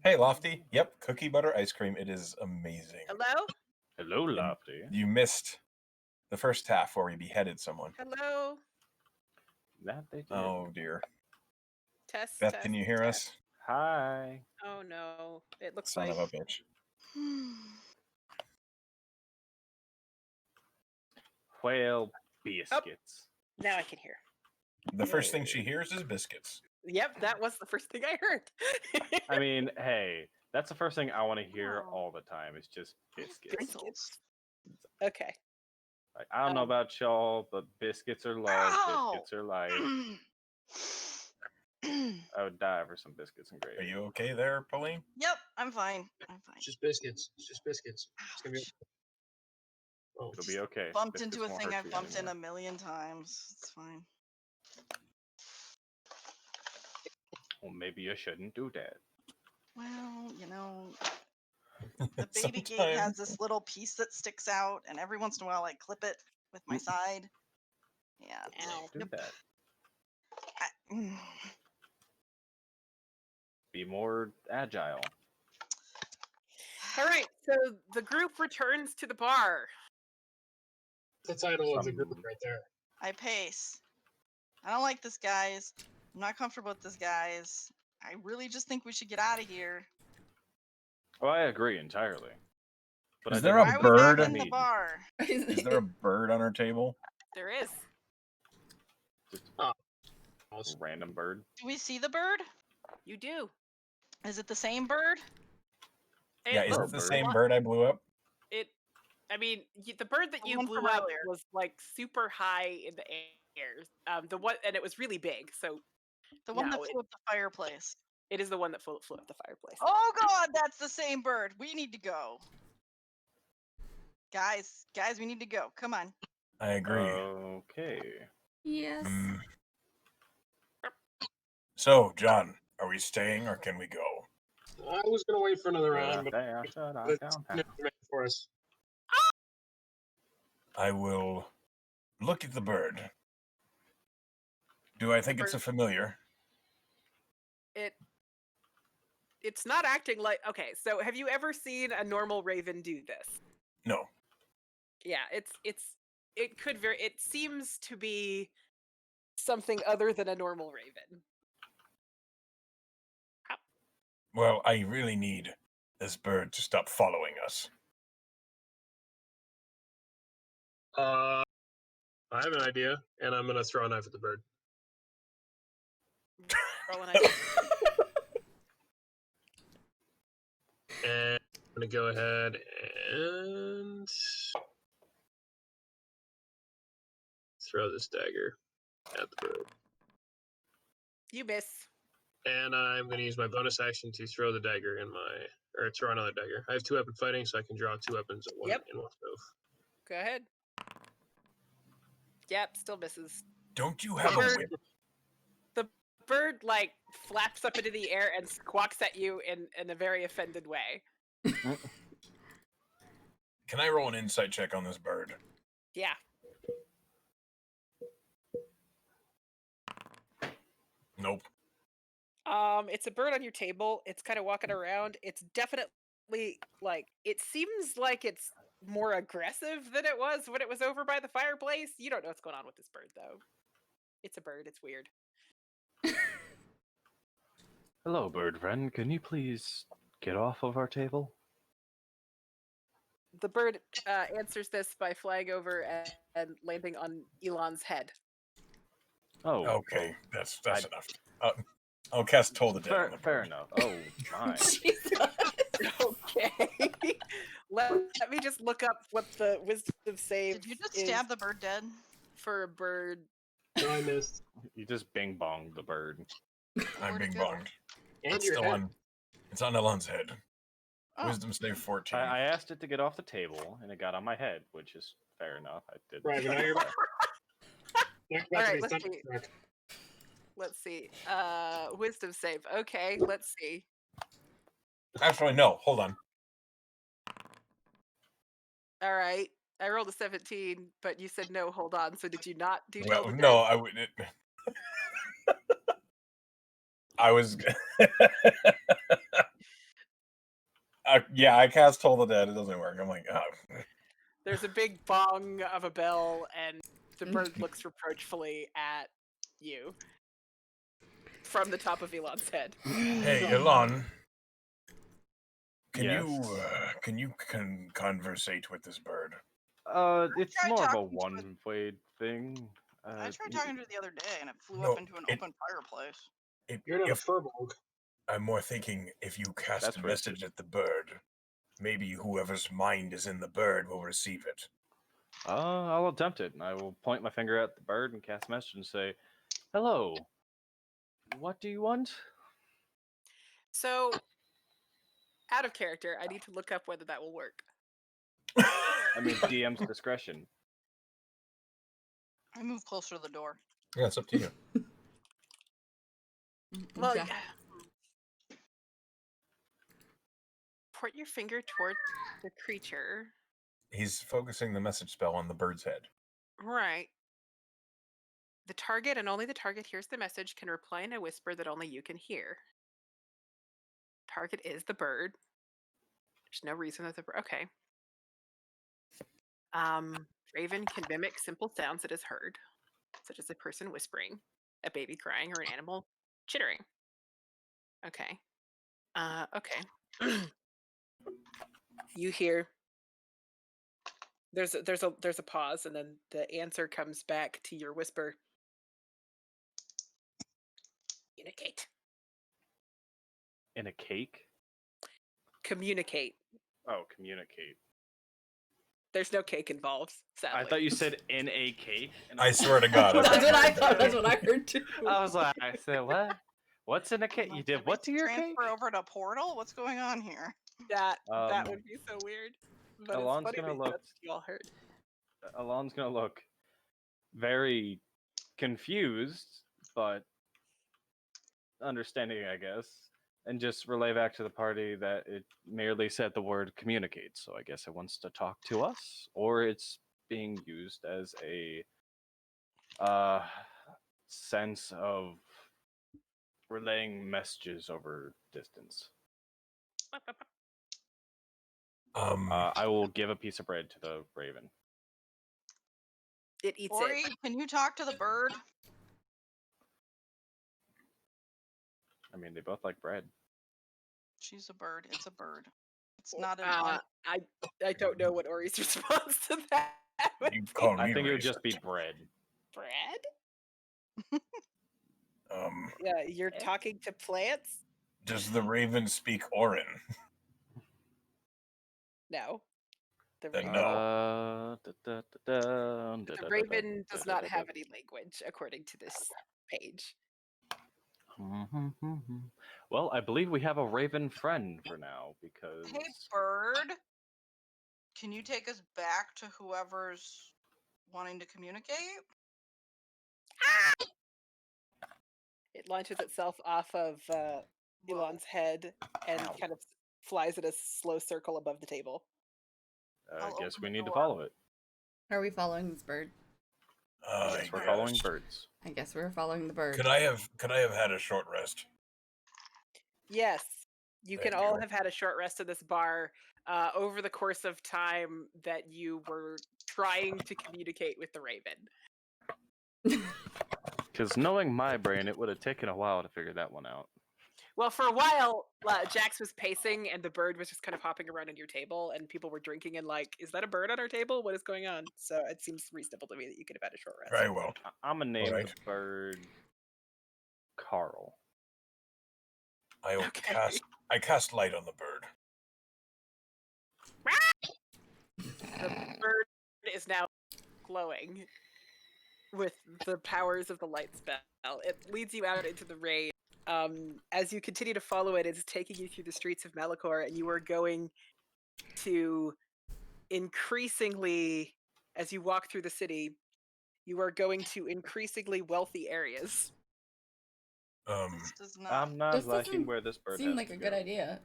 Hey, Lofty. Yep, cookie butter ice cream. It is amazing. Hello. Hello, Lofty. You missed the first half where we beheaded someone. Hello. That they did. Oh dear. Test. Beth, test, can you hear test. us? Hi. Oh no. It looks Son like of a bitch. Whale biscuits. now I can hear. The first thing she hears is biscuits. Yep, that was the first thing I heard. I mean, hey, that's the first thing I want to hear Oh. all the time. It's just biscuits. Bristles. Okay. Like, I don't know about y'all, but biscuits are love. Ow! Biscuits are life. I would die for some biscuits and gravy. Are you okay there, Pauline? Yep, I'm fine. I'm fine. It's just biscuits. It's just biscuits. It's gonna be. Oh, It'll be okay. Bumped Biscuits into a won't thing hurt I've you bumped in anymore. a million times. It's fine. Well, maybe you shouldn't do that. Well, you know, the baby gate has Sometimes. this little piece that sticks out, and every once in a while I clip it with my side. Yeah. Ow. Do that. I- Be more agile. All right. So the group returns to the bar. the title of the group Some- right there. I pace. I don't like this, guys. I'm not comfortable with this, guys. I really just think we should get out of here. Oh, I agree entirely. But Is I there didn't a Why are we bird? back in the need bar? Is there a bird on our table? There is. just Also, a random bird. Do we see the bird? You do. Is it the same bird? Yeah, is Hello, it the bird. same bird I blew up? It. I mean, the bird that The you one blew from up earlier. was like super high in the air. The one, and it was really big. So The one No, that flew up the fireplace. it is the one that flew up the fireplace. Oh god, that's the same bird. We need to go. Guys, we need to go. Come on. I agree. Okay. Yes. Mm. So, John, are we staying or can we go? I was gonna wait for another Should I round, but stay or should I it's go new now? information for us. I will look at the bird. Do I think it's a familiar? It's not acting like. Okay, so have you ever seen a normal raven do this? No. Yeah, it could very. It seems to be something other than a normal raven. Well, I really need this bird to stop following us. I have an idea, and I'm gonna throw a knife at the bird. Roll an eye. And I'm gonna go ahead and throw this dagger at the bird. You miss. And I'm gonna use my bonus action to throw the dagger or throw another dagger. I have 2-weapon fighting, so I can draw 2 weapons at one Yep. in one move. Go ahead. Yep, still misses. Don't you have a Bird. whip? The bird like flaps up into the air and squawks at you in a very offended way. Can I roll an insight check on this bird? Yeah. Nope. It's a bird on your table. It's kind of walking around. It's definitely like it seems like it's more aggressive than it was when it was over by the fireplace. You don't know what's going on with this bird though. It's a bird. It's weird. Hello, bird friend. Can you please get off of our table? The bird answers this by flying over and landing on Elon's head. Oh, Okay, that's I- enough. I'll cast Toll the Dead. on the fair bird. enough. Oh my. Jesus. Okay. Let me just look up what the wisdom save Did you just is stab the bird dead? for a bird. No, I missed. You just bing bonged the bird. I'm Where'd it being go? bonged. And It's your still head. on. It's on Elon's head. Oh. Wisdom save 14. I asked it to get off the table, and it got on my head, which is fair enough. I did. Right, but now you're about, now you're about All to right, be let's see. thunderstruck. Let's see. Wisdom save. Okay, let's see. Actually, no. Hold on. All right. I rolled a 17, but you said no, hold on. So did you not do Well, Toll the no, Dead? I would. I was. Yeah, I cast Toll the Dead. It doesn't work. I'm like, oh. There's a big bong of a bell, and the bird looks reproachfully at you from the top of Elon's head. Hey, Elon. Can Yes. you conversate with this bird? It's tried more of a talking to it. one-way thing. I tried talking to it the other day, and it flew No, up into an it- open fireplace. You're not a If furbolg. I'm more thinking, if you cast That's a message at the bird, maybe whoever's mind is in the bird will receive it. I'll attempt it. I will point my finger at the bird and cast a message and say, "Hello. What do you want?" So, out of character, I need to look up whether that will work. I mean, DM's discretion. I moved closer to the door. Yeah, it's up to you. Well, Yeah. point your finger toward the creature. He's focusing the message spell on the bird's head. Right. The target and only the target hears the message can reply in a whisper that only you can hear. Target is the bird. There's no reason that the bird. Okay. Raven can mimic simple sounds it has heard, such as a person whispering, a baby crying, or an animal chittering. Okay. Okay. You hear. There's a pause, and then the answer comes back to your whisper. Communicate. In a cake? Communicate. Oh, communicate. There's no cake involved, sadly. I thought you said in a cake. And I swear to God. That's what I thought. That's what I heard too. I was like, I said, what? What's in a cake? You did what to your cake? Transfer over to portal? What's going on here? that Um, would be so weird. But Alon's it's funny gonna that look- that's what you all heard. Alon's gonna look very confused, but understanding, I guess, and just relay back to the party that it merely said the word communicate. So I guess it wants to talk to us, or it's being used as a sense of relaying messages over distance. I will give a piece of bread to the raven. It eats Ori, it. can you talk to the bird? I mean, they both like bread. She's a bird. It's a bird. It's not an. I don't know what Ori's response to that would You be. call I me think it would just be racist. bread. Bread? Um, Yeah, you're talking to plants? does the raven speak Orin? No. The Then raven, no. the raven does not have any language, according to this page. Well, I believe we have a raven friend for now because Hey, bird. Can you take us back to whoever's wanting to communicate? It launches itself off of Elon's head and kind of flies in a slow circle above the table. I I'll guess open we the need to door. follow it. Are we following this bird? Yes, we're following birds. I guess we're following the bird. Could I have had a short rest? Yes, you can Thank all you. have had a short rest in this bar over the course of time that you were trying to communicate with the raven. Because knowing my brain, it would have taken a while to figure that one out. Well, for a while, Jax was pacing and the bird was just kind of hopping around on your table, and people were drinking and like, is that a bird on our table? What is going on? So it seems reasonable to me that you could have had a short rest. Very well. I'm gonna name Alright. the bird Carl. I will Okay. cast light on the bird. The bird is now glowing with the powers of the light spell. It leads you out into the rain as you continue to follow it, it's taking you through the streets of Malachor, and you are going to increasingly, as you walk through the city, you are going to increasingly wealthy areas. This does not. I'm not This liking doesn't where this bird Seemed has like to a good go. idea.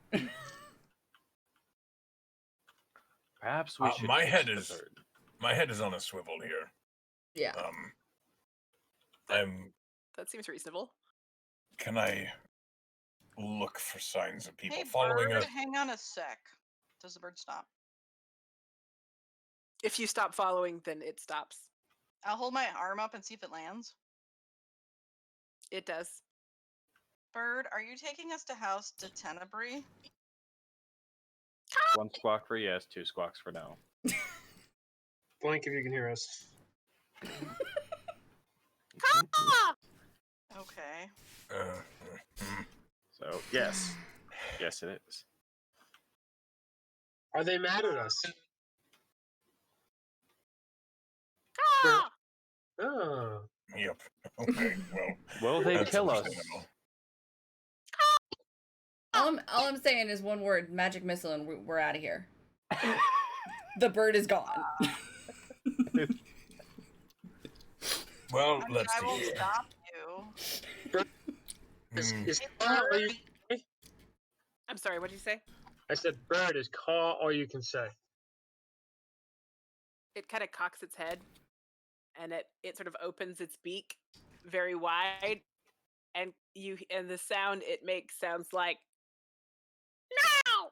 Perhaps we should. my use head the is- bird. My head is on a swivel here. Yeah. That seems reasonable. Can I look for signs of people Hey, following bird, us? hang on a sec. Does the bird stop? If you stop following, then it stops. I'll hold my arm up and see if it lands. It does. Bird, are you taking us to House de Tenebrae? One squawk for yes, two squawks for no. Blank if you can hear us. Okay. So yes, yes it is. Are they mad at us? Oh. Yep. Okay. Well, Will they that's kill us? understandable. All I'm saying is one word: magic missile, and we're out of here. The bird is gone. Well, I mean, let's I won't see. stop you. Is call all you, I'm sorry, what did you say? I said, bird, is call all you can say. It kind of cocks its head, and it sort of opens its beak very wide, and the sound it makes sounds like no.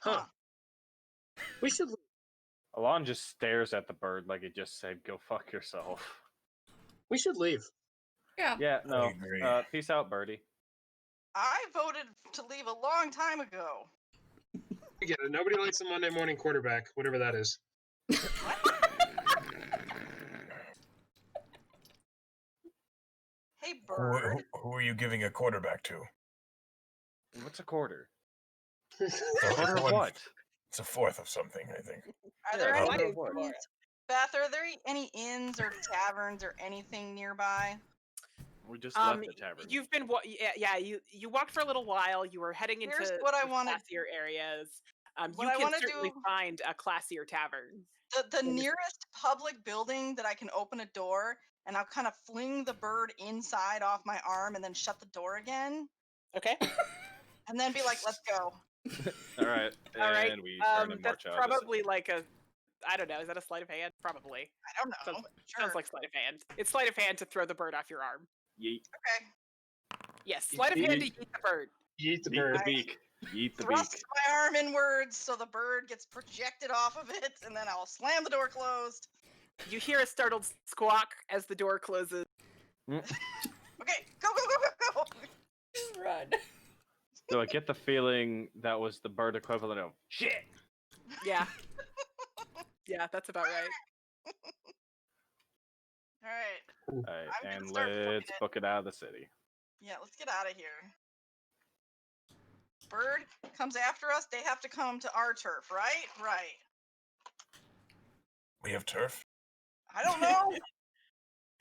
Huh. We should. Alon just stares at the bird like it just said, "Go fuck yourself." We should leave. Yeah. Yeah, no. agree. Peace out, birdie. I voted to leave a long time ago. I get it. Nobody likes a Monday morning quarterback, whatever that is. Hey, Who, bird. who are you giving a quarterback to? What's a quarter? A Quarter of what? It's a fourth of something, I think. Are there Yeah, any quarter of what? inns? Beth, are there any inns or taverns or anything nearby? We just left the tavern. You've been you walked for a little while. You were heading into Here's what I sort of wanna- classier areas. what You I can wanna certainly do- find a classier tavern. The nearest public building that I can open a door, and I'll kind of fling the bird inside off my arm and then shut the door again, Okay. and then be like, let's go. All right, All right. and we turn and march That's out. of the city. probably like a, I don't know. Is that a sleight of hand? Probably. I don't know. Sounds Sure. like sleight of hand. It's sleight of hand to throw the bird off your arm. Yeet. Okay. Yes, sleight of hand to eat the bird. Eat the Yeet bird. the beak. Yeet the Thrust beak. my arm inwards so the bird gets projected off of it, and then I'll slam the door closed. You hear a startled squawk as the door closes. Okay, go, go, go, go, go. Just run. So I get the feeling that was the bird equivalent of shit. Yeah. Yeah, that's about right. All right. All right, I'm gonna and start booking let's it. book it out of the city. Yeah, let's get out of here. Bird comes after us. They have to come to our turf, right? Right. We have turf? I don't know.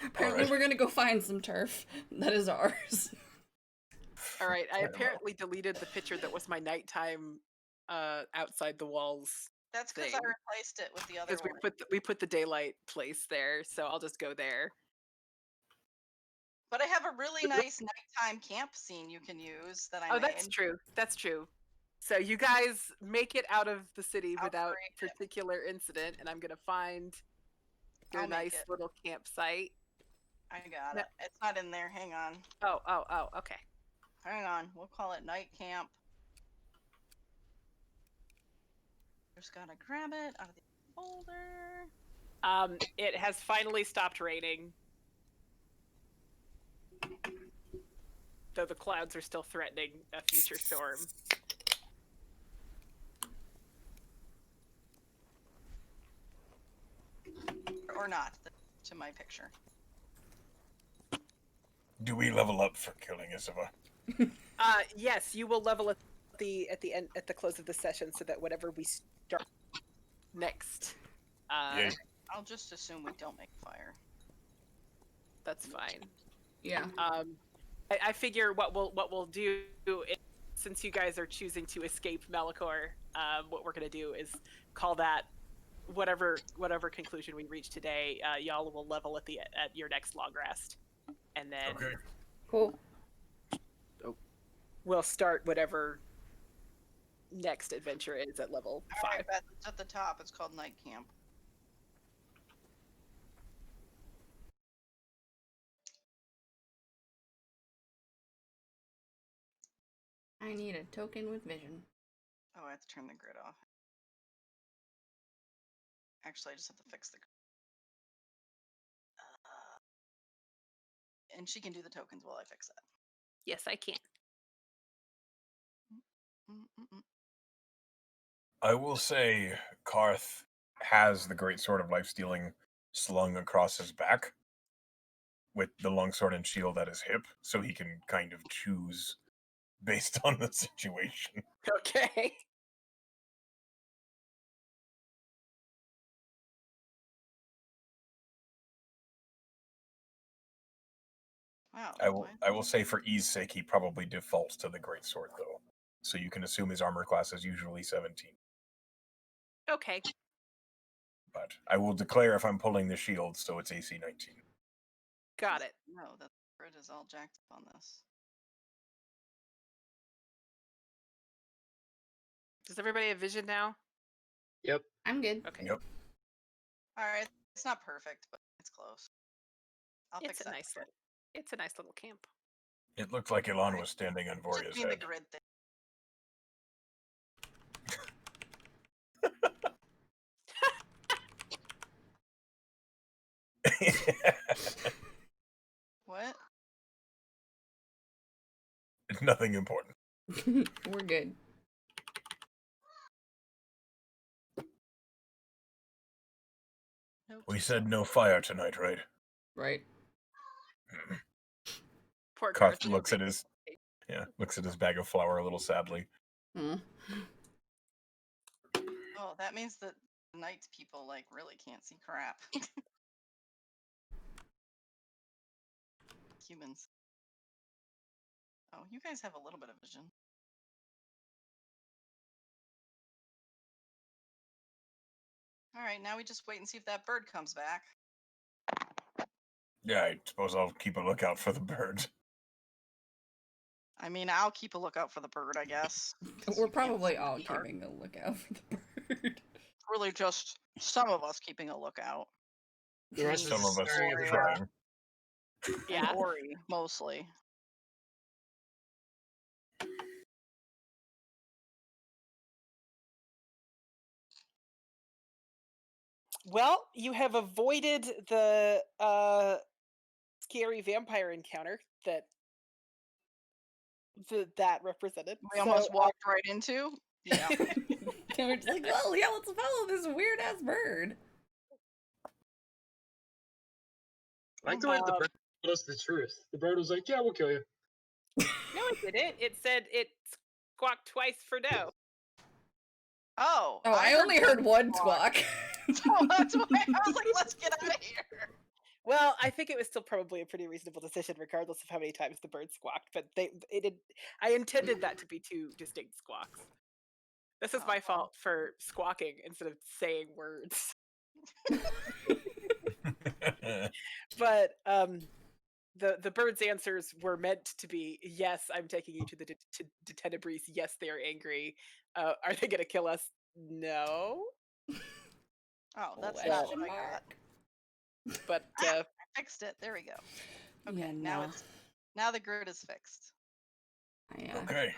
Apparently, Alright. we're gonna go find some turf that is ours. All right. I I don't know. apparently deleted the picture that was my nighttime outside the walls That's because I Thing. replaced it with the other because one. we put the daylight place there, so I'll just go there. But I have a really nice nighttime camp scene you can use that I Oh, made. that's true. That's true. So you guys make it out of the city I'll without create it. particular incident, and I'm gonna find your I'll make nice it. little campsite. I got No. it. It's not in there. Hang on. Oh, okay. Hang on. We'll call it night camp. Just gotta grab it out of the folder. It has finally stopped raining, though the clouds are still threatening a future storm. Or not, to my picture. Do we level up for killing Isava? Yes, you will level at the end at the close of the session, so that whatever we start next, Yay. I'll just assume we don't make fire. that's fine. Yeah. I figure what we'll do is, since you guys are choosing to escape Melikor, what we're gonna do is call that whatever conclusion we reach today. Y'all will level at your next long rest, and then Okay. Cool. we'll start whatever next adventure is at level All 5. right, Beth, it's at the top. It's called Night Camp. I need a token with vision. Oh, I have to turn the grid off. Actually, I just have to fix the. And she can do the tokens while I fix that. Yes, I can. Mm-mm-mm. I will say Karth has the great sword of life stealing slung across his back with the longsword and shield at his hip, so he can kind of choose based on the situation. Okay. Wow. I will say for ease sake he probably defaults to the great sword though. So you can assume his armor class is usually 17. Okay. But I will declare if I'm pulling the shield so it's AC 19. Got it. No, the grid is all jacked up on this. Does everybody have vision now? Yep. I'm good. Okay. Yep. All right, it's not perfect, but it's close. I'll fix It's a that. nice little. It's a nice little camp. It looked like Ilan was standing on Just Vorya's being the head. grid thing. What? It's nothing important. We're good. Nope. We said no fire tonight, right? Right. Poor Karth Garth. looks at his bag of flour a little sadly. Hmm. Oh, that means that the night people like really can't see crap. Humans. Oh, you guys have a little bit of vision. All right, now we just wait and see if that bird comes back. Yeah, I suppose I'll keep a lookout for the birds. I mean, I'll keep a lookout for the bird, I guess. 'cause We're you can't probably see all the dark. keeping a lookout for the bird. Really, just some of us keeping a lookout. The rest Some is of us staring at the trying. ground. Yeah. And Ori, mostly. Well, you have avoided the scary vampire encounter that that represented. We almost walked right into. Yeah. And we're just like, well, yeah, let's follow this weird ass bird. I like the way the bird told us the truth. The bird was like, "Yeah, we'll kill you." No, it didn't. It said it squawked twice for no. Oh. Oh, I only heard one squawk. squawk. So that's why I was like, let's get out of here. Well, I think it was still probably a pretty reasonable decision, regardless of how many times the bird squawked. But I intended that to be 2 distinct squawks. This is Oh, my well. fault for squawking instead of saying words. But the bird's answers were meant to be, yes, I'm taking you to the to Tenebris. Yes, they are angry. Are they gonna kill us? No. Oh, that's not what Question I got. mark? But I fixed it. There we go. Okay, Yeah, now no. now the grid is fixed. Okay.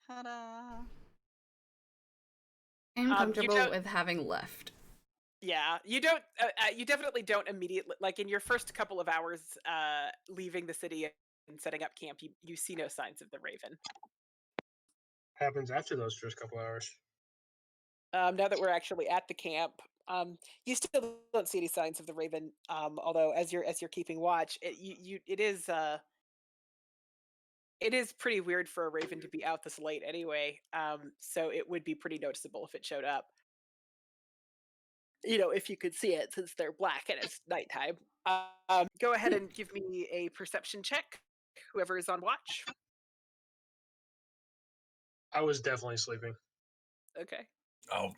Ta-da! I'm comfortable don't- with having left. yeah, you don't. You definitely don't immediately, like in your first couple of hours leaving the city and setting up camp. You see no signs of the Raven. Happens after those first couple hours. Now that we're actually at the camp, you still don't see any signs of the Raven. Although as you're keeping watch, it is pretty weird for a Raven to be out this late anyway. So it would be pretty noticeable if it showed up. You know, if you could see it, since they're black and it's nighttime. Go ahead and give me a perception check. Whoever is on watch. I was definitely sleeping. Okay. I'll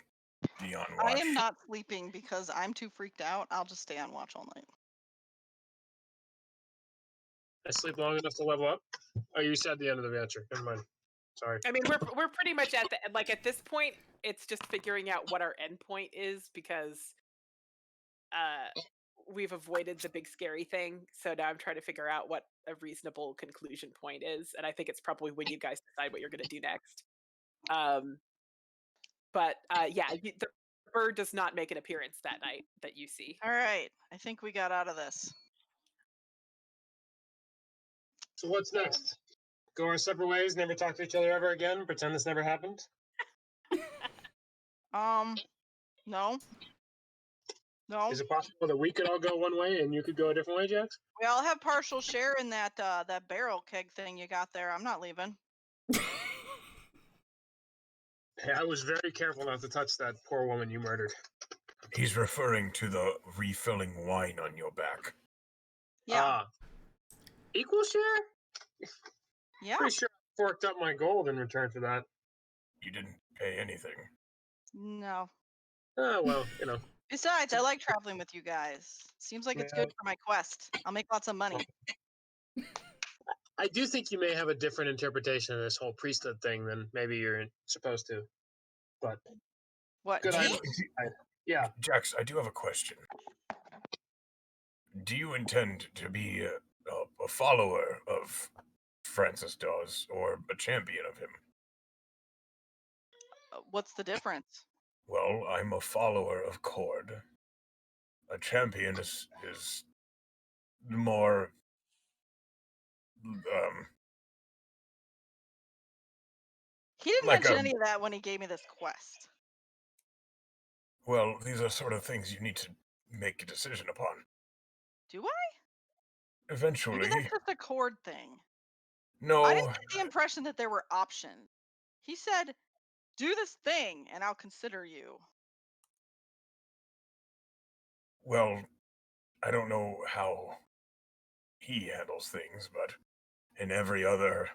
be on I watch. am not sleeping because I'm too freaked out. I'll just stay on watch all night. I sleep long enough to level up. Oh, you said the end of the adventure. Never mind. Sorry. I mean, we're pretty much at the like at this point. It's just figuring out what our endpoint is because we've avoided the big scary thing. So now I'm trying to figure out what a reasonable conclusion point is, and I think it's probably when you guys decide what you're going to do next. But yeah, the bird does not make an appearance that night that you see. All right. I think we got out of this. So what's next? Go our separate ways, never talk to each other ever again, pretend this never happened? No. No. Is it possible that we could all go one way and you could go a different way, Jax? We all have partial share in that that barrel keg thing you got there. I'm not leaving. Hey, I was very careful not to touch that poor woman you murdered. He's referring to the refilling wine on your back. Yeah. Equal share? Yeah. Pretty sure I forked up my gold in return for that. You didn't pay anything. No. Oh, well, you know. Besides, I like traveling with you guys. Seems like it's good for my quest. I'll make lots of money. I do think you may have a different interpretation of this whole priesthood thing than maybe you're supposed to. But What? good Me? idea. Yeah. Jax, I do have a question. Do you intend to be a follower of Francis Dawes or a champion of him? What's the difference? Well, I'm a follower of Cord. A champion is more He didn't like mention a any of that when he gave me this quest. well, these are sort of things you need to make a decision upon. Do I? Eventually. Maybe that's just a chord thing. No. I didn't get the impression that there were options. He said, do this thing and I'll consider you. Well, I don't know how he handles things, but in every other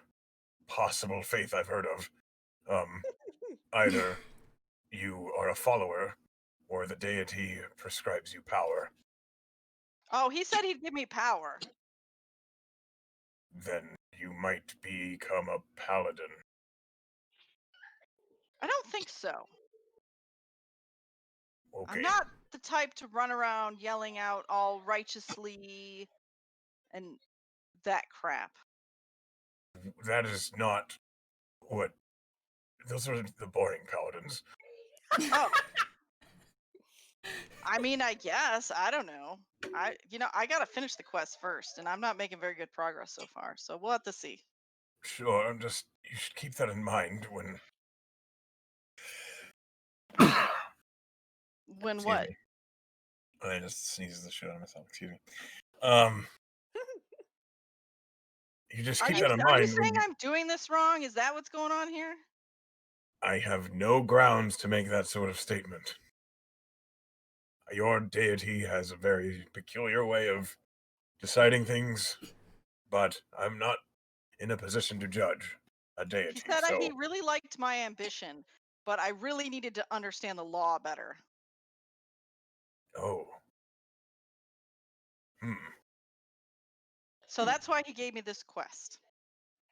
possible faith I've heard of, either you are a follower or the deity prescribes you power. Oh, he said he'd give me power. Then you might become a paladin. I don't think so. Okay. I'm not the type to run around yelling out all righteously and that crap. That is not what. Those are the boring paladins. Oh. I mean, I guess. I don't know. I gotta finish the quest first, and I'm not making very good progress so far. So we'll have to see. Sure, you should keep that in mind when. When Excuse what? me. I just sneezed the shit out of myself. Excuse me. You just Are keep you that in mind. saying I'm doing this wrong? Is that what's going on here? I have no grounds to make that sort of statement. Your deity has a very peculiar way of deciding things, but I'm not in a position to judge a deity. He said so... he really liked my ambition, but I really needed to understand the law better. Oh. So that's why he gave me this quest.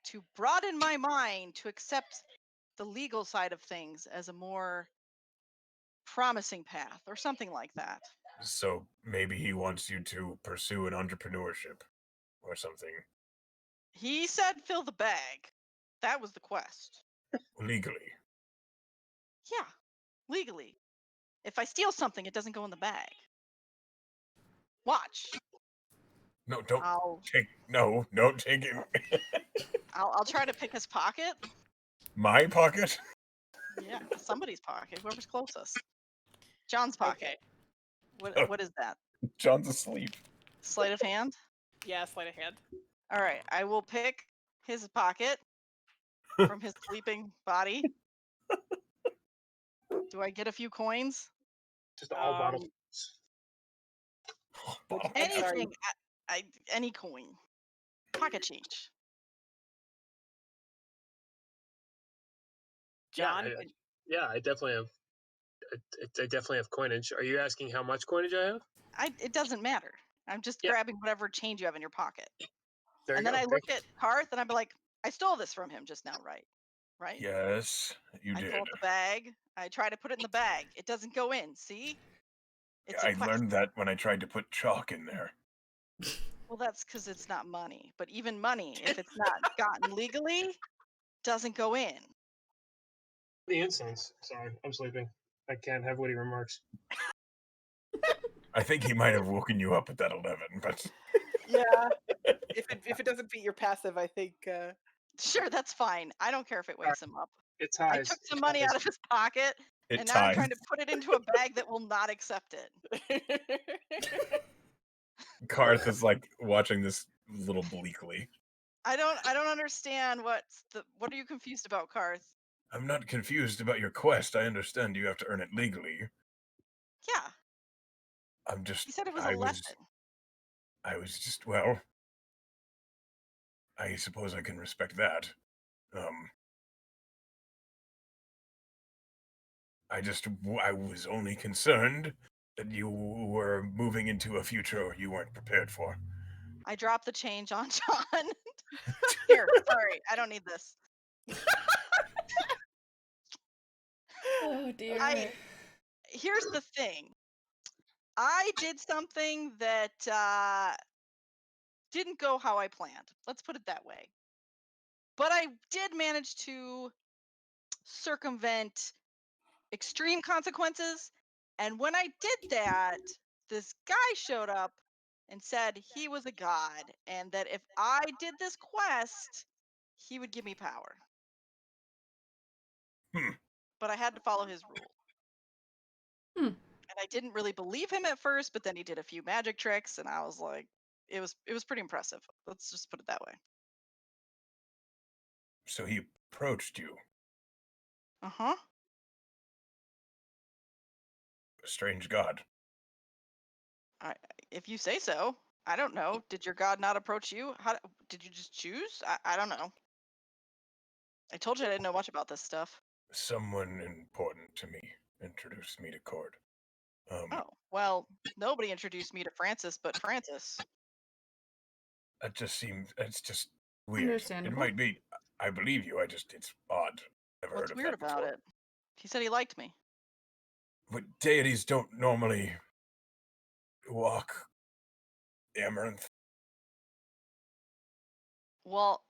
To broaden my mind to accept the legal side of things as a more promising path or something like that. So maybe he wants you to pursue an entrepreneurship or something. He said fill the bag. That was the quest. Legally. Yeah, legally. If I steal something, it doesn't go in the bag. Watch. No, don't I'll take it. I'll try to pick his pocket. My pocket? Yeah, somebody's pocket. Whoever's closest. John's pocket. Okay. What is that? John's asleep. Sleight of hand? Yeah, sleight of hand. All right, I will pick his pocket from his sleeping body. Do I get a few coins? Just all bottles. Sorry. Anything. Any coin. Pocket change. John? I definitely have. I definitely have coinage. Are you asking how much coinage I have? It doesn't matter. I'm just Yeah. grabbing whatever change you have in your pocket. There And you then go. I look at Karth and I'd be like, I stole this from him just now, right? Right? Yes, you I did. pull up the bag. I try to put it in the bag. It doesn't go in. See? It's a I quest. learned that when I tried to put chalk in there. Well, that's because it's not money. But even money, if it's not gotten legally, doesn't go in. The incense. Sorry, I'm sleeping. I can't have witty remarks. I think he might have woken you up at that 11, but Yeah. If it doesn't beat your passive, I think. Sure, that's fine. I don't care if it wakes him up. It I ties. took some money out of his pocket, it and now I'm ties. trying to put it into a bag that will not accept it. Karth is like watching this a little bleakly. I don't understand what are you confused about, Karth? I'm not confused about your quest. I understand you have to earn it legally. Yeah, I'm just. he said it was a lesson. I was just, well, I suppose I can respect that. I was only concerned that you were moving into a future you weren't prepared for. I dropped the change on John. Here, sorry, I don't need this. Oh dear. Here's the thing. I did something that didn't go how I planned. Let's put it that way. But I did manage to circumvent extreme consequences. And when I did that, this guy showed up and said he was a god and that if I did this quest, he would give me power. But I had to follow his rule. And I didn't really believe him at first, but then he did a few magic tricks and I was like, it was pretty impressive. Let's just put it that way. So he approached you. Uh-huh. A strange god. If you say so. I don't know. Did your god not approach you? How did you just choose? I don't know. I told you I didn't know much about this stuff. Someone important to me introduced me to Cord. Oh, well, nobody introduced me to Francis but Francis. It just seems, it's just weird. Understandable. It might be, I believe you, it's odd. Never What's heard of weird that about before. it? He said he liked me. But deities don't normally walk Amaranth. Well,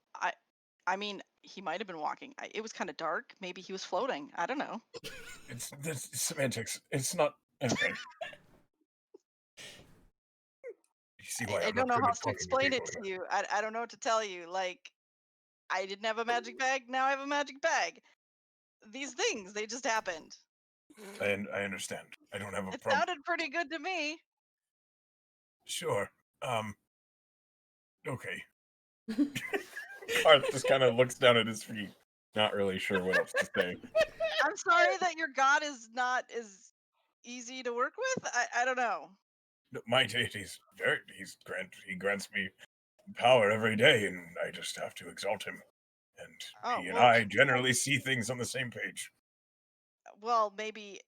I mean, he might have been walking. It was kind of dark. Maybe he was floating. I don't know. It's semantics. It's not anything. You see why I I'm don't not know good how at else to talking explain it people to you. I don't know what to tell you. Like, I didn't have a magic bag. Now I have a magic bag. These things, they just happened. And I understand. I don't have a It problem. sounded pretty good to me. Sure. Okay. Karth just kind of looks down at his feet, not really sure what else to say. I'm sorry that your god is not as easy to work with. I don't know. No, my deity's he grants me power every day, and I just have to exalt him. And he and I generally see things on the same page. Well, maybe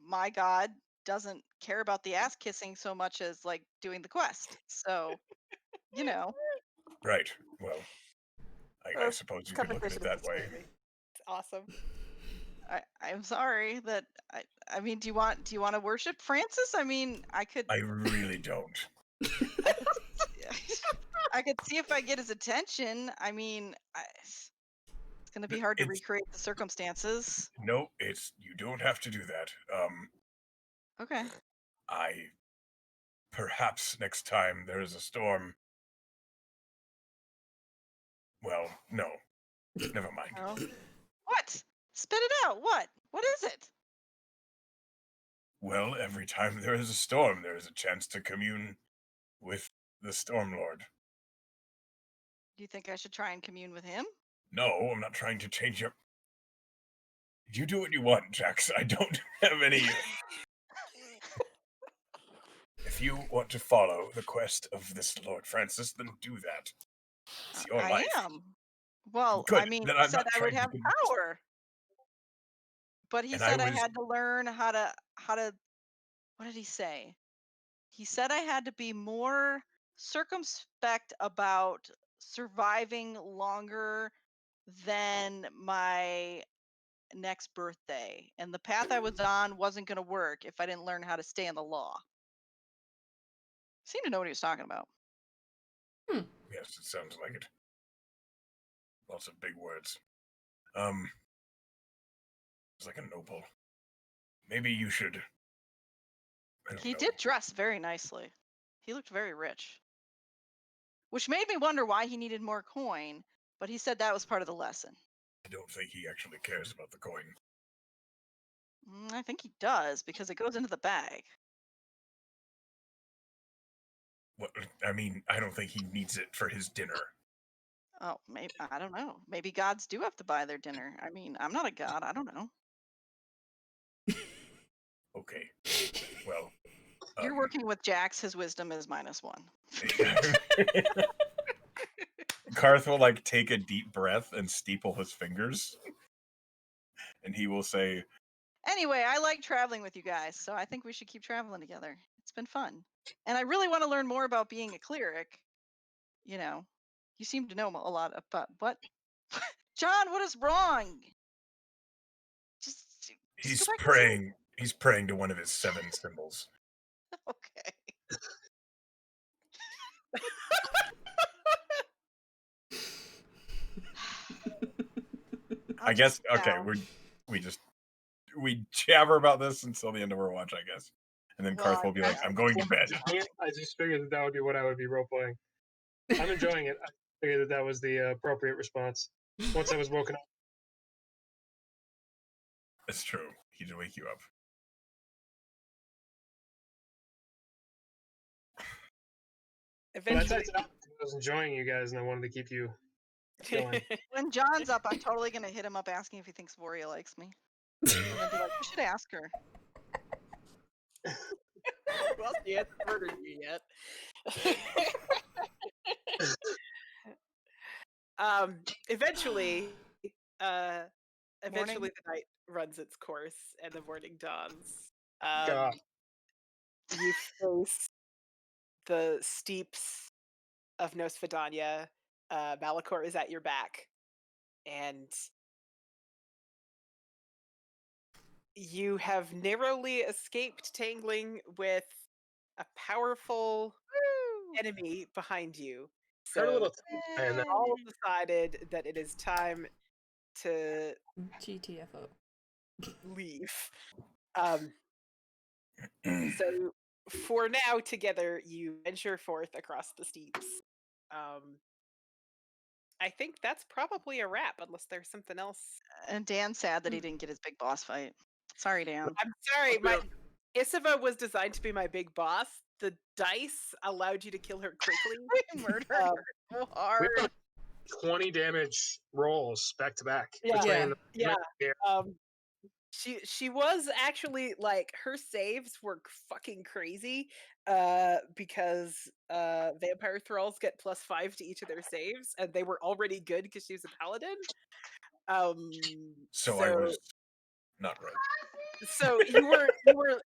my god doesn't care about the ass kissing so much as like doing the quest. So, you know. Right. Well, I suppose you could look at it that way. It's awesome. I'm sorry that I mean, do you want to worship Francis? I mean, I could. I really don't. I could see if I get his attention. I mean, it's gonna be hard to recreate the circumstances. No, you don't have to do that. Okay. Perhaps next time there is a storm. Well, no. Never mind. Oh. What? Spit it out. What? What is it? Well, every time there is a storm, there is a chance to commune with the Stormlord. Do you think I should try and commune with him? No, I'm not trying to change your... You do what you want, Jax. I don't have any... If you want to follow the quest of this Lord Francis, then do that. It's your life. I am. Well, Good. I mean, Then you I'm said not I would trying to have convince- power. But he And said I was had to learn how to what did he say? He said I had to be more circumspect about surviving longer than my next birthday. And the path I was on wasn't going to work if I didn't learn how to stay in the law. Seemed to know what he was talking about. Yes, it sounds like it. Lots of big words. It's like a noble. Maybe you should. I don't He know. did dress very nicely. He looked very rich. Which made me wonder why he needed more coin, but he said that was part of the lesson. I don't think he actually cares about the coin. I think he does because it goes into the bag. What? I mean, I don't think he needs it for his dinner. Oh, maybe I don't know. Maybe gods do have to buy their dinner. I mean, I'm not a god. I don't know. Okay. Well. You're working with Jax. His wisdom is -1. Karth will like take a deep breath and steeple his fingers, and he will say, Anyway, I like traveling with you guys, so I think we should keep traveling together. It's been fun, and I really want to learn more about being a cleric. You know, you seem to know a lot about what. John, what is wrong? Just he's go back to sleep. praying. He's praying to one of his 7 symbols. Okay. I guess. Okay, we jabber about this until the end of our watch, I guess, and then Well, Karth will be like, "I'm going to bed." I just figured that would be what I would be role playing. I'm enjoying it. I figured that was the appropriate response. Once I was woken up. It's true. He did wake you up. But I Eventually, typed it out because I was enjoying you guys and I wanted to keep you going. when John's up, I'm totally gonna hit him up asking if he thinks Voria likes me. And then be like, you should ask her. well, she hasn't murdered you yet. Eventually, eventually the night runs its course and the morning dawns. God. You face the steeps of Nosfidania. Malachor is at your back, and you have narrowly escaped tangling with a powerful enemy behind you. Heard a So little and then all decided that it is time to GTFO. leave. So for now, together, you venture forth across the steeps. I think that's probably a wrap, unless there's something else. And Dan's sad that he didn't get his big boss fight. Sorry, Dan. I'm sorry, my Isava was designed to be my big boss. The dice allowed you to kill her quickly. We murdered her so hard. we have 20 damage rolls back to back. Yeah. between Yeah. the- She was actually like her saves were fucking crazy because vampire thralls get +5 to each of their saves, and they were already good because she was a paladin. So I was not right. So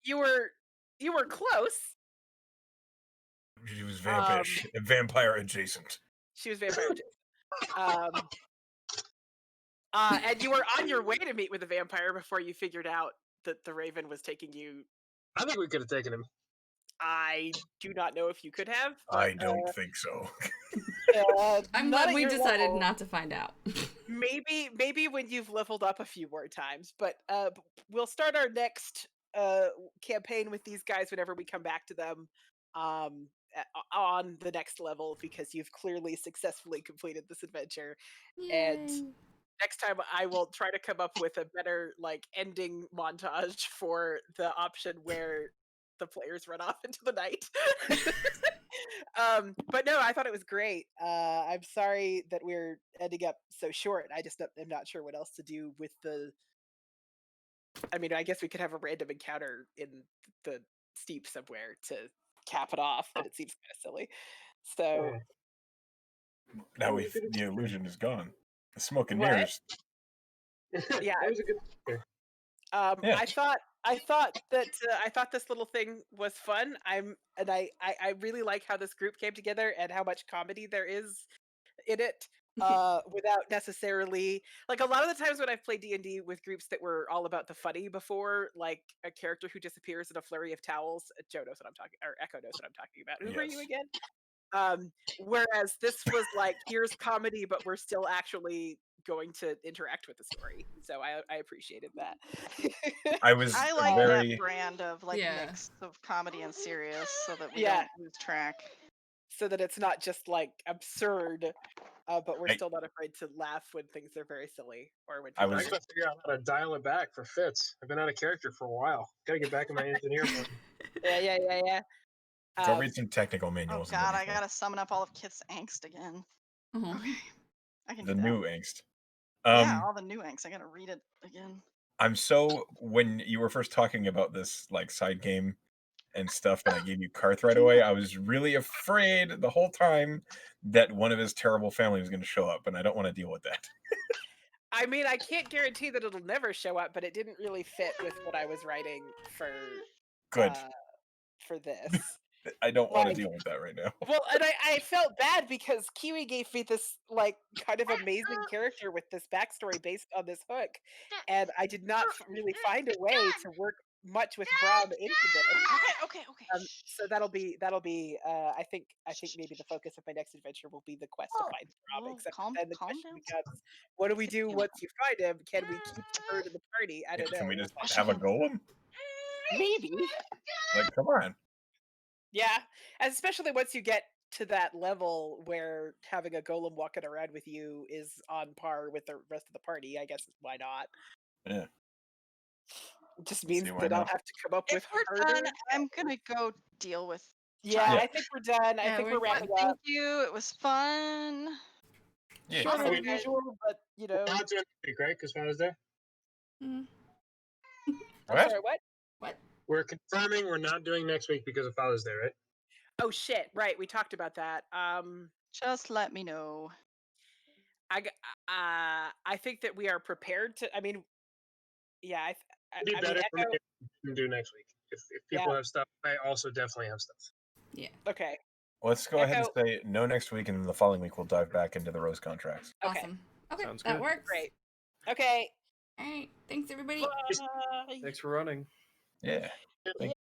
you were close. She was vampire adjacent. She was vampire adjacent. And you were on your way to meet with the vampire before you figured out that the raven was taking you. I think we could have taken him. I do not know if you could have. But, I don't think so. I'm not glad at we your decided level. not to find out. Maybe when you've leveled up a few more times. But we'll start our next campaign with these guys whenever we come back to them on the next level, because you've clearly successfully completed this adventure. And Yay. next time I will try to come up with a better like ending montage for the option where the players run off into the night. But no, I thought it was great. I'm sorry that we're ending up so short. I just am not sure what else to do with the. I mean, I guess we could have a random encounter in the steep somewhere to cap it off, but it seems kind of silly. So Now the illusion is gone. The smoke and What? mirrors. Yeah. That was a good. Yeah. I thought this little thing was fun. I really like how this group came together and how much comedy there is in it. Without necessarily, like, a lot of the times when I've played D&D with groups that were all about the funny before, like a character who disappears in a flurry of towels. Joe knows what I'm talking, or Echo knows what I'm talking about. Who were you Yes. again? Whereas this was like, here's comedy, but we're still actually going to interact with the story. So I appreciated that. I was I like very. that brand of like Yeah. mix of comedy and serious, so that we Yeah. don't lose track. So that it's not just like absurd, but we're I- still not afraid to laugh when things are very silly or when I people I was- are- gotta figure out how to dial it back for Fitz. I've been out of character for a while. Gotta get back in my engineer mode. yeah. Go read some technical Oh manuals. and god, I everything. gotta summon up all of Kit's angst again. Mhm. Okay, I can The do that. new angst. Yeah, all the new angst. I gotta read it again. I'm so, when you were first talking about this like side game and stuff, and I gave you Karth right away, I was really afraid the whole time that one of his terrible family was going to show up, and I don't want to deal with that. I mean, I can't guarantee that it'll never show up, but it didn't really fit with what I was writing for Good. For this. I don't want to like- deal with that right now. Well, and I felt bad because Kiwi gave me this like kind of amazing character with this backstory based on this hook, and I did not really find a way to work much with Brown into this. Okay. So that'll be I think maybe the focus of my next adventure will be the quest to find Brown. Well, Except calm then the down. question becomes, what do we do once you find him? Can we keep the bird in the party? I don't know. Can we just I'll have a show golem? Maybe. Like, come on. Yeah, and especially once you get to that level where having a golem walking around with you is on par with the rest of the party, I guess why not? Yeah. It just means See, why that I'll not? have to come up with If we're harder. done, I'm gonna go deal with. Yeah, Yeah. I think we're done. I Yeah, think we're we're wrapping Thank up. you. It was fun. Yeah. Shorter Are than we- usual, but you know. We're not doing next week, right? Because Father's Day. Mhm. I'm What? sorry, what? We're confirming we're not doing next week because of Father's Day, right? Oh shit! Right, we talked about that. Just let me know. I think that we are prepared to. I mean, yeah. It'd be I better mean, for me Echo. if we can do next week. If people have stuff, I also definitely have stuff. Okay. Let's go ahead and Echo. say no next week, and then the following week we'll dive back into the rose contracts. Okay. Awesome. Okay, Sounds that good. works. Great. Okay. All right. Thanks, everybody. Bye. Thanks for running. Yeah. Thank